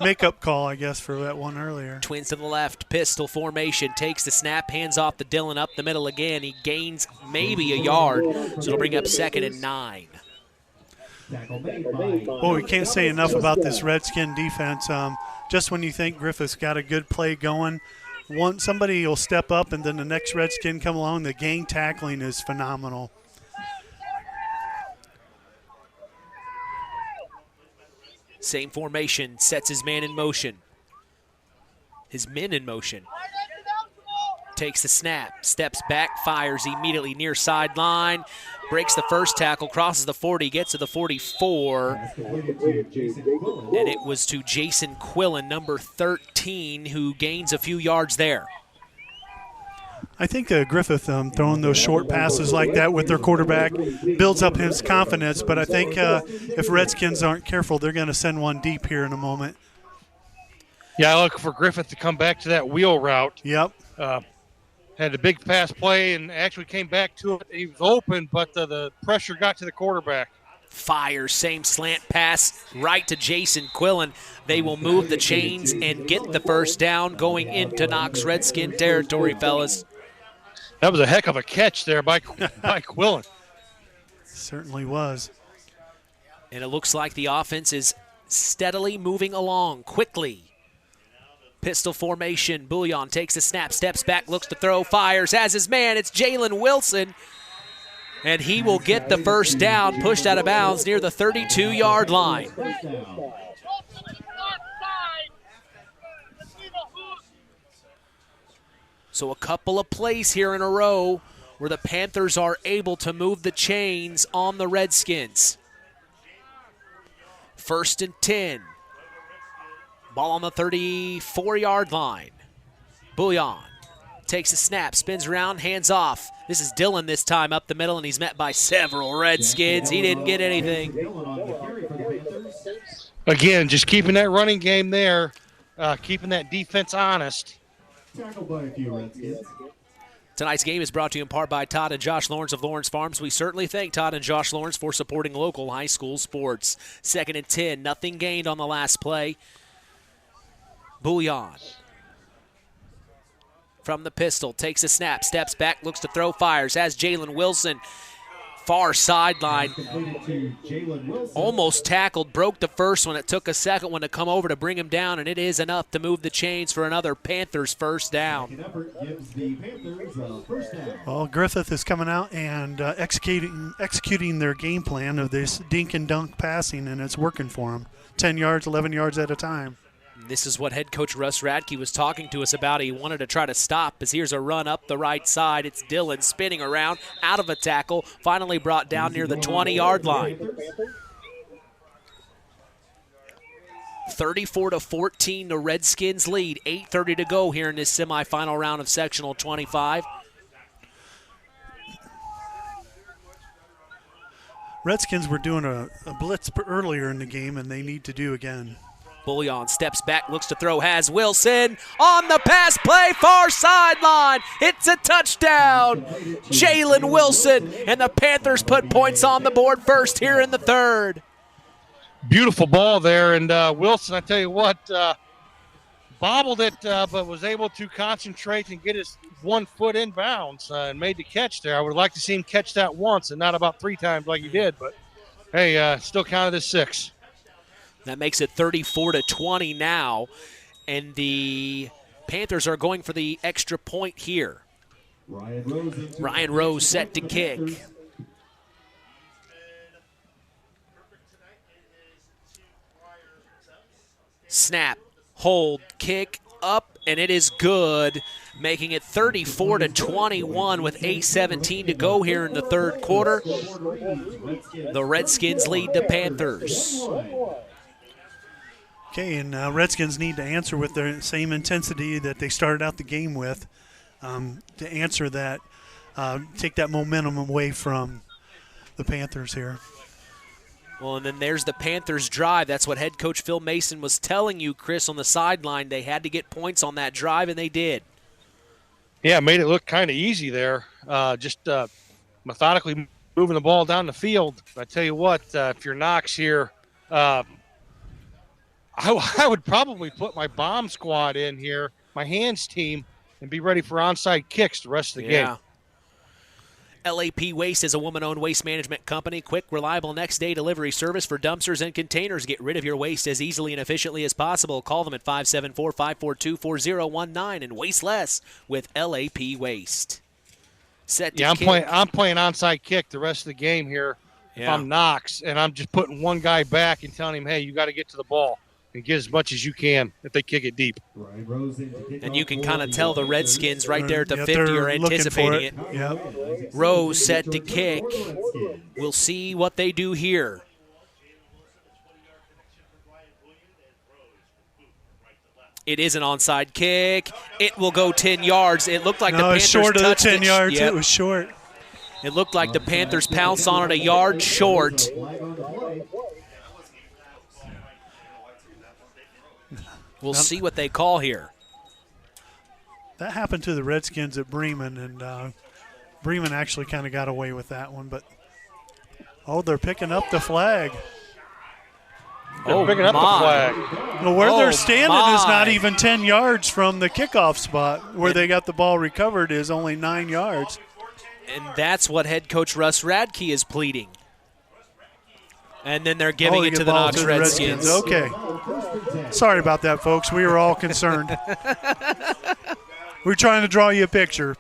Makeup call, I guess, for that one earlier. Twins to the left, pistol formation, takes the snap, hands off to Dillon, up the middle again. He gains maybe a yard, so it'll bring up 2nd and 9. Well, we can't say enough about this Redskin defense. Just when you think Griffith's got a good play going, somebody will step up, and then the next Redskin come along. The gang tackling is phenomenal. Same formation, sets his man in motion. His men in motion. Takes the snap, steps back, fires immediately near sideline, breaks the first tackle, crosses the 40, gets to the 44. And it was to Jason Quillen, number 13, who gains a few yards there. I think Griffith throwing those short passes like that with their quarterback builds up his confidence, but I think if Redskins aren't careful, they're going to send one deep here in a moment. Yeah, I look for Griffith to come back to that wheel route. Yep. Had a big pass play and actually came back to it. He was open, but the pressure got to the quarterback. Fires, same slant pass right to Jason Quillen. They will move the chains and get the first down going into Knox Redskin territory, fellas. That was a heck of a catch there by Quillen. Certainly was. And it looks like the offense is steadily moving along quickly. Pistol formation. Bouillon takes a snap, steps back, looks to throw, fires, has his man. It's Jalen Wilson. And he will get the first down, pushed out of bounds near the 32-yard line. So a couple of plays here in a row where the Panthers are able to move the chains on the Redskins. 1st and 10. Ball on the 34-yard line. Bouillon takes a snap, spins around, hands off. This is Dillon this time up the middle, and he's met by several Redskins. He didn't get anything. Again, just keeping that running game there, keeping that defense honest. Tackled by a few Redskins. Tonight's game is brought to you in part by Todd and Josh Lawrence of Lawrence Farms. We certainly thank Todd and Josh Lawrence for supporting local high school sports. 2nd and 10, nothing gained on the last play. Bouillon from the pistol, takes a snap, steps back, looks to throw, fires, has Jalen Wilson. Far sideline, almost tackled, broke the first one. It took a second one to come over to bring him down, and it is enough to move the chains for another Panthers first down. Well, Griffith is coming out and executing their game plan of this dink and dunk passing, and it's working for them. 10 yards, 11 yards at a time. This is what head coach Russ Radke was talking to us about. He wanted to try to stop as here's a run up the right side. It's Dillon spinning around, out of a tackle, finally brought down near the 20-yard line. 34-14, the Redskins lead. 8:30 to go here in this semifinal round of Sectional 25. Redskins were doing a blitz earlier in the game, and they need to do again. Bouillon steps back, looks to throw, has Wilson on the pass play, far sideline. It's a touchdown. Jalen Wilson, and the Panthers put points on the board first here in the third. Beautiful ball there, and Wilson, I tell you what, bobbled it, but was able to concentrate and get his 1 foot in bounds and made the catch there. I would like to see him catch that once and not about 3 times like he did, but hey, still counted as 6. That makes it 34-20 now, and the Panthers are going for the extra point here. Ryan Rose set to kick. Snap, hold, kick, up, and it is good, making it 34-21 with 8:17 to go here in the third quarter. The Redskins lead the Panthers. Okay, and Redskins need to answer with their same intensity that they started out the game with to answer that, take that momentum away from the Panthers here. Well, and then there's the Panthers drive. That's what head coach Phil Mason was telling you, Chris, on the sideline. They had to get points on that drive, and they did. Yeah, made it look kind of easy there. Just methodically moving the ball down the field. I tell you what, if you're Knox here, I would probably put my bomb squad in here, my hands team, and be ready for onside kicks the rest of the game. LAP Waste is a woman-owned waste management company. Quick, reliable next-day delivery service for dumpsters and containers. Get rid of your waste as easily and efficiently as possible. Call them at 574-542-4019 and waste less with LAP Waste. Set to I'm kick. I'm playing onside kick the rest of the game here. If I'm Knox, and I'm just putting one guy back and telling him, hey, you got to get to the ball and get as much as you can if they kick it deep. And you can kind of tell the Redskins right there at the 50 are anticipating it. Yep. Rose set to kick. We'll see what they do here. It is an onside kick. It will go 10 yards. It looked like the Panthers short of the 10 yards. Yep. It was short. It looked like the Panthers pounced on it a yard short. We'll see what they call here. That happened to the Redskins at Bremen, and Bremen actually kind of got away with that one. But, they're picking up the flag. They're picking up the flag. Well, where they're standing is not even 10 yards from the kickoff spot. Where they got the ball recovered is only 9 yards. And that's what head coach Russ Radke is pleading. And then they're giving it to the Knox Redskins. Okay. Sorry about that, folks. We were all concerned. We're trying to draw you a picture.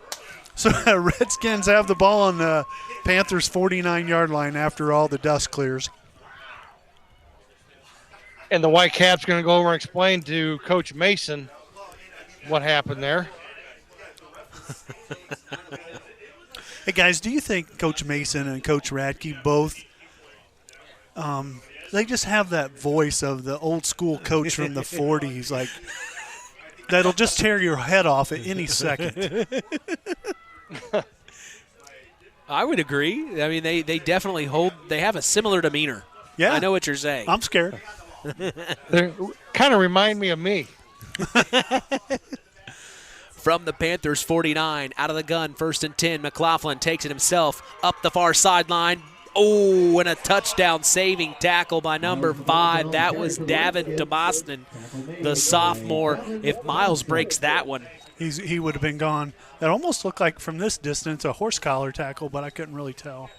So Redskins have the ball on the Panthers' 49-yard line after all the dust clears. And the White Caps going to go over and explain to Coach Mason what happened there. Hey, guys, do you think Coach Mason and Coach Radke both they just have that voice of the old-school coach from the 40s, like that'll just tear your head off at any second? I would agree. I mean, they definitely they have a similar demeanor. Yeah. I know what you're saying. I'm scared. They kind of remind me of me. From the Panthers 49, out of the gun, 1st and 10. McLaughlin takes it himself up the far sideline. Oh, and a touchdown saving tackle by number 5. That was Davin DeBoston, the sophomore. If Miles breaks that one, he would have been gone. That almost looked like from this distance a horse collar tackle, but I couldn't really tell.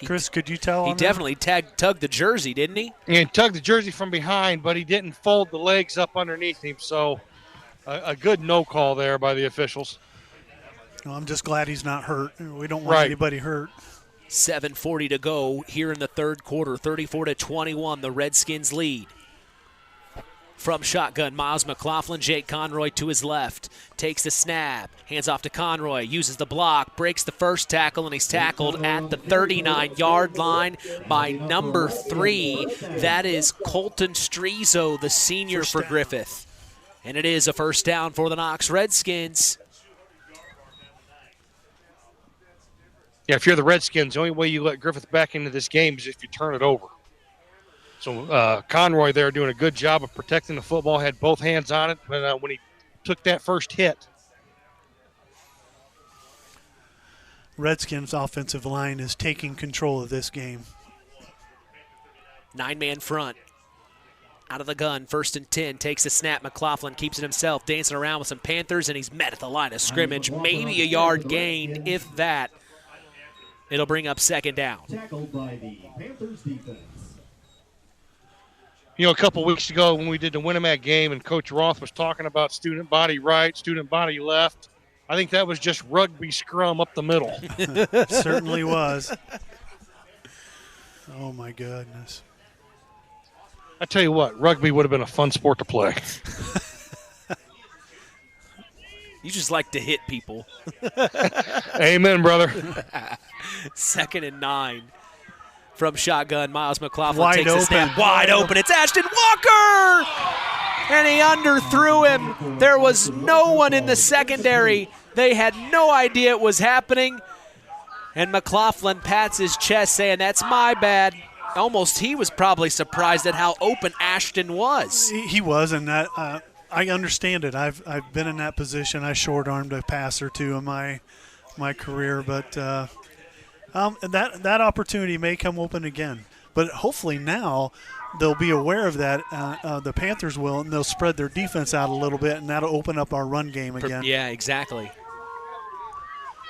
Chris, could you tell? He definitely tugged the jersey, didn't he? Yeah, he tugged the jersey from behind, but he didn't fold the legs up underneath him. So a good no call there by the officials. Well, I'm just glad he's not hurt. We don't want anybody hurt. 7:40 to go here in the third quarter. 34-21, the Redskins lead. From shotgun, Miles McLaughlin, Jake Conroy to his left. Takes the snap, hands off to Conroy, uses the block, breaks the first tackle, and he's tackled at the 39-yard line by number 3. That is Colton Strizo, the senior for Griffith. And it is a first down for the Knox Redskins. Yeah, if you're the Redskins, the only way you let Griffith back into this game is if you turn it over. So Conroy there doing a good job of protecting the football, had both hands on it, but when he took that first hit. Redskins' offensive line is taking control of this game. 9-man front. Out of the gun, 1st and 10, takes a snap. McLaughlin keeps it himself, dancing around with some Panthers, and he's met at the line of scrimmage. Maybe a yard gain, if that. It'll bring up 2nd down. Tackled by the Panthers defense. You know, a couple weeks ago when we did the Winnemac game and Coach Roth was talking about student body right, student body left, I think that was just rugby scrum up the middle. Certainly was. Oh, my goodness. I tell you what, rugby would have been a fun sport to play. You just like to hit people. Amen, brother. 2nd and 9. From shotgun, Miles McLaughlin Wide takes open. the snap. Wide open. It's Ashton Walker! And he underthrew him. There was no one in the secondary. They had no idea it was happening. And McLaughlin pats his chest saying, "That's my bad." Almost he was probably surprised at how open Ashton was. He was, and that I understand it. I've been in that position. I short-armed a pass or two in my career, but that opportunity may come open again. But hopefully now they'll be aware of that. The Panthers will, and they'll spread their defense out a little bit, and that'll open up our run game again. Yeah, exactly.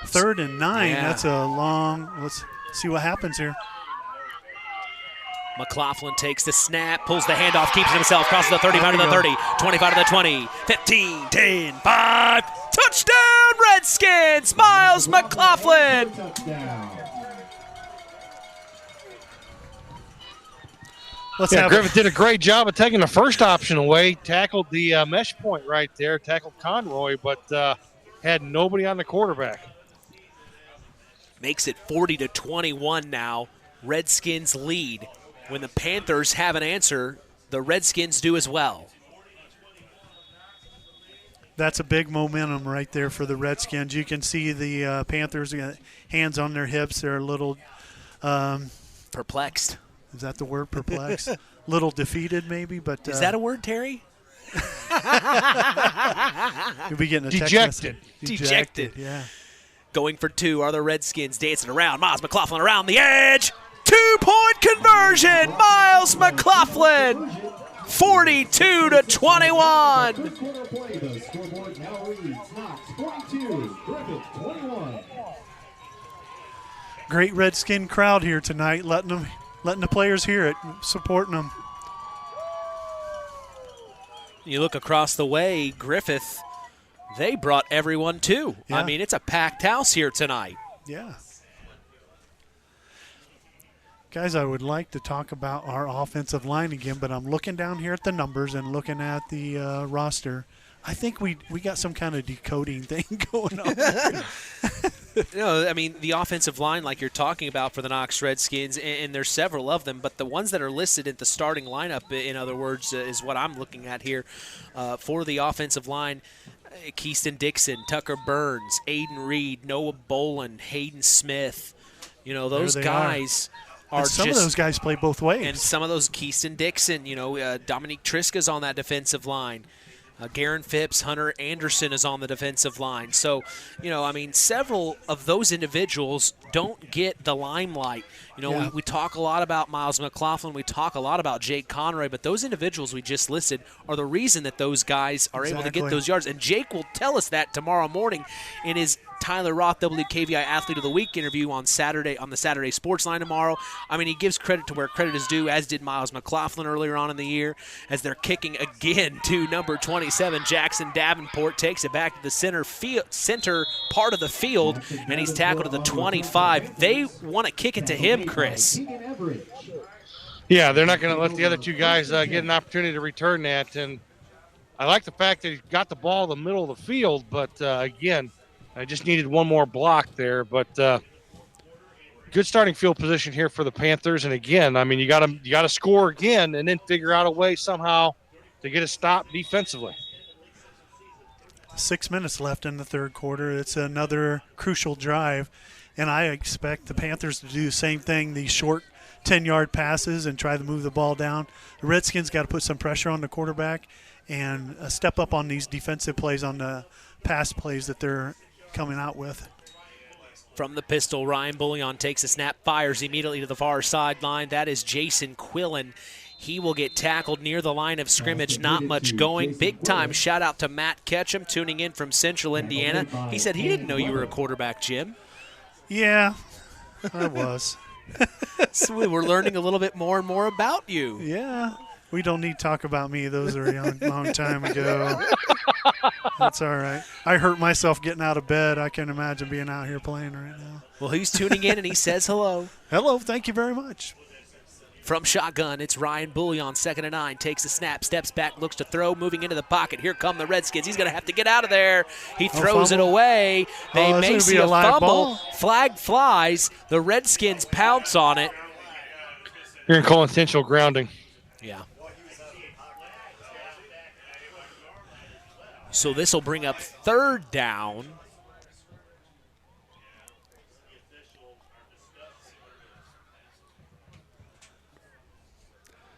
3rd and 9. Yeah. That's a long. Let's see what happens here. McLaughlin takes the snap, pulls the handoff, keeps it himself, crosses the 35 to the 30, 25 to the 20, 15, 10, 5. Touchdown, Redskins! Miles McLaughlin! Griffith did a great job of taking the first option away, tackled the mesh point right there, tackled Conroy, but had nobody on the quarterback. Makes it 40-21 now. Redskins lead. When the Panthers have an answer, the Redskins do as well. That's a big momentum right there for the Redskins. You can see the Panthers, hands on their hips. They're a little perplexed. Is that the word, perplexed? Little defeated maybe, but is that a word, Terry? You'll be getting a text dejected. message. Dejected. Yeah. Going for 2 are the Redskins, dancing around. Miles McLaughlin around the edge. Two-point conversion. Miles McLaughlin, 42-21. The scoreboard now reads Knox 42, Griffith 21. Great Redskin crowd here tonight, letting the players hear it, supporting them. You look across the way, Griffith, they brought everyone too. Yeah. I mean, it's a packed house here tonight. Yeah. Guys, I would like to talk about our offensive line again, but I'm looking down here at the numbers and looking at the roster. I think we got some kind of decoding thing going on. No, I mean, the offensive line, like you're talking about for the Knox Redskins, and there's several of them, but the ones that are listed at the starting lineup, in other words, is what I'm looking at here for the offensive line. Keyston Dixon, Tucker Burns, Aiden Reed, Noah Bolin, Hayden Smith. You know, those guys are and some of those guys play both ways. And some of those, Keyston Dixon, Dominique Triska's on that defensive line. Garen Phipps, Hunter Anderson is on the defensive line. So, several of those individuals don't get the limelight. We talk a lot about Miles McLaughlin. We talk a lot about Jake Conroy, but those individuals we just listed are the reason that those guys are able to get those yards. And Jake will tell us that tomorrow morning in his Tyler Roth WKVI Athlete of the Week interview on the Saturday Sports Line tomorrow. I mean, he gives credit to where credit is due, as did Miles McLaughlin earlier on in the year, as they're kicking again to number 27. Jackson Davenport takes it back to the center part of the field, and he's tackled at the 25. They want to kick it to him, Chris. Yeah, they're not going to let the other two guys get an opportunity to return that. And I like the fact that he got the ball in the middle of the field, but again, I just needed one more block there. But good starting field position here for the Panthers. And again, I mean, you got to score again and then figure out a way somehow to get a stop defensively. 6 minutes left in the third quarter. It's another crucial drive, and I expect the Panthers to do the same thing, these short 10-yard passes and try to move the ball down. The Redskins got to put some pressure on the quarterback and step up on these defensive plays, on the pass plays that they're coming out with. From the pistol, Ryan Bullion takes a snap, fires immediately to the far sideline. That is Jason Quillen. He will get tackled near the line of scrimmage. Not much going. Big time shout out to Matt Ketchum tuning in from Central Indiana. He said he didn't know you were a quarterback, Jim. Yeah, I was. So we were learning a little bit more and more about you. Yeah. We don't need to talk about me. Those are a long time ago. That's all right. I hurt myself getting out of bed. I can imagine being out here playing right now. Well, he's tuning in, and he says hello. Hello. Thank you very much. From shotgun, it's Ryan Bullion, 2nd and 9, takes a snap, steps back, looks to throw, moving into the pocket. Here come the Redskins. He's going to have to get out of there. He throws it away. They may see a fumble. Ball. Flag flies. The Redskins pounce on it. You're going to call intentional grounding. Yeah. So this will bring up 3rd down.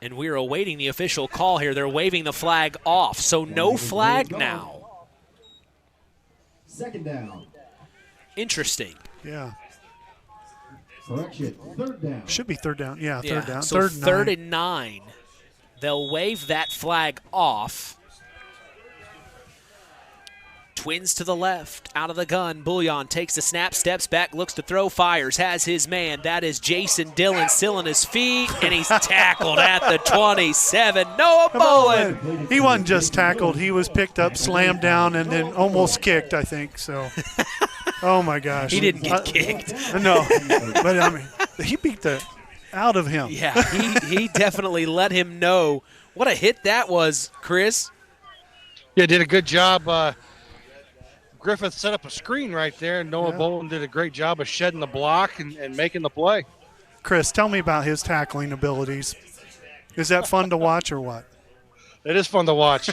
And we're awaiting the official call here. They're waving the flag off, so no flag now. 2nd down. Interesting. Yeah. Correction, 3rd down. Should be 3rd down. Yeah, 3rd down. So 3rd and 9. They'll wave that flag off. Twins to the left, out of the gun. Bullion takes the snap, steps back, looks to throw, fires, has his man. That is Jason Dillon still on his feet, and he's tackled at the 27. Noah Bolin. He wasn't just tackled. He was picked up, slammed down, and then almost kicked, I think. So, oh, my gosh. He didn't get kicked. No, but, I mean, he beat the out of him. Yeah, he definitely let him know what a hit that was, Chris. Yeah, did a good job. Griffith set up a screen right there, and Noah Bolin did a great job of shedding the block and making the play. Chris, tell me about his tackling abilities. Is that fun to watch or what? It is fun to watch.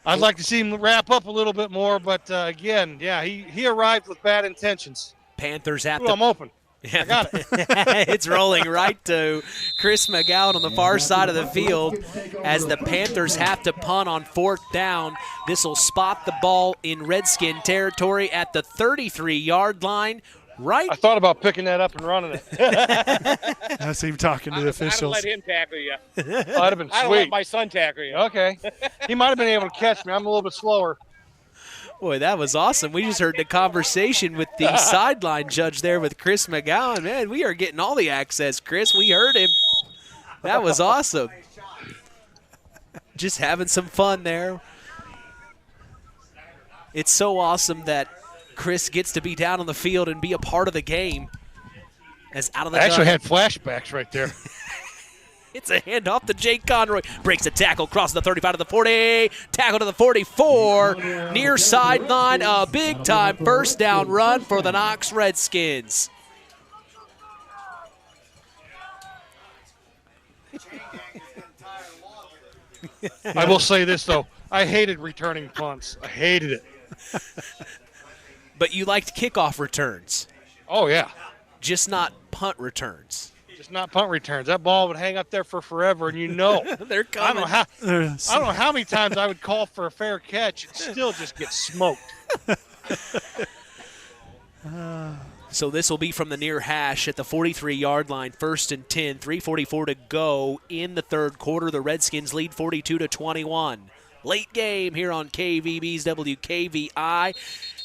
I'd like to see him wrap up a little bit more, but again, yeah, he arrived with bad intentions. Panthers at I'm open. Yeah, I got it. It's rolling right to Chris McGowan on the far side of the field as the Panthers have to punt on 4th down. This will spot the ball in Redskin territory at the 33-yard line. Right? I thought about picking that up and running it. That's him talking to the officials. I'd have let him tackle you. That'd have been I'd sweet. let my son tackle you. Okay. He might have been able to catch me. I'm a little bit slower. Boy, that was awesome. We just heard the conversation with the sideline judge there with Chris McGowan. Man, we are getting all the access, Chris. We heard him. That was awesome. Just having some fun there. It's so awesome that Chris gets to be down on the field and be a part of the game. As out of the I actually gun. had flashbacks right there. It's a handoff to Jake Conroy. Breaks a tackle, crosses the 35 to the 40. Tackle to the 44. Near sideline, a big-time first down run for the Knox Redskins. I will say this, though. I hated returning punts. I hated it. But you liked kickoff returns. Oh, yeah. Just not punt returns. Just not punt returns. That ball would hang up there for forever, and you know. They're coming. I don't know how many times I would call for a fair catch and still just get smoked. So this will be from the near hash at the 43-yard line, 1st and 10, 3:44 to go in the third quarter. The Redskins lead 42-21. Late game here on KVB's WKVI.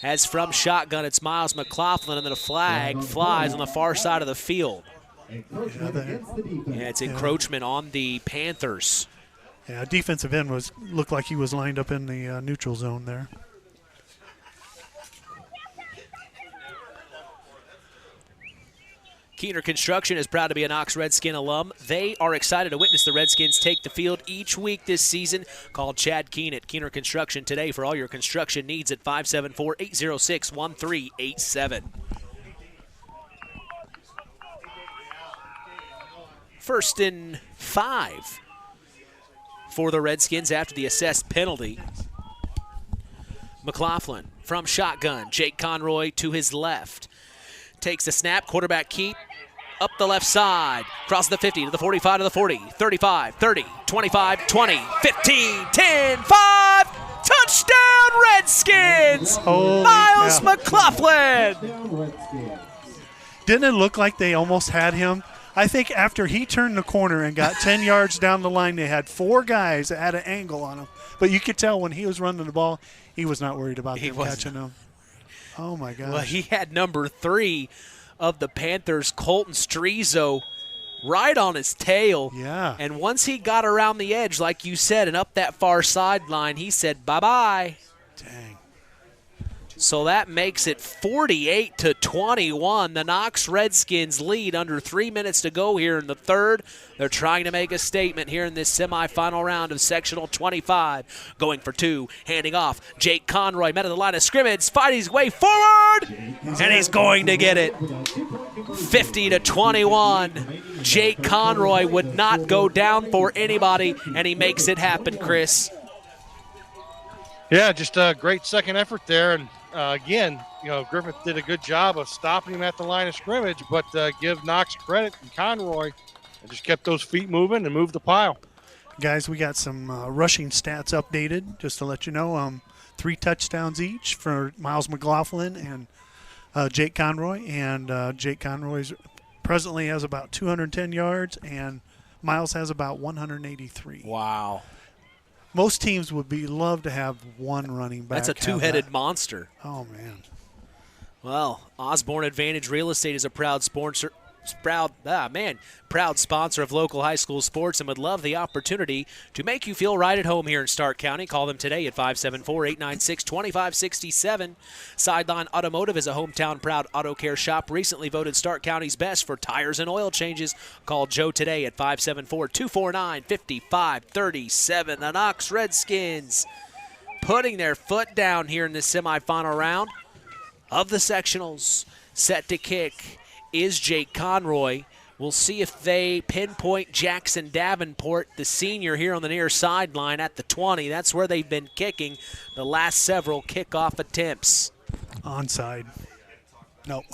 As from shotgun, it's Miles McLaughlin, and then a flag flies on the far side of the field. Yeah, it's encroachment on the Panthers. Yeah, defensive end looked like he was lined up in the neutral zone there. Keener Construction is proud to be a Knox Redskin alum. They are excited to witness the Redskins take the field each week this season. Call Chad Keen at Keener Construction today for all your construction needs at 574-806-1387. First and 5 for the Redskins after the assessed penalty. McLaughlin from shotgun. Jake Conroy to his left. Takes the snap, quarterback keep, up the left side, crosses the 50 to the 45 to the 40, 35, 30, 25, 20, 15, 10, 5, touchdown Redskins! Holy Miles cow. McLaughlin! Didn't it look like they almost had him? I think after he turned the corner and got 10 yards down the line, they had 4 guys that had an angle on him. But you could tell when he was running the ball, he was not worried about them catching him. Oh, my gosh. Well, he had number 3 of the Panthers, Colton Strizo, right on his tail. Yeah. And once he got around the edge, like you said, and up that far sideline, he said, bye-bye. Dang. So that makes it 48-21. The Knox Redskins lead under 3 minutes to go here in the third. They're trying to make a statement here in this semifinal round of Sectional 25. Going for 2, handing off. Jake Conroy met at the line of scrimmage, fighting his way forward, and he's going to get it. 50-21. Jake Conroy would not go down for anybody, and he makes it happen, Chris. Yeah, just a great second effort there. And again, Griffith did a good job of stopping him at the line of scrimmage, but give Knox credit and Conroy and just kept those feet moving and moved the pile. Guys, we got some rushing stats updated, just to let you know. 3 touchdowns each for Miles McLaughlin and Jake Conroy. And Jake Conroy presently has about 210 yards, and Miles has about 183. Wow. Most teams would love to have one running back. That's a two-headed monster. Oh, man. Well, Osborne Advantage Real Estate is a proud sponsor. Proud sponsor of local high school sports and would love the opportunity to make you feel right at home here in Stark County. Call them today at 574-896-2567. Sideline Automotive is a hometown proud auto care shop, recently voted Stark County's best for tires and oil changes. Call Joe today at 574-249-5537. The Knox Redskins putting their foot down here in the semifinal round of the sectionals. Set to kick is Jake Conroy. We'll see if they pinpoint Jackson Davenport, the senior, here on the near sideline at the 20. That's where they've been kicking the last several kickoff attempts. Onside. Nope.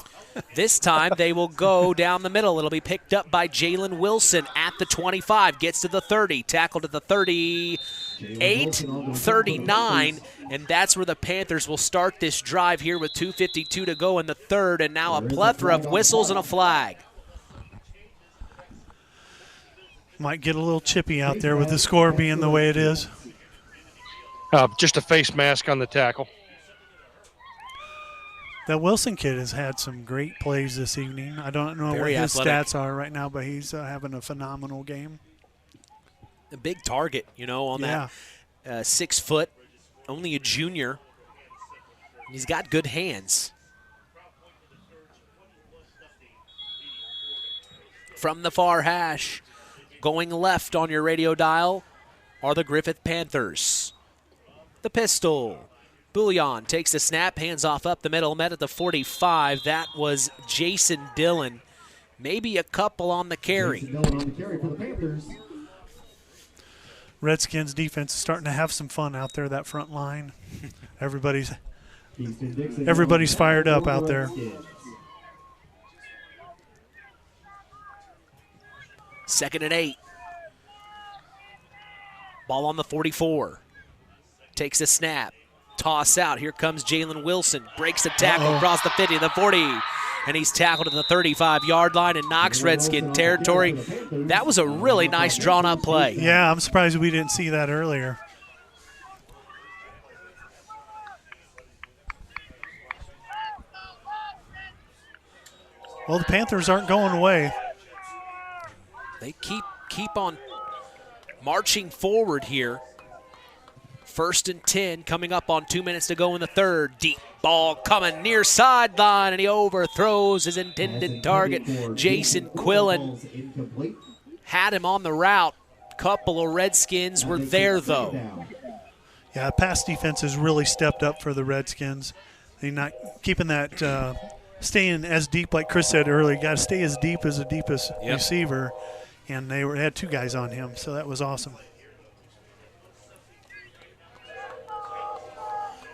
This time they will go down the middle. It'll be picked up by Jalen Wilson at the 25. Gets to the 30. Tackled at the 30. 8:39, and that's where the Panthers will start this drive here with 2:52 to go in the third, and now a plethora of whistles and a flag. Might get a little chippy out there with the score being the way it is. Just a face mask on the tackle. That Wilson kid has had some great plays this evening. I don't know Very what his athletic. stats are right now, but he's having a phenomenal game. A big target, on that 6 foot, only a junior. He's got good hands. From the far hash, going left on your radio dial are the Griffith Panthers. The pistol. Bouillon takes the snap, hands off up the middle, met at the 45. That was Jason Dillon. Maybe a couple on the carry. Redskins defense is starting to have some fun out there, that front line. Everybody's fired up out there. Second and 8. Ball on the 44. Takes a snap. Toss out. Here comes Jalen Wilson. Breaks the tackle across the 50, the 40. And he's tackled at the 35-yard line in Knox Redskin territory. That was a really nice drawn-up play. Yeah, I'm surprised we didn't see that earlier. Well, the Panthers aren't going away. They keep on marching forward here. First and 10 coming up on 2 minutes to go in the third. Deep ball coming near sideline, and he overthrows his intended target. Jason Quillen had him on the route. Couple of Redskins were there, though. Yeah, pass defense has really stepped up for the Redskins. They're not keeping that, staying as deep, like Chris said earlier. Got to stay as deep as the deepest receiver, and they had 2 guys on him, so that was awesome.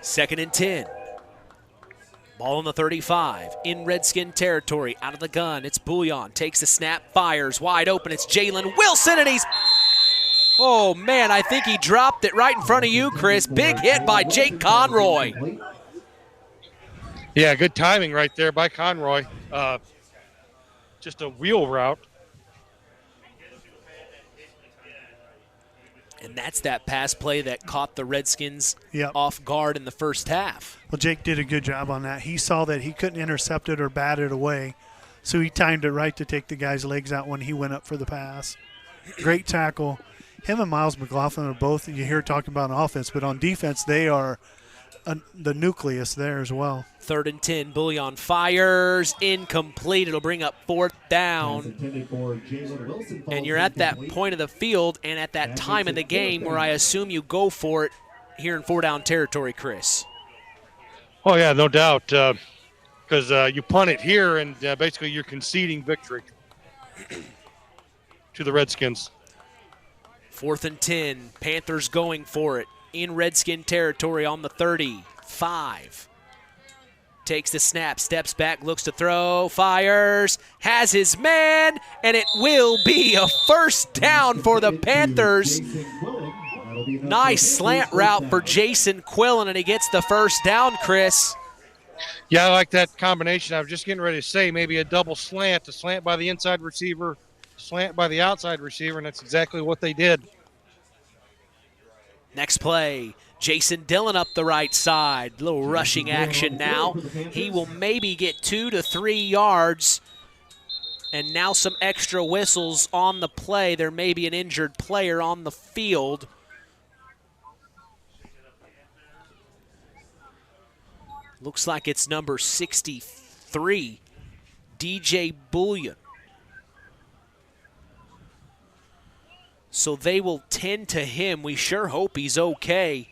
Second and 10. Ball on the 35. In Redskin territory. Out of the gun. It's Bouillon. Takes the snap. Fires. Wide open. It's Jalen Wilson, and he's... Oh, man, I think he dropped it right in front of you, Chris. Big hit by Jake Conroy. Yeah, good timing right there by Conroy. Just a wheel route. And that's that pass play that caught the Redskins off guard in the first half. Well, Jake did a good job on that. He saw that he couldn't intercept it or bat it away, so he timed it right to take the guy's legs out when he went up for the pass. Great tackle. Him and Miles McLaughlin are both, you hear talking about on offense, but on defense they are the nucleus there as well. Third and 10. Bouillon fires. Incomplete. It'll bring up 4th down. And you're at that point of the field and at that time in the game where I assume you go for it here in 4-down territory, Chris. Oh, yeah, no doubt. Because you punt it here and basically you're conceding victory to the Redskins. 4th and 10. Panthers going for it in Redskin territory on the 35. Takes the snap, steps back, looks to throw, fires, has his man, and it will be a first down for the Panthers. Nice slant route for Jason Quillen, and he gets the first down, Chris. Yeah, I like that combination. I was just getting ready to say maybe a double slant, a slant by the inside receiver, slant by the outside receiver, and that's exactly what they did. Next play, Jason Dillon up the right side. A little rushing action now. He will maybe get 2 to 3 yards. And now some extra whistles on the play. There may be an injured player on the field. Looks like it's number 63, DJ Bouillon. So they will tend to him. We sure hope he's okay.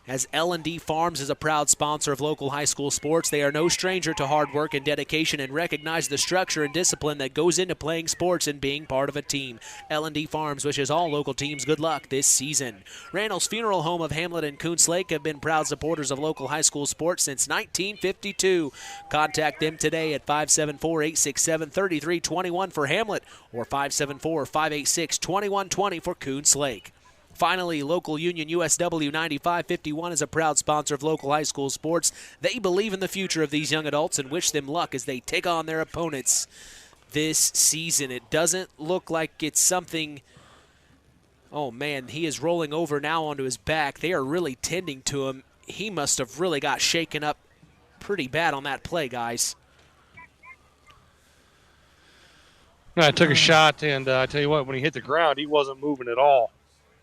As L&D Farms is a proud sponsor of local high school sports, they are no stranger to hard work and dedication and recognize the structure and discipline that goes into playing sports and being part of a team. L&D Farms wishes all local teams good luck this season. Randall's Funeral Home of Hamlet and Coons Lake have been proud supporters of local high school sports since 1952. Contact them today at 574-867-3321 for Hamlet or 574-586-2120 for Coons Lake. Finally, local union USW 9551 is a proud sponsor of local high school sports. They believe in the future of these young adults and wish them luck as they take on their opponents this season. It doesn't look like it's something. Oh, man, he is rolling over now onto his back. They are really tending to him. He must have really got shaken up pretty bad on that play, guys. I took a shot, and I tell you what, when he hit the ground, he wasn't moving at all.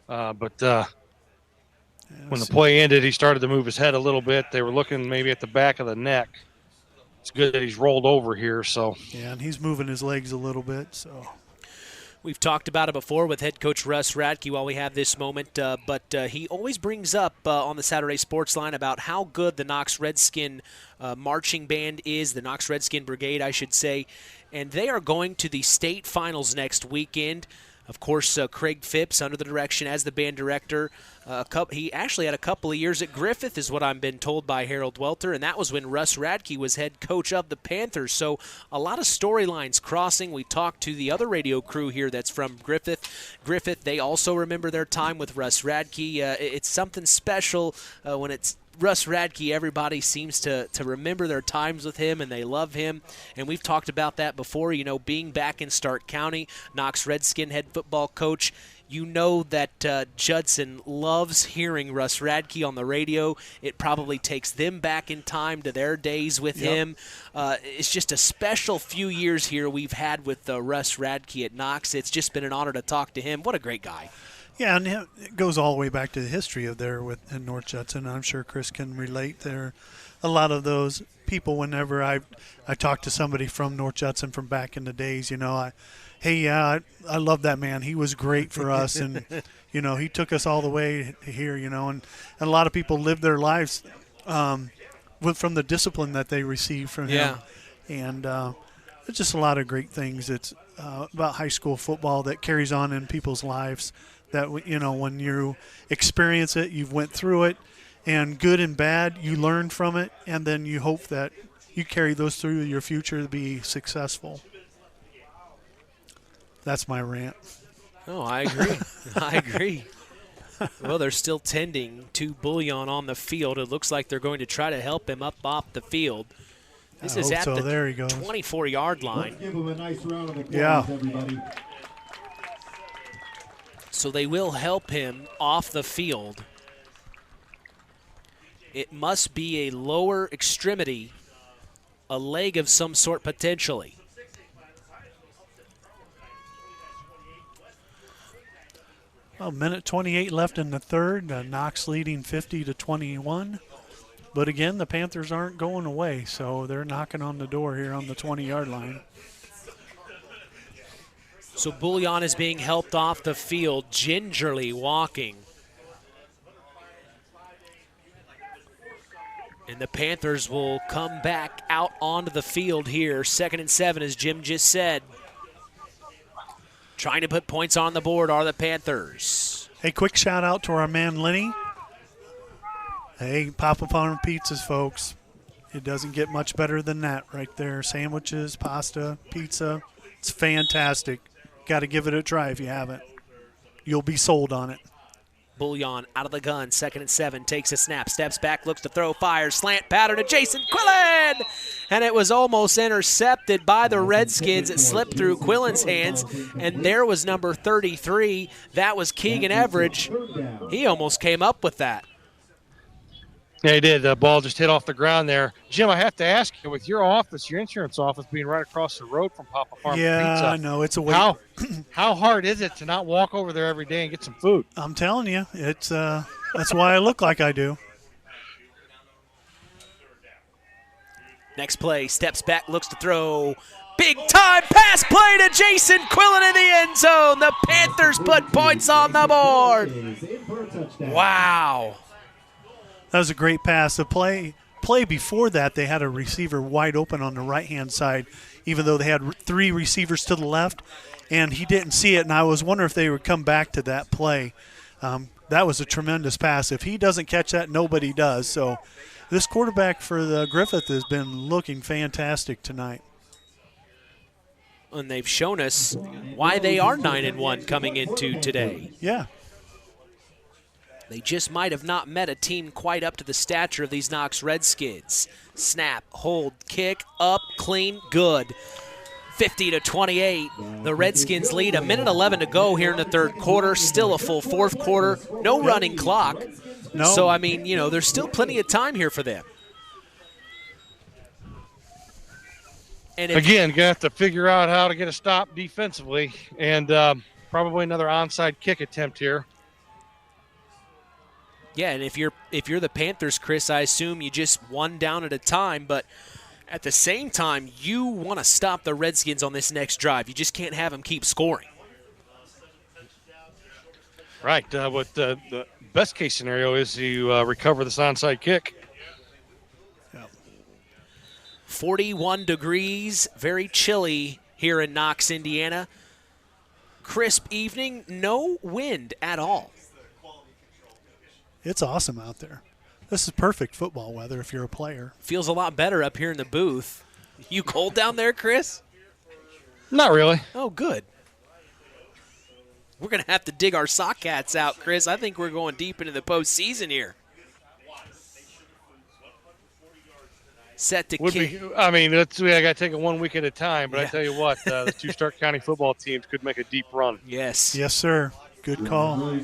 But when the play ended, he started to move his head a little bit. They were looking maybe at the back of the neck. It's good that he's rolled over here. So yeah, and he's moving his legs a little bit. So we've talked about it before with head coach Russ Radke while we have this moment, but he always brings up on the Saturday Sports Line about how good the Knox Redskin marching band is, the Knox Redskin Brigade, I should say, and they are going to the state finals next weekend. Of course, Craig Phipps, under the direction as the band director, he actually had a couple of years at Griffith, is what I've been told by Harold Welter, and that was when Russ Radke was head coach of the Panthers. So a lot of storylines crossing. We talked to the other radio crew here that's from Griffith. They also remember their time with Russ Radke. It's something special when it's Russ Radke. Everybody seems to remember their times with him, and they love him. And we've talked about that before, being back in Stark County, Knox Redskin head football coach. You know that Judson loves hearing Russ Radke on the radio. It probably takes them back in time to their days with him. It's just a special few years here we've had with Russ Radke at Knox. It's just been an honor to talk to him. What a great guy. Yeah, and it goes all the way back to the history of there in North Judson. I'm sure Chris can relate there. A lot of those people, whenever I talk to somebody from North Judson from back in the days, I love that man. He was great for us, and, he took us all the way here, and a lot of people live their lives from the discipline that they receive from him. And it's just a lot of great things. It's about high school football that carries on in people's lives. That, when you experience it, you've went through it, and good and bad, you learn from it, and then you hope that you carry those through your future to be successful. That's my rant. Oh, I agree. I agree. Well, they're still tending to Bullion on the field. It looks like they're going to try to help him up off the field. This is at the 24-yard line. Let's give him a nice round of applause, everybody. So they will help him off the field. It must be a lower extremity, a leg of some sort potentially. Well, minute 28 left in the third. Knox leading 50-21. But again, the Panthers aren't going away, so they're knocking on the door here on the 20-yard line. So Bullion is being helped off the field, gingerly walking. And the Panthers will come back out onto the field here. 2nd and 7, as Jim just said. Trying to put points on the board are the Panthers. Hey, quick shout out to our man Lenny. Hey, Papa Farm Pizzas, folks. It doesn't get much better than that right there. Sandwiches, pasta, pizza. It's fantastic. Got to give it a try if you haven't. You'll be sold on it. Bullion out of the gun, 2nd and 7, takes a snap, steps back, looks to throw, fires, slant pattern to Jason Quillen! And it was almost intercepted by the Redskins. It slipped through Quillen's hands, and there was number 33. That was Keegan Everidge. He almost came up with that. Yeah, he did. The ball just hit off the ground there. Jim, I have to ask you, with your office, your insurance office being right across the road from Papa Farm Pizza. Yeah, I know. It's a wait. How hard is it to not walk over there every day and get some food? I'm telling you, it's that's why I look like I do. Next play, steps back, looks to throw. Big time pass play to Jason Quillen in the end zone. The Panthers put points on the board. Wow. That was a great pass. The play before that, they had a receiver wide open on the right-hand side, even though they had 3 receivers to the left, and he didn't see it, and I was wondering if they would come back to that play. That was a tremendous pass. If he doesn't catch that, nobody does. So this quarterback for the Griffith has been looking fantastic tonight. And they've shown us why they are 9-1 coming into today. Yeah. They just might have not met a team quite up to the stature of these Knox Redskins. Snap, hold, kick, up, clean, good. 50-28. The Redskins lead. 1:11 to go here in the third quarter. Still a full fourth quarter. No running clock. No. So, I mean, there's still plenty of time here for them. And Again, going to have to figure out how to get a stop defensively, and probably another onside kick attempt here. Yeah, and if you're the Panthers, Chris, I assume you just one down at a time, but at the same time, you want to stop the Redskins on this next drive. You just can't have them keep scoring. Right. What the best case scenario is you recover this onside kick. 41 degrees, very chilly here in Knox, Indiana. Crisp evening, no wind at all. It's awesome out there. This is perfect football weather if you're a player. Feels a lot better up here in the booth. You cold down there, Chris? Not really. Oh, good. We're going to have to dig our sock hats out, Chris. I think we're going deep into the postseason here. Set to kick. I mean, we got to take it 1 week at a time, but I tell you what, the two Stark County football teams could make a deep run. Yes. Yes, sir. Good call.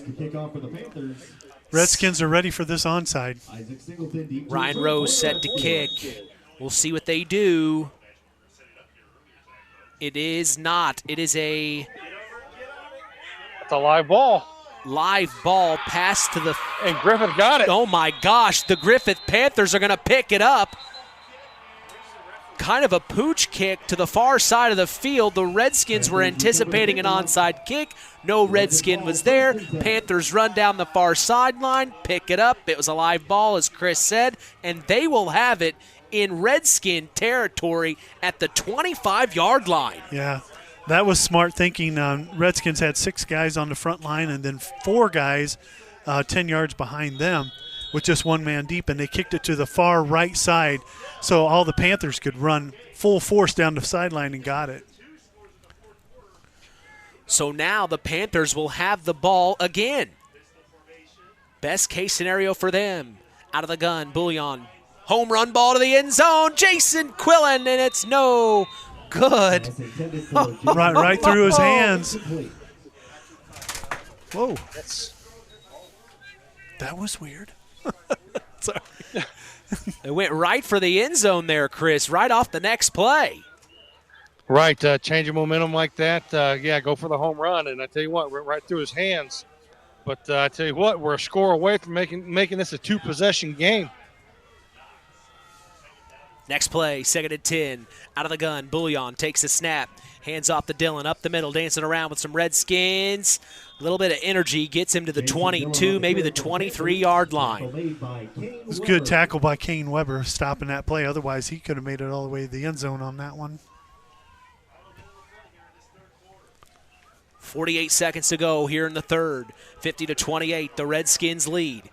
Redskins are ready for this onside. Ryan Rose set to kick. We'll see what they do. It is not. It is It's a live ball. Live ball pass to the... And Griffith got it. Oh, my gosh. The Griffith Panthers are going to pick it up. Kind of a pooch kick to the far side of the field. The Redskins were anticipating an onside kick. No Redskin was there. Panthers run down the far sideline, pick it up. It was a live ball, as Chris said, and they will have it in Redskin territory at the 25-yard line. Yeah, that was smart thinking. Redskins had 6 guys on the front line and then 4 guys 10 yards behind them with just one man deep, and they kicked it to the far right side so all the Panthers could run full force down the sideline and got it. So now the Panthers will have the ball again. Best case scenario for them. Out of the gun, Bouillon. Home run ball to the end zone. Jason Quillen, and it's no good. right through his hands. Whoa. That was weird. Sorry. It went right for the end zone there, Chris, right off the next play. Right, change of momentum like that, go for the home run. And I tell you what, right through his hands. But I tell you what, we're a score away from making this a 2-possession game. Next play, 2nd and 10. Out of the gun, Bouillon takes the snap. Hands off to Dillon, up the middle, dancing around with some Redskins. A little bit of energy gets him to the 22, maybe the 23-yard line. It was a good tackle by Kane Weber stopping that play. Otherwise, he could have made it all the way to the end zone on that one. 48 seconds to go here in the third. 50-28, the Redskins lead.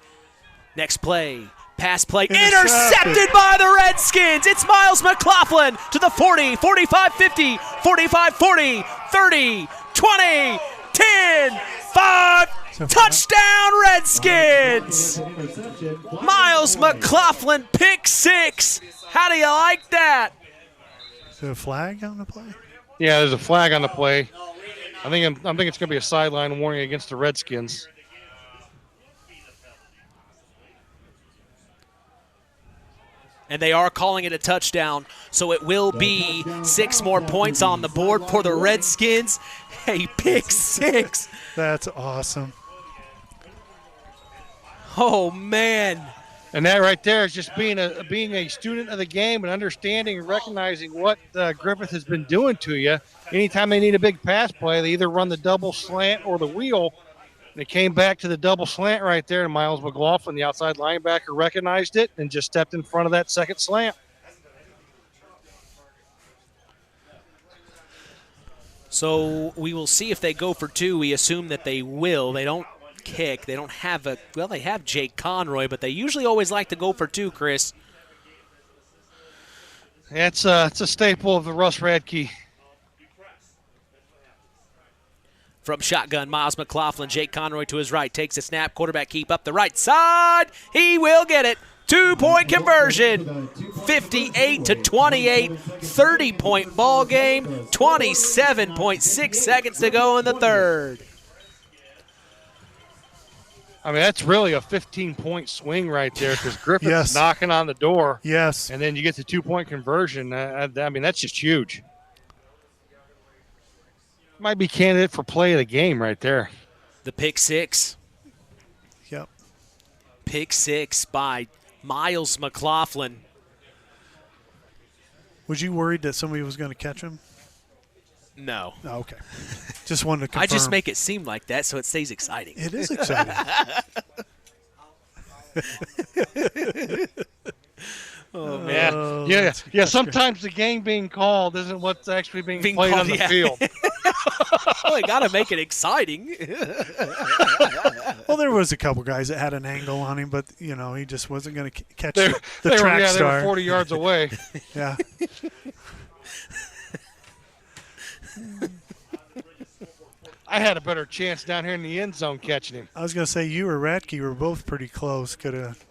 Next play, pass play, intercepted by the Redskins. It's Miles McLaughlin to the 40, 45, 50, 45, 40, 30, 20, 10, 5, touchdown Redskins! Miles McLaughlin, pick 6. How do you like that? Is there a flag on the play? Yeah, there's a flag on the play. I think it's going to be a sideline warning against the Redskins. And they are calling it a touchdown, so it will be 6 more points on the board for the Redskins. Hey, pick 6. That's awesome. Oh, man. And that right there is just being a student of the game and understanding and recognizing what Griffith has been doing to you. Anytime they need a big pass play, they either run the double slant or the wheel. And it came back to the double slant right there, and Miles McLaughlin, the outside linebacker, recognized it and just stepped in front of that second slant. So we will see if they go for 2. We assume that they will. They don't kick. They don't have they have Jake Conroy, but they usually always like to go for 2, Chris. It's a staple of the Russ Radke. From shotgun, Miles McLaughlin, Jake Conroy to his right, takes a snap, quarterback keep up the right side. He will get it. 2-point conversion, 58-28, 30-point ball game, 27.6 seconds to go in the third. I mean, that's really a 15-point swing right there because Griffith Yes. is knocking on the door. Yes. And then you get the 2-point conversion. I mean, that's just huge. Might be candidate for play of the game right there. The pick six. Yep. Pick six by Miles McLaughlin. Was you worried that somebody was going to catch him? No. Oh, okay. Just wanted to confirm. I just make it seem like that so it stays exciting. It is exciting. Oh, man. Yeah. Sometimes the game being called isn't what's actually being played called, on the yeah. field. Well, you got to make it exciting. Well, there was a couple guys that had an angle on him, but, he just wasn't going to catch the They track were star. 40 yards away. Yeah. I had a better chance down here in the end zone catching him. I was going to say, you or Radke were both pretty close. Could have.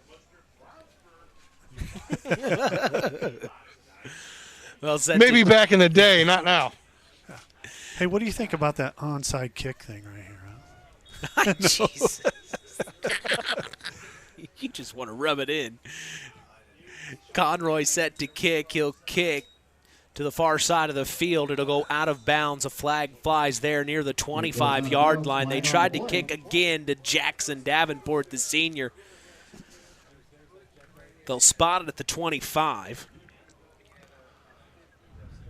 Well, maybe back in the day, not now. Hey, what do you think about that onside kick thing right here? Jesus. You just want to rub it in. Conroy set to kick. He'll kick to the far side of the field. It'll go out of bounds. A flag flies there near the 25-yard line. They tried to kick again to Jackson Davenport, the senior. They'll spot it at the 25.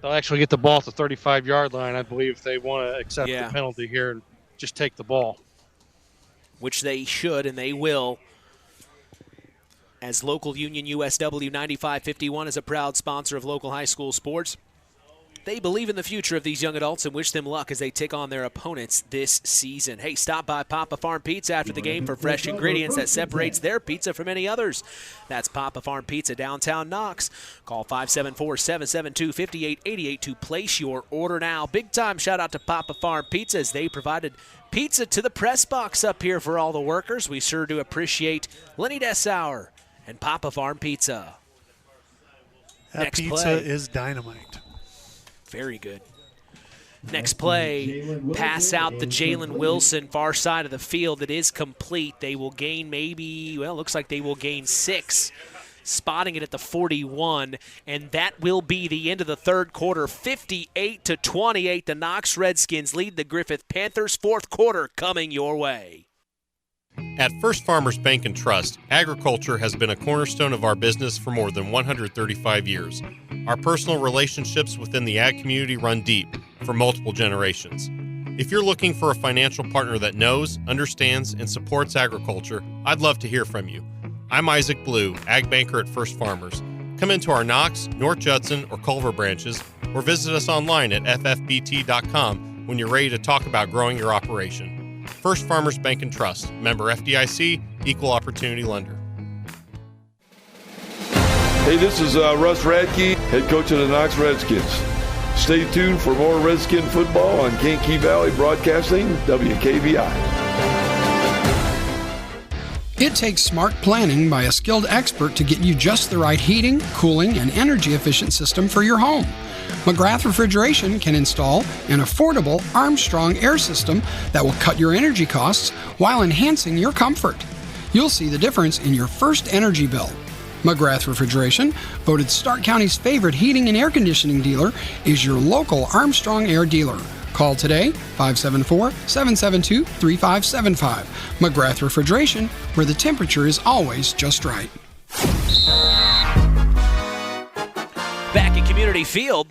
They'll actually get the ball at the 35-yard line, I believe, if they want to accept the penalty here and just take the ball. Which they should, and they will. As local Union USW 9551 is a proud sponsor of local high school sports. They believe in the future of these young adults and wish them luck as they take on their opponents this season. Hey, stop by Papa Farm Pizza after the game for fresh ingredients that separates their pizza from any others. That's Papa Farm Pizza, downtown Knox. Call 574-772-5888 to place your order now. Big time shout out to Papa Farm Pizza as they provided pizza to the press box up here for all the workers. We sure do appreciate Lenny Dessauer and Papa Farm Pizza. That Next pizza play. is dynamite. Very good. Next play, pass out to Jalen Wilson, far side of the field. It is complete. They will gain looks like they will gain 6. Spotting it at the 41, and that will be the end of the third quarter. 58-28, the Knox Redskins lead the Griffith Panthers. Fourth quarter coming your way. At First Farmers Bank and Trust, agriculture has been a cornerstone of our business for more than 135 years. Our personal relationships within the ag community run deep for multiple generations. If you're looking for a financial partner that knows, understands, and supports agriculture, I'd love to hear from you. I'm Isaac Blue, Ag Banker at First Farmers. Come into our Knox, North Judson, or Culver branches, or visit us online at ffbt.com when you're ready to talk about growing your operation. First Farmers Bank and Trust, member FDIC, equal opportunity lender. Hey, this is Russ Radke, head coach of the Knox Redskins. Stay tuned for more Redskin football on Kankakee Valley Broadcasting, WKVI. It takes smart planning by a skilled expert to get you just the right heating, cooling, and energy-efficient system for your home. McGrath Refrigeration can install an affordable Armstrong air system that will cut your energy costs while enhancing your comfort. You'll see the difference in your first energy bill. McGrath Refrigeration, voted Stark County's favorite heating and air conditioning dealer, is your local Armstrong Air dealer. Call today, 574-772-3575. McGrath Refrigeration, where the temperature is always just right. Back at Community Field,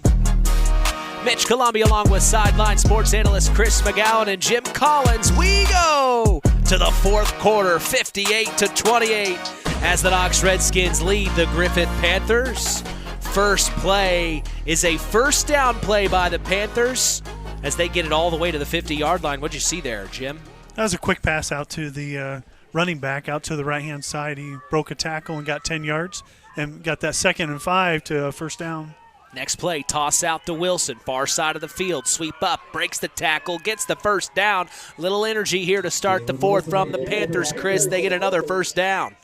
Mitch Columbia along with sideline sports analyst Chris McGowan and Jim Collins. We go to the fourth quarter, 58-28, as the Knox Redskins lead the Griffith Panthers. First play is a first down play by the Panthers as they get it all the way to the 50-yard line. What'd you see there, Jim? That was a quick pass out to the running back out to the right-hand side. He broke a tackle and got 10 yards and got that 2nd and 5 to a first down. Next play, toss out to Wilson, far side of the field, sweep up, breaks the tackle, gets the first down. Little energy here to start the fourth from the Panthers, Chris. They get another first down.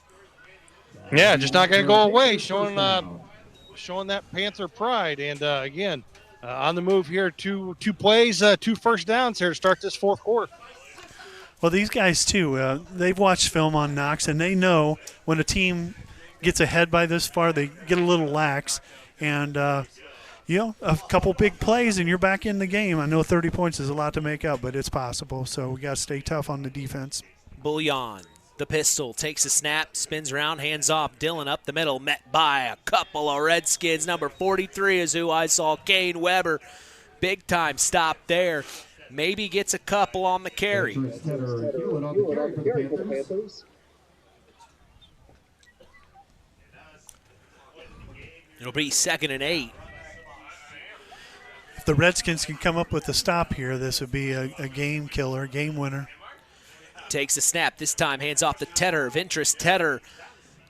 Yeah, just not going to go away, showing that Panther pride. And, again, on the move here, two plays, 2 first downs here to start this fourth quarter. Well, these guys, too, they've watched film on Knox, and they know when a team gets ahead by this far, they get a little lax. And, a couple big plays and you're back in the game. I know 30 points is a lot to make up, but it's possible. So we got to stay tough on the defense. Bouillon, the pistol, takes a snap, spins around, hands off. Dylan up the middle, met by a couple of Redskins. Number 43 is who I saw, Kane Weber. Big time stop there. Maybe gets a couple on the carry. It'll be 2nd and 8. If the Redskins can come up with a stop here, this would be a game killer, game winner. Takes a snap. This time hands off to Tedder. Ventress Tedder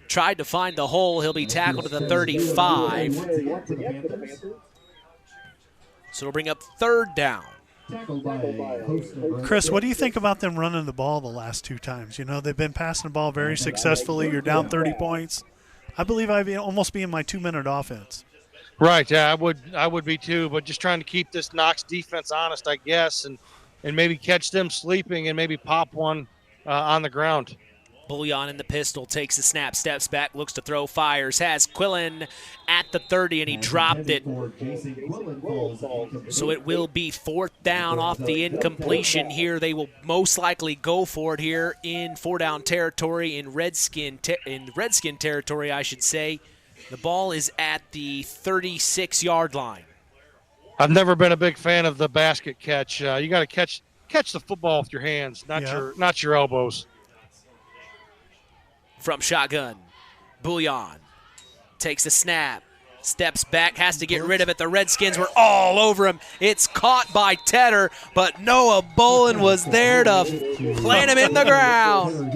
tried to find the hole. He'll be tackled at the 35. So it'll bring up 3rd down. Chris, what do you think about them running the ball the last 2 times? You know, they've been passing the ball very successfully. You're down 30 points. I believe I'd almost be in my 2-minute offense. Right, yeah, I would be too, but just trying to keep this Knox defense honest, I guess, and maybe catch them sleeping and maybe pop one on the ground. Bouillon in the pistol, takes a snap, steps back, looks to throw, fires, has Quillen at the 30, and he dropped it. So it will be 4th down off the incompletion here. They will most likely go for it here in 4-down territory, in Redskin territory, I should say. The ball is at the 36-yard line. I've never been a big fan of the basket catch. You got to catch the football with your hands, not your elbows. From shotgun, Bouillon takes a snap, steps back, has to get rid of it. The Redskins were all over him. It's caught by Tedder, but Noah Bolin was there to plant him in the ground.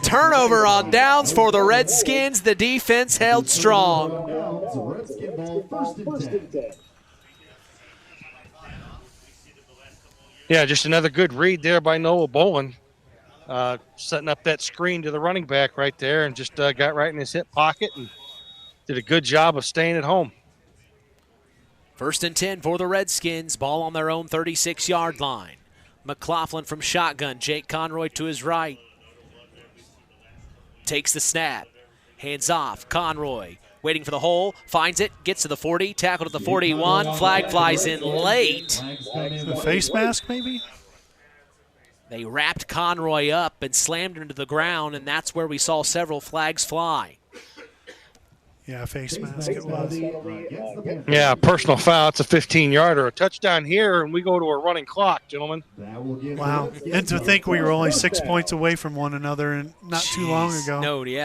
Turnover on downs for the Redskins. The defense held strong. Yeah, just another good read there by Noah Bolin. Setting up that screen to the running back right there and just got right in his hip pocket and did a good job of staying at home. 1st and 10 for the Redskins. Ball on their own 36-yard line. McLaughlin from shotgun. Jake Conroy to his right. Takes the snap. Hands off. Conroy waiting for the hole. Finds it. Gets to the 40. Tackled at the 41. Flag flies in late. A face mask maybe? They wrapped Conroy up and slammed him to the ground, and that's where we saw several flags fly. Yeah, face mask it was. Yeah, personal foul. It's a 15-yarder. A touchdown here, and we go to a running clock, gentlemen. Wow. And to think we were only 6 points away from one another and not too long ago.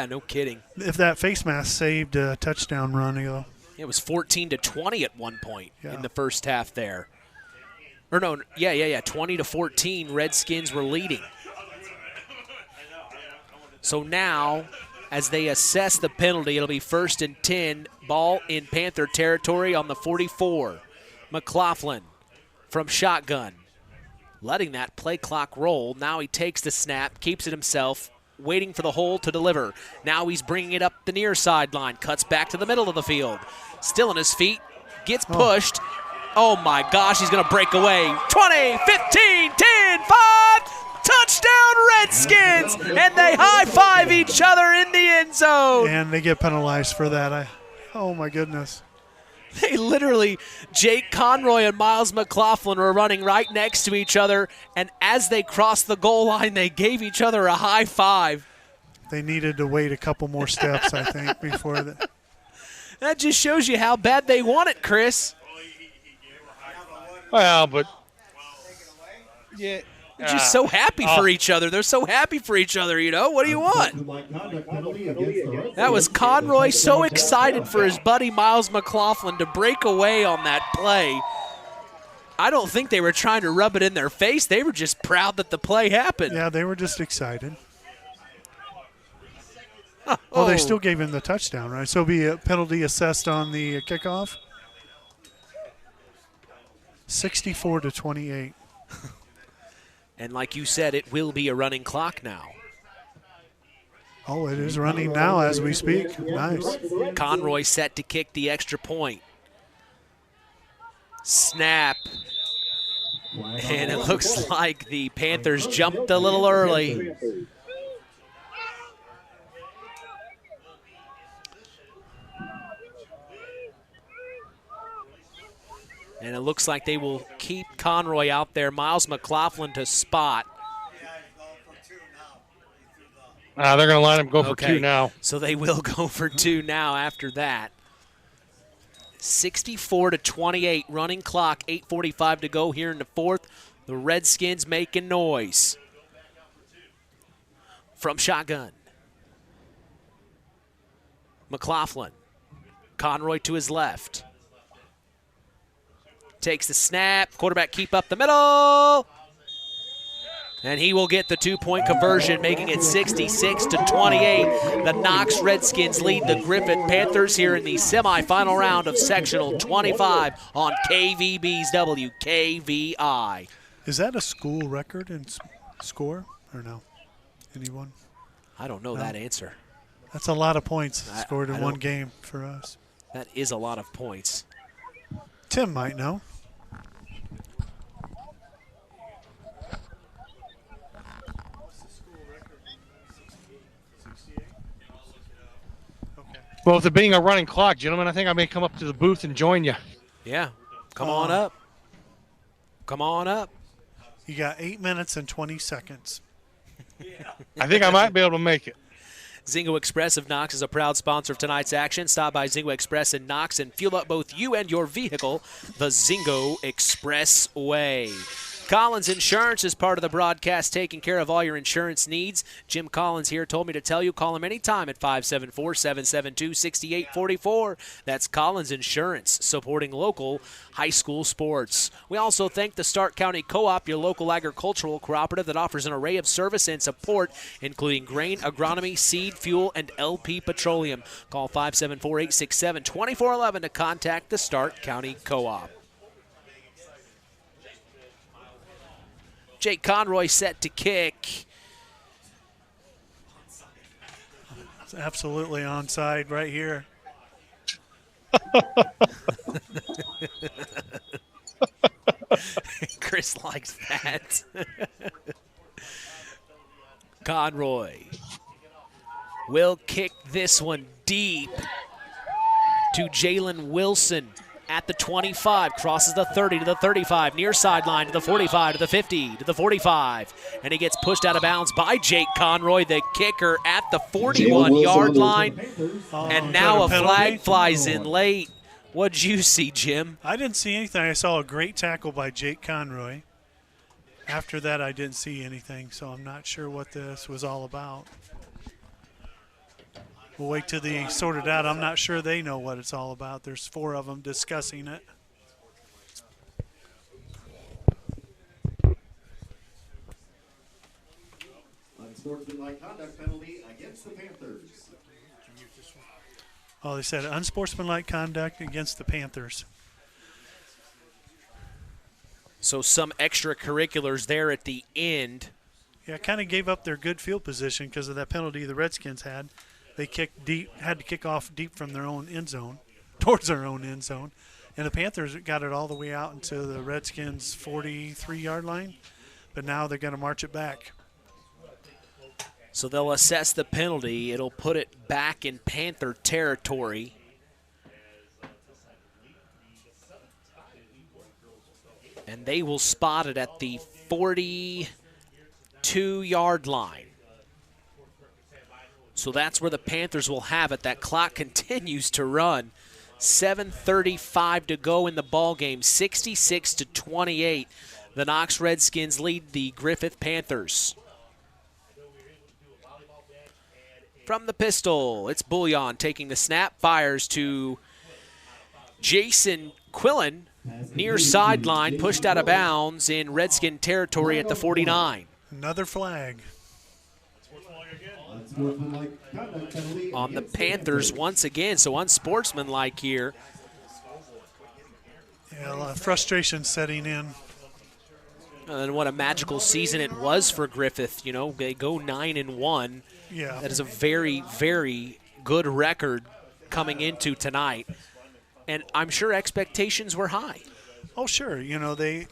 No kidding. If that face mask saved a touchdown run ago. It was 14-20 at one point in the first half there. Or no, 20-14, Redskins were leading. So now, as they assess the penalty, it'll be 1st and 10, ball in Panther territory on the 44. McLaughlin from shotgun, letting that play clock roll. Now he takes the snap, keeps it himself, waiting for the hole to deliver. Now he's bringing it up the near sideline, cuts back to the middle of the field. Still on his feet, gets pushed. Oh my gosh, he's going to break away. 20, 15, 10, 5, touchdown Redskins! And they high-five each other in the end zone. And they get penalized for that. Oh my goodness. They literally, Jake Conroy and Miles McLaughlin were running right next to each other, and as they crossed the goal line, they gave each other a high five. They needed to wait a couple more steps, I think, before that. That just shows you how bad they want it, Chris. Well, but yeah, they're just so happy for each other. They're so happy for each other, you know. What do you want? That was Conroy so excited for his buddy Miles McLaughlin to break away on that play. I don't think they were trying to rub it in their face. They were just proud that the play happened. Yeah, they were just excited. Well, they still gave him the touchdown, right? So it'll be a penalty assessed on the kickoff? 64-28. And like you said, it will be a running clock now. Oh, it is running now as we speak. Nice. Conroy set to kick the extra point. Snap. And it looks like the Panthers jumped a little early. And it looks like they will keep Conroy out there. Miles McLaughlin to spot. They're going to let him go for 2 now. So they will go for 2 now after that. 64-28, running clock, 8:45 to go here in the fourth. The Redskins making noise. From shotgun. McLaughlin. Conroy to his left. Takes the snap. Quarterback keep up the middle. And he will get the 2-point conversion, making it 66-28. The Knox Redskins lead the Griffith Panthers here in the semifinal round of Sectional 25 on KVB's WKVI. Is that a school record in score or no? Anyone? I don't know that answer. That's a lot of points scored in one game for us. That is a lot of points. Tim might know. Well, with it being a running clock, gentlemen, I think I may come up to the booth and join you. Yeah, come on up. Come on up. You got 8 minutes and 20 seconds. I think I might be able to make it. Zingo Express of Knox is a proud sponsor of tonight's action. Stop by Zingo Express in Knox and fuel up both you and your vehicle the Zingo Express way. Collins Insurance is part of the broadcast, taking care of all your insurance needs. Jim Collins here told me to tell you, call him anytime at 574-772-6844. That's Collins Insurance, supporting local high school sports. We also thank the Stark County Co-op, your local agricultural cooperative that offers an array of service and support, including grain, agronomy, seed, fuel, and LP Petroleum. Call 574-867-2411 to contact the Stark County Co-op. Jake Conroy set to kick. It's absolutely onside right here. Chris likes that. Conroy will kick this one deep to Jalen Wilson. At the 25, crosses the 30 to the 35, near sideline to the 45 to the 50 to the 45, and he gets pushed out of bounds by Jake Conroy, the kicker, at the 41-yard line, and now a flag flies in late. What'd you see, Jim? I didn't see anything. I saw a great tackle by Jake Conroy. After that, I didn't see anything, so I'm not sure what this was all about. We'll wait till they sort it out. I'm not sure they know what it's all about. There's 4 of them discussing it. Unsportsmanlike conduct penalty against the Panthers. Oh, they said unsportsmanlike conduct against the Panthers. So some extracurriculars there at the end. Yeah, kind of gave up their good field position because of that penalty the Redskins had. They kicked deep, had to kick off deep from their own end zone, towards their own end zone. And the Panthers got it all the way out into the Redskins' 43-yard line. But now they're going to march it back. So they'll assess the penalty. It'll put it back in Panther territory. And they will spot it at the 42-yard line. So that's where the Panthers will have it. That clock continues to run. 7:35 to go in the ball game. 66-28. The Knox Redskins lead the Griffith Panthers. From the pistol, it's Bouillon taking the snap. Fires to Jason Quillen. Near sideline, pushed out of bounds in Redskin territory at the 49. Another flag. On the Panthers once again, so unsportsmanlike here. Yeah, Yeah, a lot of frustration setting in. And what a magical season it was for Griffith. You know, they go 9-1. Yeah. That is a very, very good record coming into tonight. And I'm sure expectations were high. Oh, sure. You know, they've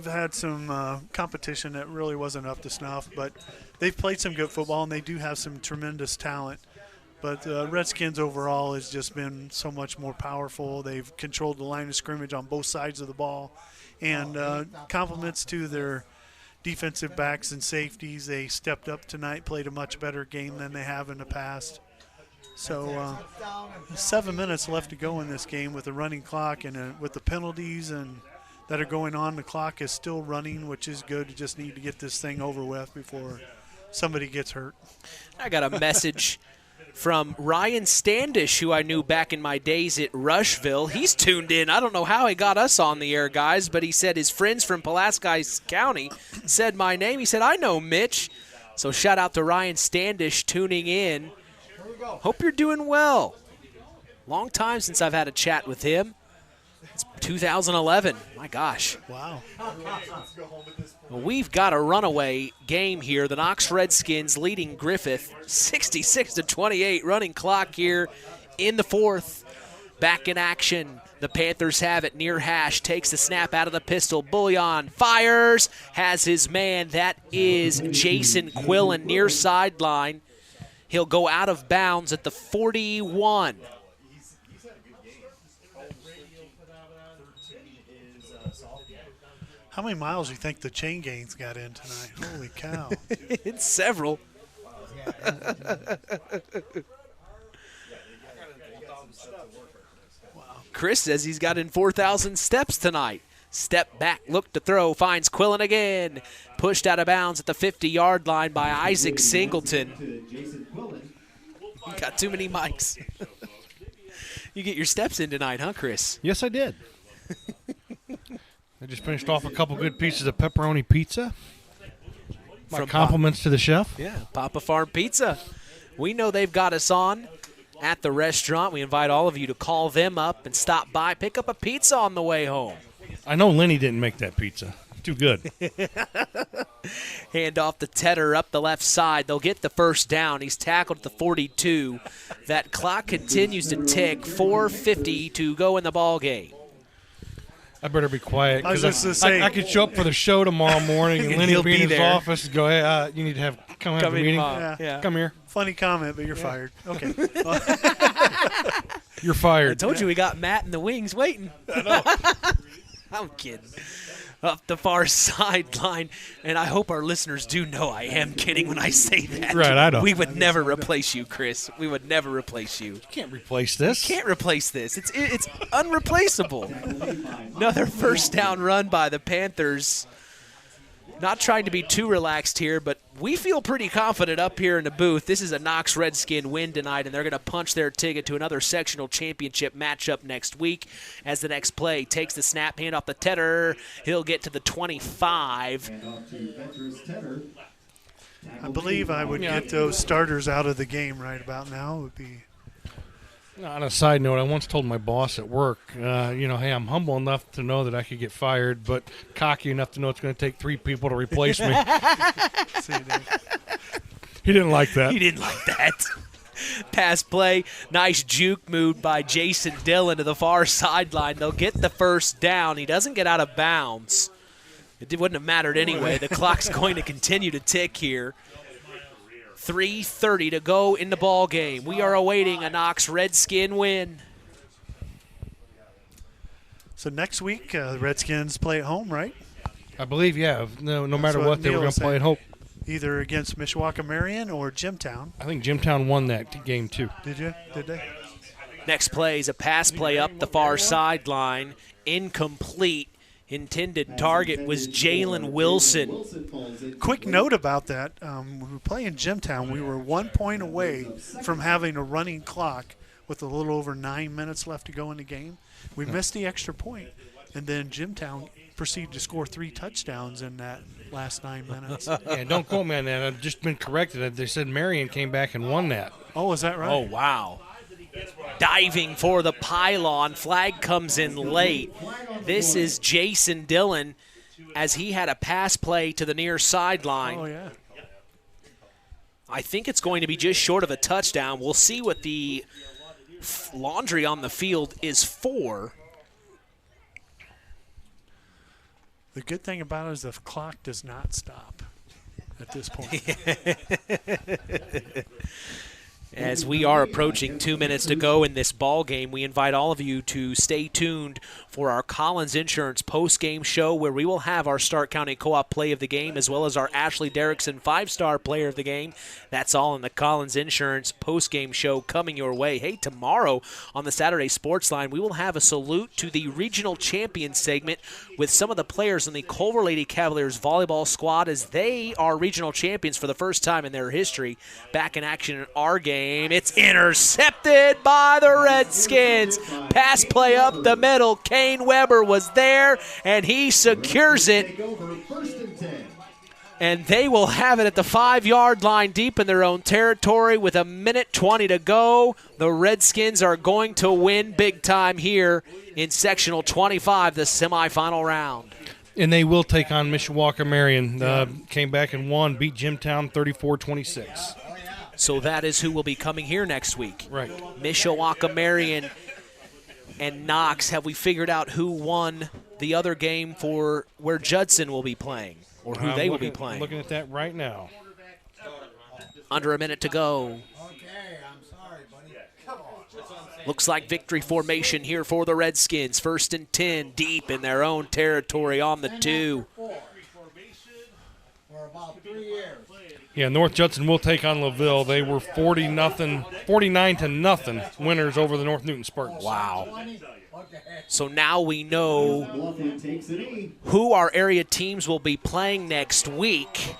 had some competition that really wasn't up to snuff, but they've played some good football, and they do have some tremendous talent. But Redskins overall has just been so much more powerful. They've controlled the line of scrimmage on both sides of the ball. And compliments to their defensive backs and safeties. They stepped up tonight, played a much better game than they have in the past. So 7 minutes left to go in this game with a running clock, and with the penalties and that are going on, the clock is still running, which is good. You just need to get this thing over with before somebody gets hurt. I got a message from Ryan Standish, who I knew back in my days at Rushville. He's tuned in. I don't know how he got us on the air, guys, but he said his friends from Pulaski County said my name. He said, I know Mitch. So shout out to Ryan Standish tuning in. Hope you're doing well. Long time since I've had a chat with him. It's 2011. My gosh. Wow. Well, we've got a runaway game here. The Knox Redskins leading Griffith 66-28. Running clock here in the fourth. Back in action. The Panthers have it near hash. Takes the snap out of the pistol. Bullion fires. Has his man. That is Jason Quillen near sideline. He'll go out of bounds at the 41. How many miles do you think the chain gangs got in tonight? Holy cow. It's several. Chris says he's got in 4,000 steps tonight. Step back, look to throw, finds Quillen again. Pushed out of bounds at the 50-yard line by Isaac Singleton. You got too many mics. You get your steps in tonight, huh, Chris? Yes, I did. I just finished off a couple good pieces of pepperoni pizza. My From compliments to the chef. Yeah, Papa Farm Pizza. We know they've got us on at the restaurant. We invite all of you to call them up and stop by, pick up a pizza on the way home. I know Lenny didn't make that pizza. Too good. Hand off the Tedder up the left side. They'll get the first down. He's tackled at the 42. That clock continues to tick. 4:50 to go in the ball game. I better be quiet. I was just gonna say- I could show up for the show tomorrow morning and Lenny He'll will be in be his there. office and go, hey, you need to come have a in meeting. tomorrow. Yeah. Come here. Funny comment, but you're fired. Okay. You're I fired. told you we got Matt in the wings waiting. I know. I'm kidding. Up the far sideline, and I hope our listeners do know I am kidding when I say that. Right, I know. We would never replace you, Chris. We would never replace you. You can't replace this. Can't replace this. It's unreplaceable. Another first down run by the Panthers. Not trying to be too relaxed here, but we feel pretty confident up here in the booth. This is a Knox Redskin win tonight, and they're going to punch their ticket to another sectional championship matchup next week as the next play takes the snap, hand off the Tedder. He'll get to the 25. I believe I would get those starters out of the game right about now. It would be. On a side note, I once told my boss at work, hey, I'm humble enough to know that I could get fired, but cocky enough to know it's going to take 3 people to replace me. He didn't like that. He didn't like that. Pass play. Nice juke move by Jason Dillon to the far sideline. They'll get the first down. He doesn't get out of bounds. It wouldn't have mattered anyway. The clock's going to continue to tick here. 3:30 to go in the ball game. We are awaiting a Knox Redskin win. So next week, the Redskins play at home, right? I believe, yeah. No matter what what, they were Neil going was to play saying. at home. Either against Mishawaka Marion or Jimtown. I think Jimtown won that game, too. Did you? Did they? Next play is a pass play up the far sideline. Incomplete. Intended target was Jalen Wilson. Quick note about that. When we were playing Jimtown, we were 1 point away from having a running clock with a little over 9 minutes left to go in the game. We missed the extra point, and then Jimtown proceeded to score 3 touchdowns in that last 9 minutes. Yeah, don't quote me on that. I've just been corrected. They said Marion came back and won that. Oh, is that right? Oh, wow. Diving for the pylon. Flag comes in late. This is Jason Dillon as he had a pass play to the near sideline. Oh, yeah. I think it's going to be just short of a touchdown. We'll see what the laundry on the field is for. The good thing about it is the clock does not stop at this point. As we are approaching 2 minutes to go in this ball game, we invite all of you to stay tuned for our Collins Insurance post-game show, where we will have our Stark County Co-op play of the game as well as our Ashley Derrickson 5-star player of the game. That's all in the Collins Insurance post-game show coming your way. Hey, tomorrow on the Saturday Sports Line, we will have a salute to the regional champion segment with some of the players in the Culver Lady Cavaliers volleyball squad, as they are regional champions for the first time in their history. Back in action in our game. It's intercepted by the Redskins. Pass play up the middle. Kane Weber was there, and he secures it. And they will have it at the 5-yard line deep in their own territory with 1:20 to go. The Redskins are going to win big time here in Sectional 25, the semifinal round. And they will take on Mishawaka Marion. Came back and won, beat Jimtown 34-26. So that is who will be coming here next week. Right. Mishawaka Marion and Knox. Have we figured out who won the other game for where Judson will be playing, or who they will be playing? I'm looking at that right now. Under a minute to go. Looks like victory formation here for the Redskins. 1st and 10, deep in their own territory on the 2. Yeah, North Judson will take on LaVille. They were 49-0 winners over the North Newton Spartans. Wow. So now we know who our area teams will be playing next week,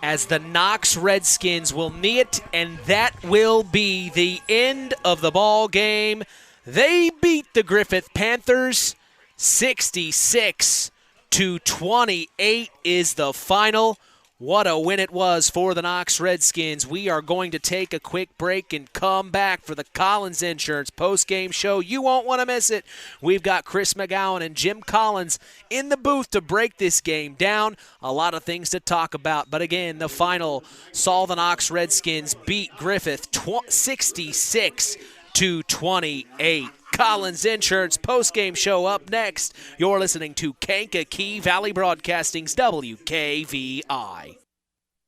as the Knox Redskins will knee it, and that will be the end of the ball game. They beat the Griffith Panthers. 66-28 is the final. What a win it was for the Knox Redskins. We are going to take a quick break and come back for the Collins Insurance post-game show. You won't want to miss it. We've got Chris McGowan and Jim Collins in the booth to break this game down. A lot of things to talk about. But again, the final saw the Knox Redskins beat Griffith 66-28. Collins Insurance post-game show up next. You're listening to Kankakee Valley Broadcasting's WKVI.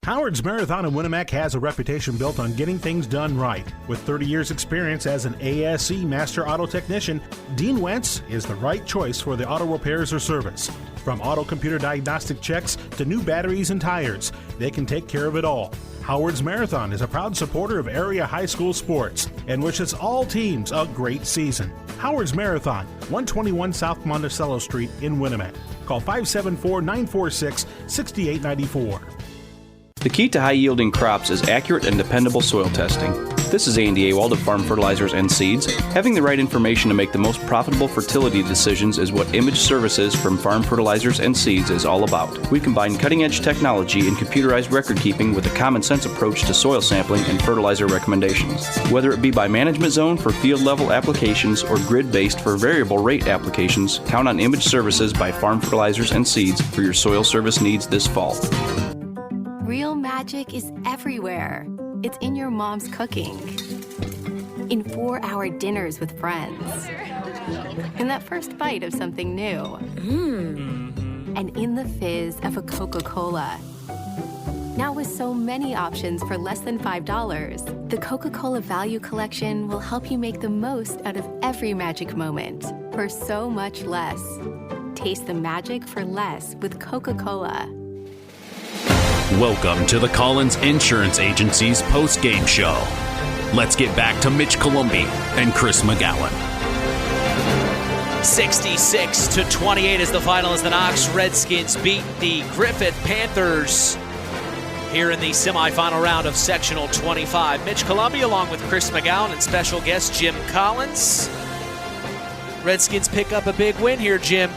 Howard's Marathon in Winamac has a reputation built on getting things done right. With 30 years experience as an ASE Master Auto Technician, Dean Wentz is the right choice for the auto repairs or service. From auto computer diagnostic checks to new batteries and tires, they can take care of it all. Howard's Marathon is a proud supporter of area high school sports and wishes all teams a great season. Howard's Marathon, 121 South Monticello Street in Winamac. Call 574-946-6894. The key to high-yielding crops is accurate and dependable soil testing. This is Andy Awald of Farm Fertilizers and Seeds. Having the right information to make the most profitable fertility decisions is what Image Services from Farm Fertilizers and Seeds is all about. We combine cutting-edge technology and computerized record-keeping with a common-sense approach to soil sampling and fertilizer recommendations. Whether it be by management zone for field-level applications or grid-based for variable rate applications, count on Image Services by Farm Fertilizers and Seeds for your soil service needs this fall. Real magic is everywhere. It's in your mom's cooking, in 4-hour dinners with friends, in that first bite of something new, and in the fizz of a Coca-Cola. Now with so many options for less than $5, the Coca-Cola Value Collection will help you make the most out of every magic moment for so much less. Taste the magic for less with Coca-Cola. Welcome to the Collins Insurance Agency's post-game show. Let's get back to Mitch Columbi and Chris McGowan. 66-28 is the final as the Knox Redskins beat the Griffith Panthers here in the semifinal round of Sectional 25. Mitch Columbi along with Chris McGowan and special guest Jim Collins. Redskins pick up a big win here, Jim.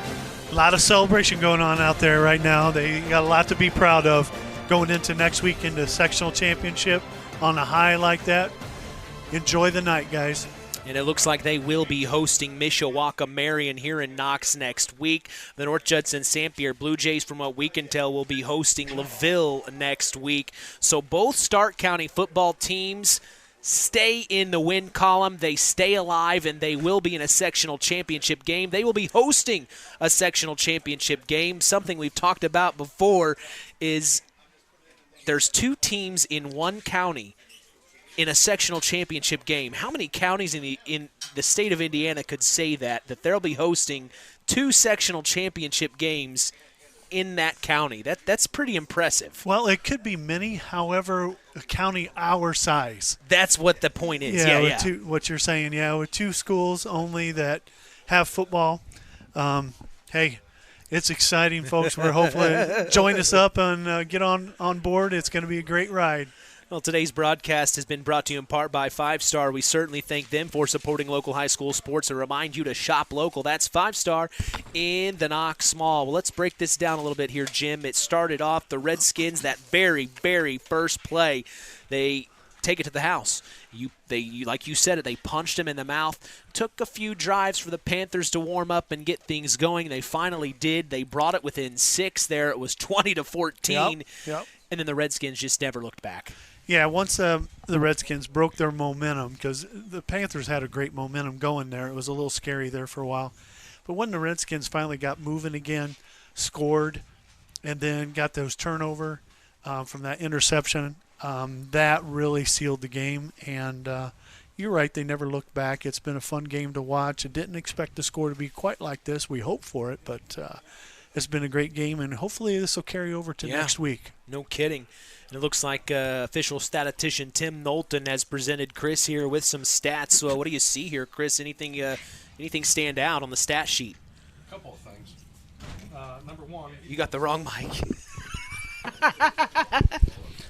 A lot of celebration going on out there right now. They got a lot to be proud of going into next week into sectional championship on a high like that. Enjoy the night, guys. And it looks like they will be hosting Mishawaka Marion here in Knox next week. The North Judson St. Pierre Blue Jays, from what we can tell, will be hosting LaVille next week. So both Stark County football teams stay in the win column. They stay alive, and they will be in a sectional championship game. They will be hosting a sectional championship game. Something we've talked about before is there's 2 teams in one county in a sectional championship game. How many counties in the state of Indiana could say that they'll be hosting 2 sectional championship games in that county? That's pretty impressive. Well, it could be many, however, a county our size. That's what the point is. Yeah. What you're saying, with 2 schools only that have football. Hey, it's exciting, folks. We're hopefully join us up and get on board. It's going to be a great ride. Well, today's broadcast has been brought to you in part by 5 Star. We certainly thank them for supporting local high school sports and remind you to shop local. That's 5 Star in the Knox Mall. Well, let's break this down a little bit here, Jim. It started off the Redskins, that very, very first play. They take it to the house. They like you said it, they punched him in the mouth. Took a few drives for the Panthers to warm up and get things going. They finally did. They brought it within 6 there. It was 20-14. Yep. And then the Redskins just never looked back. Yeah, once the Redskins broke their momentum, because the Panthers had a great momentum going there, it was a little scary there for a while. But when the Redskins finally got moving again, scored, and then got those turnover from that interception, that really sealed the game. And you're right, they never looked back. It's been a fun game to watch. I didn't expect the score to be quite like this. We hoped for it, but it's been a great game, and hopefully this will carry over to next week. No kidding. And it looks like official statistician Tim Knowlton has presented Chris here with some stats. So what do you see here, Chris? Anything stand out on the stat sheet? A couple of things. Number one. You got the wrong mic.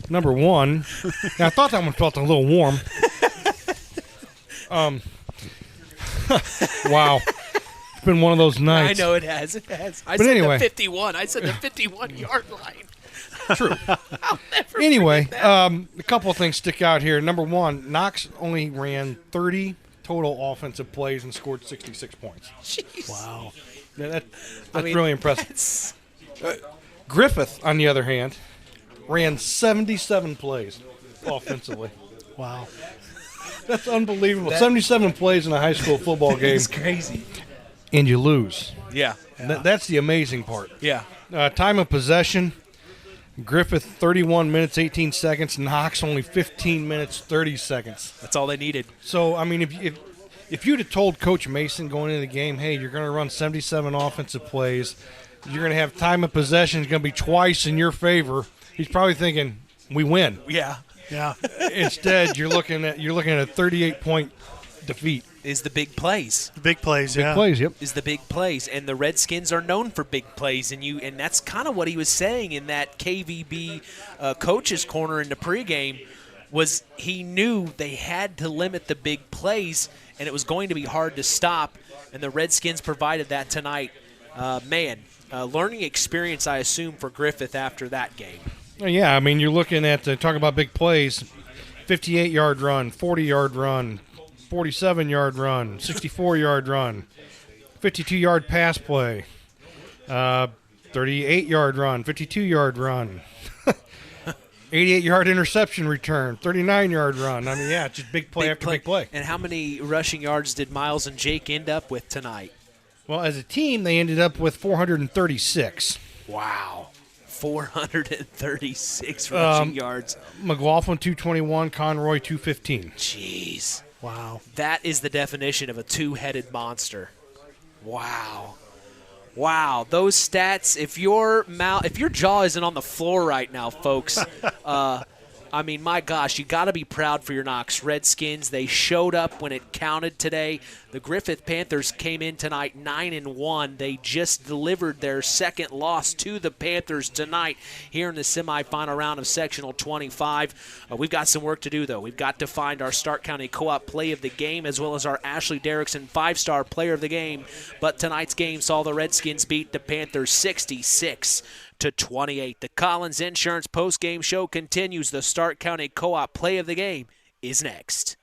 Number one. I thought that one felt a little warm. Wow. It's been one of those nights. I know it has. I but said anyway. the 51. I said the 51-yard line. True. Anyway, a couple of things stick out here. Number one, Knox only ran 30 total offensive plays and scored 66 points. Jeez. Wow. That's really impressive. Griffith, on the other hand, ran 77 plays offensively. Wow. That's unbelievable. 77 plays in a high school football game. It's crazy. And you lose. Yeah. That's the amazing part. Yeah. Time of possession, Griffith 31 minutes, 18 seconds. Knox only 15 minutes, 30 seconds. That's all they needed. So, I mean, if you'd have told Coach Mason going into the game, hey, you're going to run 77 offensive plays, you're going to have time of possession, it's going to be twice in your favor, he's probably thinking, we win. Yeah. Yeah. Instead, you're looking at a 38-point defeat. Is the big plays. The big plays, Big plays, yep. Is the big plays. And the Redskins are known for big plays. And that's kind of what he was saying in that KVB coach's corner in the pregame was he knew they had to limit the big plays, and it was going to be hard to stop. And the Redskins provided that tonight. Learning experience, I assume, for Griffith after that game. Yeah, I mean, you're looking at, talk about big plays, 58-yard run, 40-yard run, 47-yard run, 64-yard run, 52-yard pass play, 38-yard run, 52-yard run, 88-yard interception return, 39-yard run. I mean, yeah, it's just big play after big play. And how many rushing yards did Miles and Jake end up with tonight? Well, as a team, they ended up with 436. Wow. 436 rushing yards. McLaughlin, 221. Conroy, 215. Jeez. Wow. That is the definition of a two-headed monster. Wow. Wow. Those stats, if your jaw isn't on the floor right now, folks, I mean, my gosh, you got to be proud for your Knox Redskins. They showed up when it counted today. The Griffith Panthers came in tonight 9-1. They just delivered their second loss to the Panthers tonight here in the semifinal round of Sectional 25. We've got some work to do, though. We've got to find our Stark County Co-op Play of the Game as well as our Ashley Derrickson 5-Star Player of the Game. But tonight's game saw the Redskins beat the Panthers 66-28. The Collins Insurance postgame show continues. The Stark County Co-op Play of the Game is next.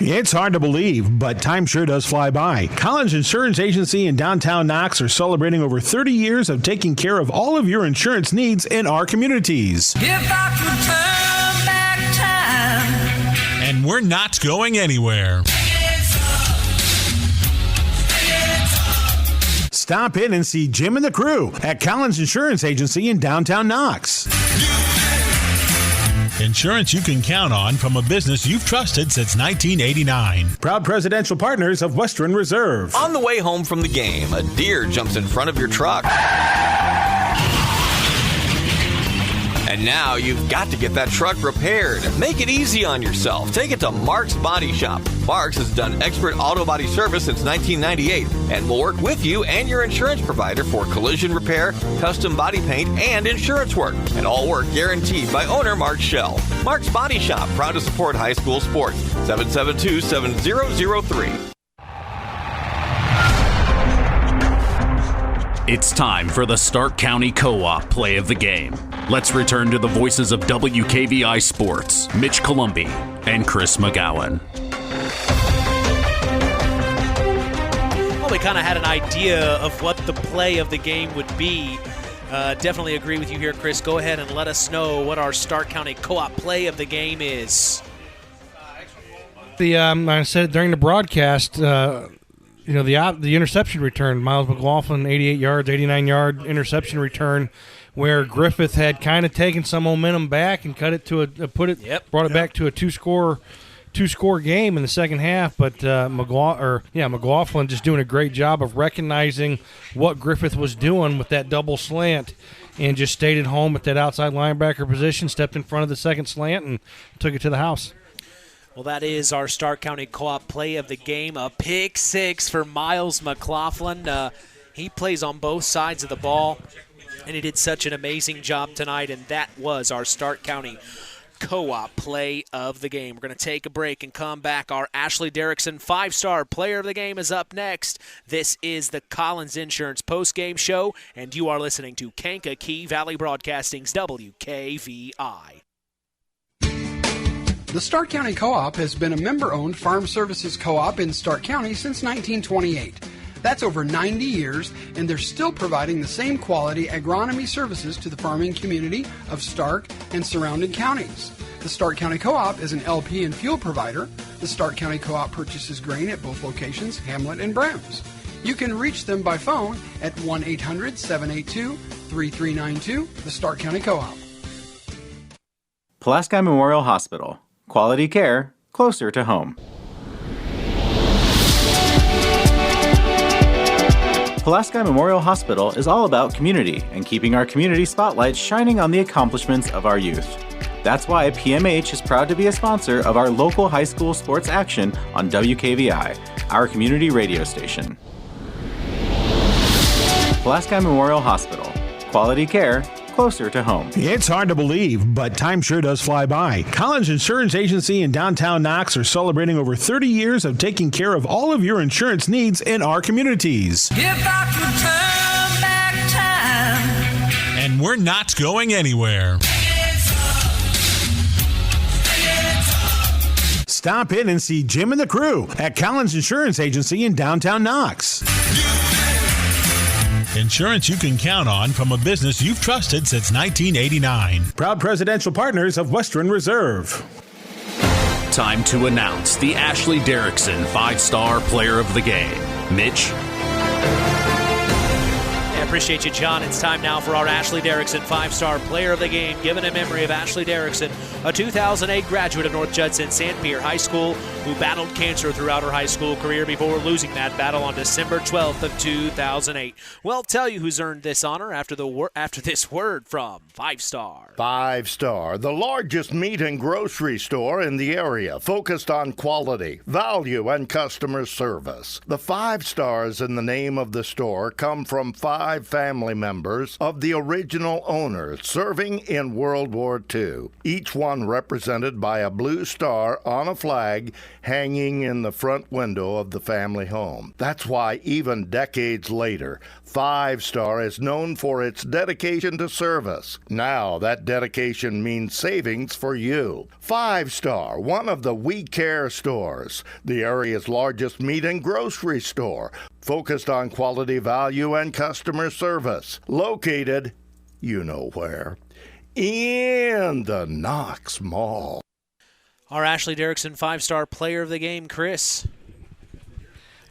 It's hard to believe, but time sure does fly by. Collins Insurance Agency in downtown Knox are celebrating over 30 years of taking care of all of your insurance needs in our communities. If I could turn back time. And we're not going anywhere. Stop in and see Jim and the crew at Collins Insurance Agency in downtown Knox. Insurance you can count on from a business you've trusted since 1989. Proud presidential partners of Western Reserve. On the way home from the game, a deer jumps in front of your truck. And now you've got to get that truck repaired. Make it easy on yourself. Take it to Mark's Body Shop. Mark's has done expert auto body service since 1998 and will work with you and your insurance provider for collision repair, custom body paint, and insurance work. And all work guaranteed by owner Mark Schell. Mark's Body Shop, proud to support high school sports. 772-7003. It's time for the Stark County Co-op play of the game. Let's return to the voices of WKVI Sports, Mitch Columbi and Chris McGowan. Well, we kind of had an idea of what the play of the game would be. Definitely agree with you here, Chris. Go ahead and let us know what our Stark County Co-op play of the game is. I said during the broadcast, the interception return, Miles McLaughlin, 88 yards, 89-yard interception return, where Griffith had kind of taken some momentum back and cut it to brought it back to a two-score game in the second half. But McLaughlin just doing a great job of recognizing what Griffith was doing with that double slant, and just stayed at home at that outside linebacker position, stepped in front of the second slant, and took it to the house. Well, that is our Stark County Co-op play of the game. A pick six for Miles McLaughlin. He plays on both sides of the ball, and he did such an amazing job tonight, and that was our Stark County Co-op play of the game. We're going to take a break and come back. Our Ashley Derrickson 5-star player of the game is up next. This is the Collins Insurance postgame show, and you are listening to Kankakee Valley Broadcasting's WKVI. The Stark County Co-op has been a member-owned farm services co-op in Stark County since 1928. That's over 90 years, and they're still providing the same quality agronomy services to the farming community of Stark and surrounding counties. The Stark County Co-op is an LP and fuel provider. The Stark County Co-op purchases grain at both locations, Hamlet and Brems. You can reach them by phone at 1-800-782-3392, the Stark County Co-op. Pulaski Memorial Hospital. Quality care closer to home. Pulaski Memorial Hospital is all about community and keeping our community spotlight shining on the accomplishments of our youth. That's why PMH is proud to be a sponsor of our local high school sports action on WKVI, our community radio station. Pulaski Memorial Hospital. Quality care closer to home. It's hard to believe, but time sure does fly by. Collins Insurance Agency in downtown Knox are celebrating over 30 years of taking care of all of your insurance needs in our communities. If I could turn back time. And we're not going anywhere. Stop in and see Jim and the crew at Collins Insurance Agency in downtown Knox. Insurance you can count on from a business you've trusted since 1989. Proud presidential partners of Western Reserve. Time to announce the Ashley Derrickson 5-star player of the game. Mitch. Appreciate you, John. It's time now for our Ashley Derrickson 5-star player of the game, given in memory of Ashley Derrickson, a 2008 graduate of North Judson St. Pierre High School who battled cancer throughout her high school career before losing that battle on December 12th of 2008. We'll tell you who's earned this honor after this word from 5-star. 5-star, the largest meat and grocery store in the area, focused on quality, value, and customer service. The 5 stars in the name of the store come from 5 5 family members of the original owners serving in World War II, each one represented by a blue star on a flag hanging in the front window of the family home. That's why even decades later, 5 Star is known for its dedication to service. Now that dedication means savings for you. 5 Star, one of the We Care stores, the area's largest meat and grocery store, focused on quality, value, and customer service. Located, you know where, in the Knox Mall. Our Ashley Derrickson 5-star player of the game, Chris.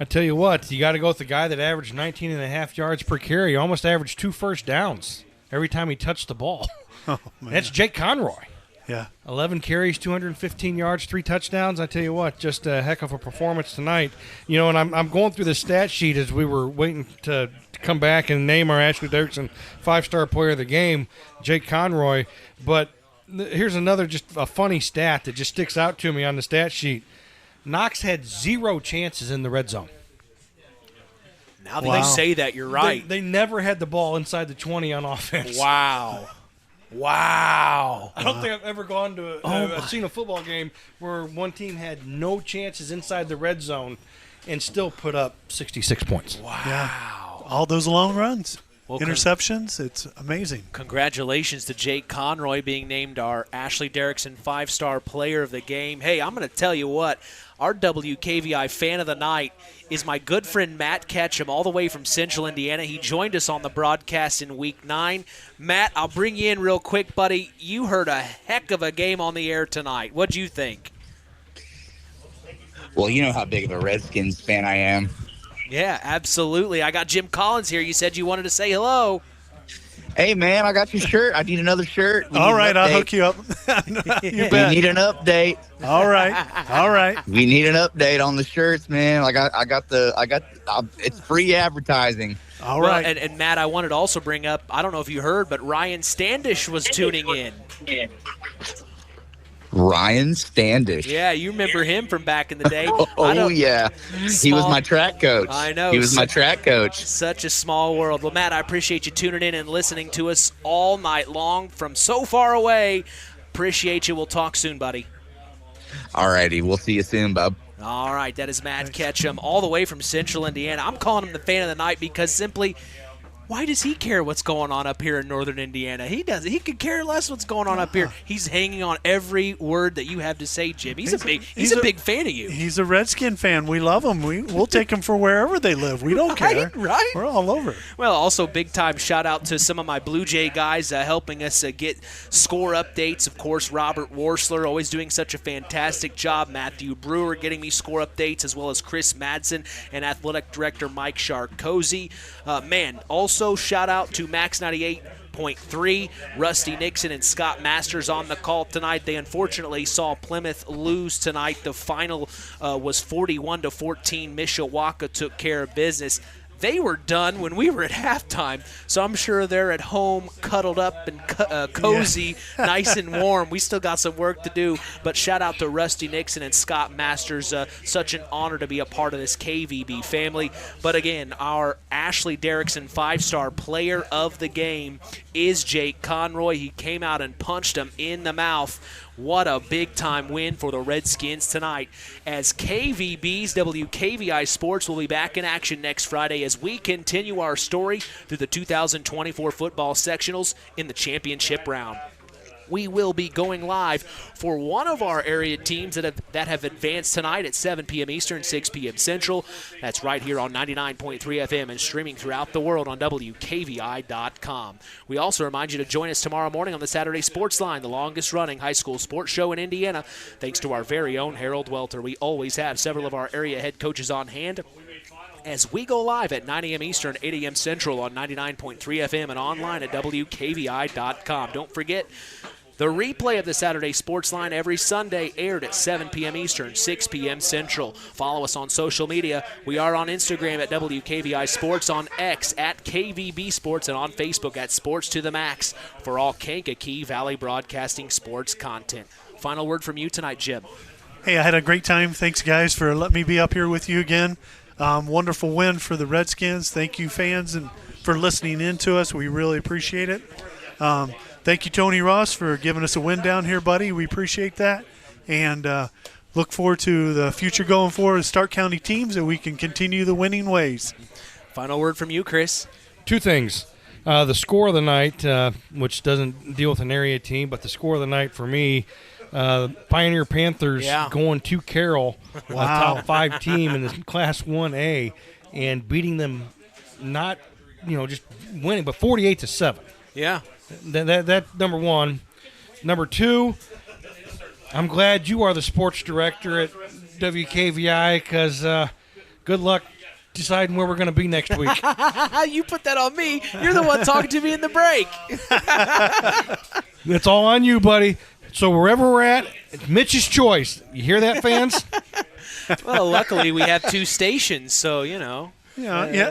I tell you what, you got to go with the guy that averaged 19.5 yards per carry, almost averaged 2 first downs every time he touched the ball. Oh, man. That's Jake Conroy. Yeah. 11 carries, 215 yards, 3 touchdowns. I tell you what, just a heck of a performance tonight. You know, and I'm going through the stat sheet as we were waiting to come back and name our Ashley Derrickson 5-star player of the game, Jake Conroy. But here's another just a funny stat that just sticks out to me on the stat sheet. Knox had 0 chances in the red zone. Now that you say that, you're right. They never had the ball inside the 20 on offense. Wow. I don't think I've ever gone to seen a football game where one team had no chances inside the red zone and still put up 66 points. Wow. Yeah. All those long runs. Well, interceptions, it's amazing. Congratulations to Jake Conroy being named our Ashley Derrickson 5-star player of the game. Hey, I'm going to tell you what, our WKVI fan of the night is my good friend Matt Ketchum, all the way from Central Indiana. He joined us on the broadcast in Week 9. Matt, I'll bring you in real quick, buddy. You heard a heck of a game on the air tonight. What'd you think? Well, you know how big of a Redskins fan I am. Yeah, absolutely. I got Jim Collins here. You said you wanted to say hello. Hey, man, I got your shirt. I need another shirt. All right, I'll hook you up. You bet. We need an update. All right. We need an update on the shirts, man. It's free advertising. All right. And Matt, I wanted to also bring up, I don't know if you heard, but Ryan Standish was tuning in. Ryan Standish. Yeah, you remember him from back in the day. Yeah. He was my track coach. I know. He was my track coach. Such a small world. Well, Matt, I appreciate you tuning in and listening to us all night long from so far away. Appreciate you. We'll talk soon, buddy. All righty. We'll see you soon, bub. All right. That is Matt Ketchum all the way from Central Indiana. I'm calling him the fan of the night because simply – why does he care what's going on up here in northern Indiana? He doesn't. He could care less what's going on up here. He's hanging on every word that you have to say, Jim. He's a big fan of you. He's a Redskin fan. We love him. We'll take him for wherever they live. We don't care. Right? We're all over. Well, also big-time shout-out to some of my Blue Jay guys helping us get score updates. Of course, Robert Worsler always doing such a fantastic job. Matthew Brewer getting me score updates, as well as Chris Madsen and Athletic Director Mike Sharkozy. Also shout out to Max 98.3, Rusty Nixon and Scott Masters on the call tonight. They unfortunately saw Plymouth lose tonight. The final was 41-14. Mishawaka took care of business. They were done when we were at halftime, so I'm sure they're at home cuddled up and cozy, nice and warm. We still got some work to do, but shout out to Rusty Nixon and Scott Masters. Such an honor to be a part of this KVB family. But again, our Ashley Derrickson 5-star player of the game is Jake Conroy. He came out and punched him in the mouth. What a big-time win for the Redskins tonight. As KVB's WKVI Sports will be back in action next Friday as we continue our story through the 2024 football sectionals in the championship round. We will be going live for one of our area teams that have advanced tonight at 7 p.m. Eastern, 6 p.m. Central. That's right here on 99.3 FM and streaming throughout the world on WKVI.com. We also remind you to join us tomorrow morning on the Saturday Sports Line, the longest-running high school sports show in Indiana, thanks to our very own Harold Welter. We always have several of our area head coaches on hand as we go live at 9 a.m. Eastern, 8 a.m. Central on 99.3 FM and online at WKVI.com. Don't forget, the replay of the Saturday Sports Line every Sunday aired at 7 p.m. Eastern, 6 p.m. Central. Follow us on social media. We are on Instagram at WKVI Sports, on X at KVB Sports, and on Facebook at Sports to the Max for all Kankakee Valley Broadcasting sports content. Final word from you tonight, Jim. Hey, I had a great time. Thanks, guys, for letting me be up here with you again. Wonderful win for the Redskins. Thank you, fans, and for listening in to us. We really appreciate it. Thank you, Tony Ross, for giving us a win down here, buddy. We appreciate that. And look forward to the future going forward as Stark County teams, and we can continue the winning ways. Final word from you, Chris. 2 things. The score of the night, which doesn't deal with an area team, but the score of the night for me, Pioneer Panthers going to Carroll, a top 5 team in the Class 1A, and beating them, not just winning, but 48-7. Yeah. That number 1. Number 2, I'm glad you are the sports director at WKVI, because good luck deciding where we're going to be next week. You put that on me. You're the one talking to me in the break. It's all on you, buddy. So wherever we're at, it's Mitch's choice. You hear that, fans? Well, luckily we have 2 stations, so, Yeah,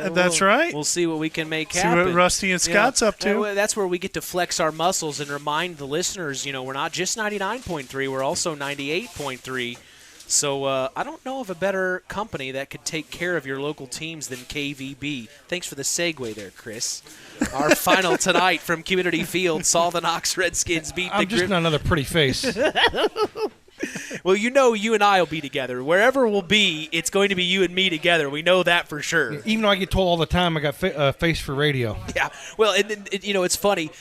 that's right. We'll see what we can make See happen. what Rusty and Scott's up to. That's where we get to flex our muscles and remind the listeners, we're not just 99.3, we're also 98.3. So I don't know of a better company that could take care of your local teams than KVB. Thanks for the segue there, Chris. Our final tonight from Community Field saw the Knox Redskins beat the I'm just not another pretty face. Well, you and I will be together. Wherever we'll be, it's going to be you and me together. We know that for sure. Even though I get told all the time I got face for radio. Yeah. Well, and it's funny.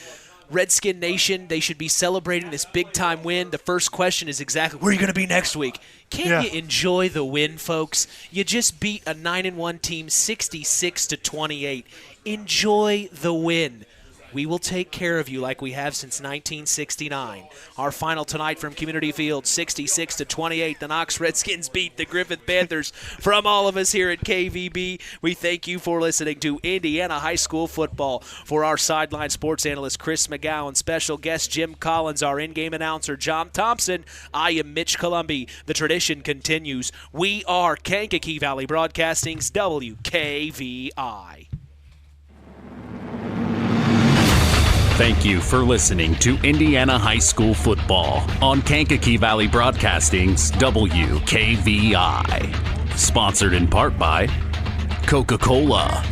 Redskin Nation, they should be celebrating this big-time win. The first question is exactly, where are you going to be next week? Can't you enjoy the win, folks? You just beat a 9-1 team 66-28. Enjoy the win. We will take care of you like we have since 1969. Our final tonight from Community Field, 66-28. The Knox Redskins beat the Griffith Panthers. From all of us here at KVB, we thank you for listening to Indiana High School football. For our sideline sports analyst, Chris McGowan, special guest Jim Collins, our in-game announcer, John Thompson, I am Mitch Columby. The tradition continues. We are Kankakee Valley Broadcasting's WKVI. Thank you for listening to Indiana High School football on Kankakee Valley Broadcasting's WKVI. Sponsored in part by Coca-Cola,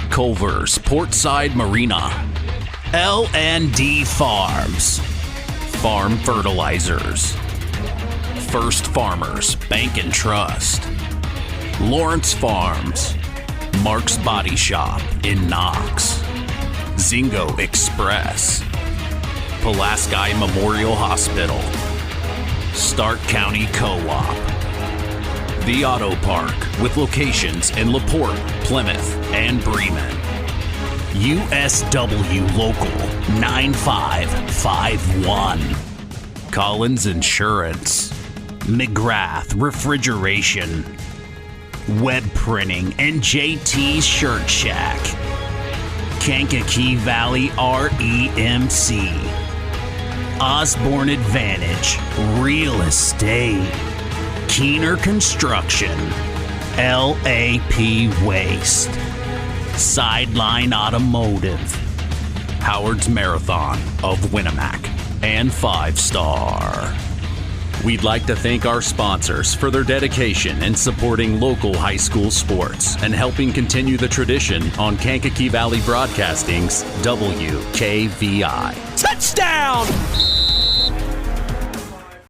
Culver's Portside Marina, L&D Farms, Farm Fertilizers, First Farmers Bank and Trust, Lawrence Farms, Mark's Body Shop in Knox, Zingo Express, Pulaski Memorial Hospital, Stark County Co-op, The Auto Park with locations in LaPorte, Plymouth, and Bremen, USW Local 9551, Collins Insurance, McGrath Refrigeration, Web Printing, and JT's Shirt Shack, Kankakee Valley REMC, Osborne Advantage Real Estate, Keener Construction, LAP Waste, Sideline Automotive, Howard's Marathon of Winamac, and 5 Star. We'd like to thank our sponsors for their dedication in supporting local high school sports and helping continue the tradition on Kankakee Valley Broadcasting's WKVI. Touchdown!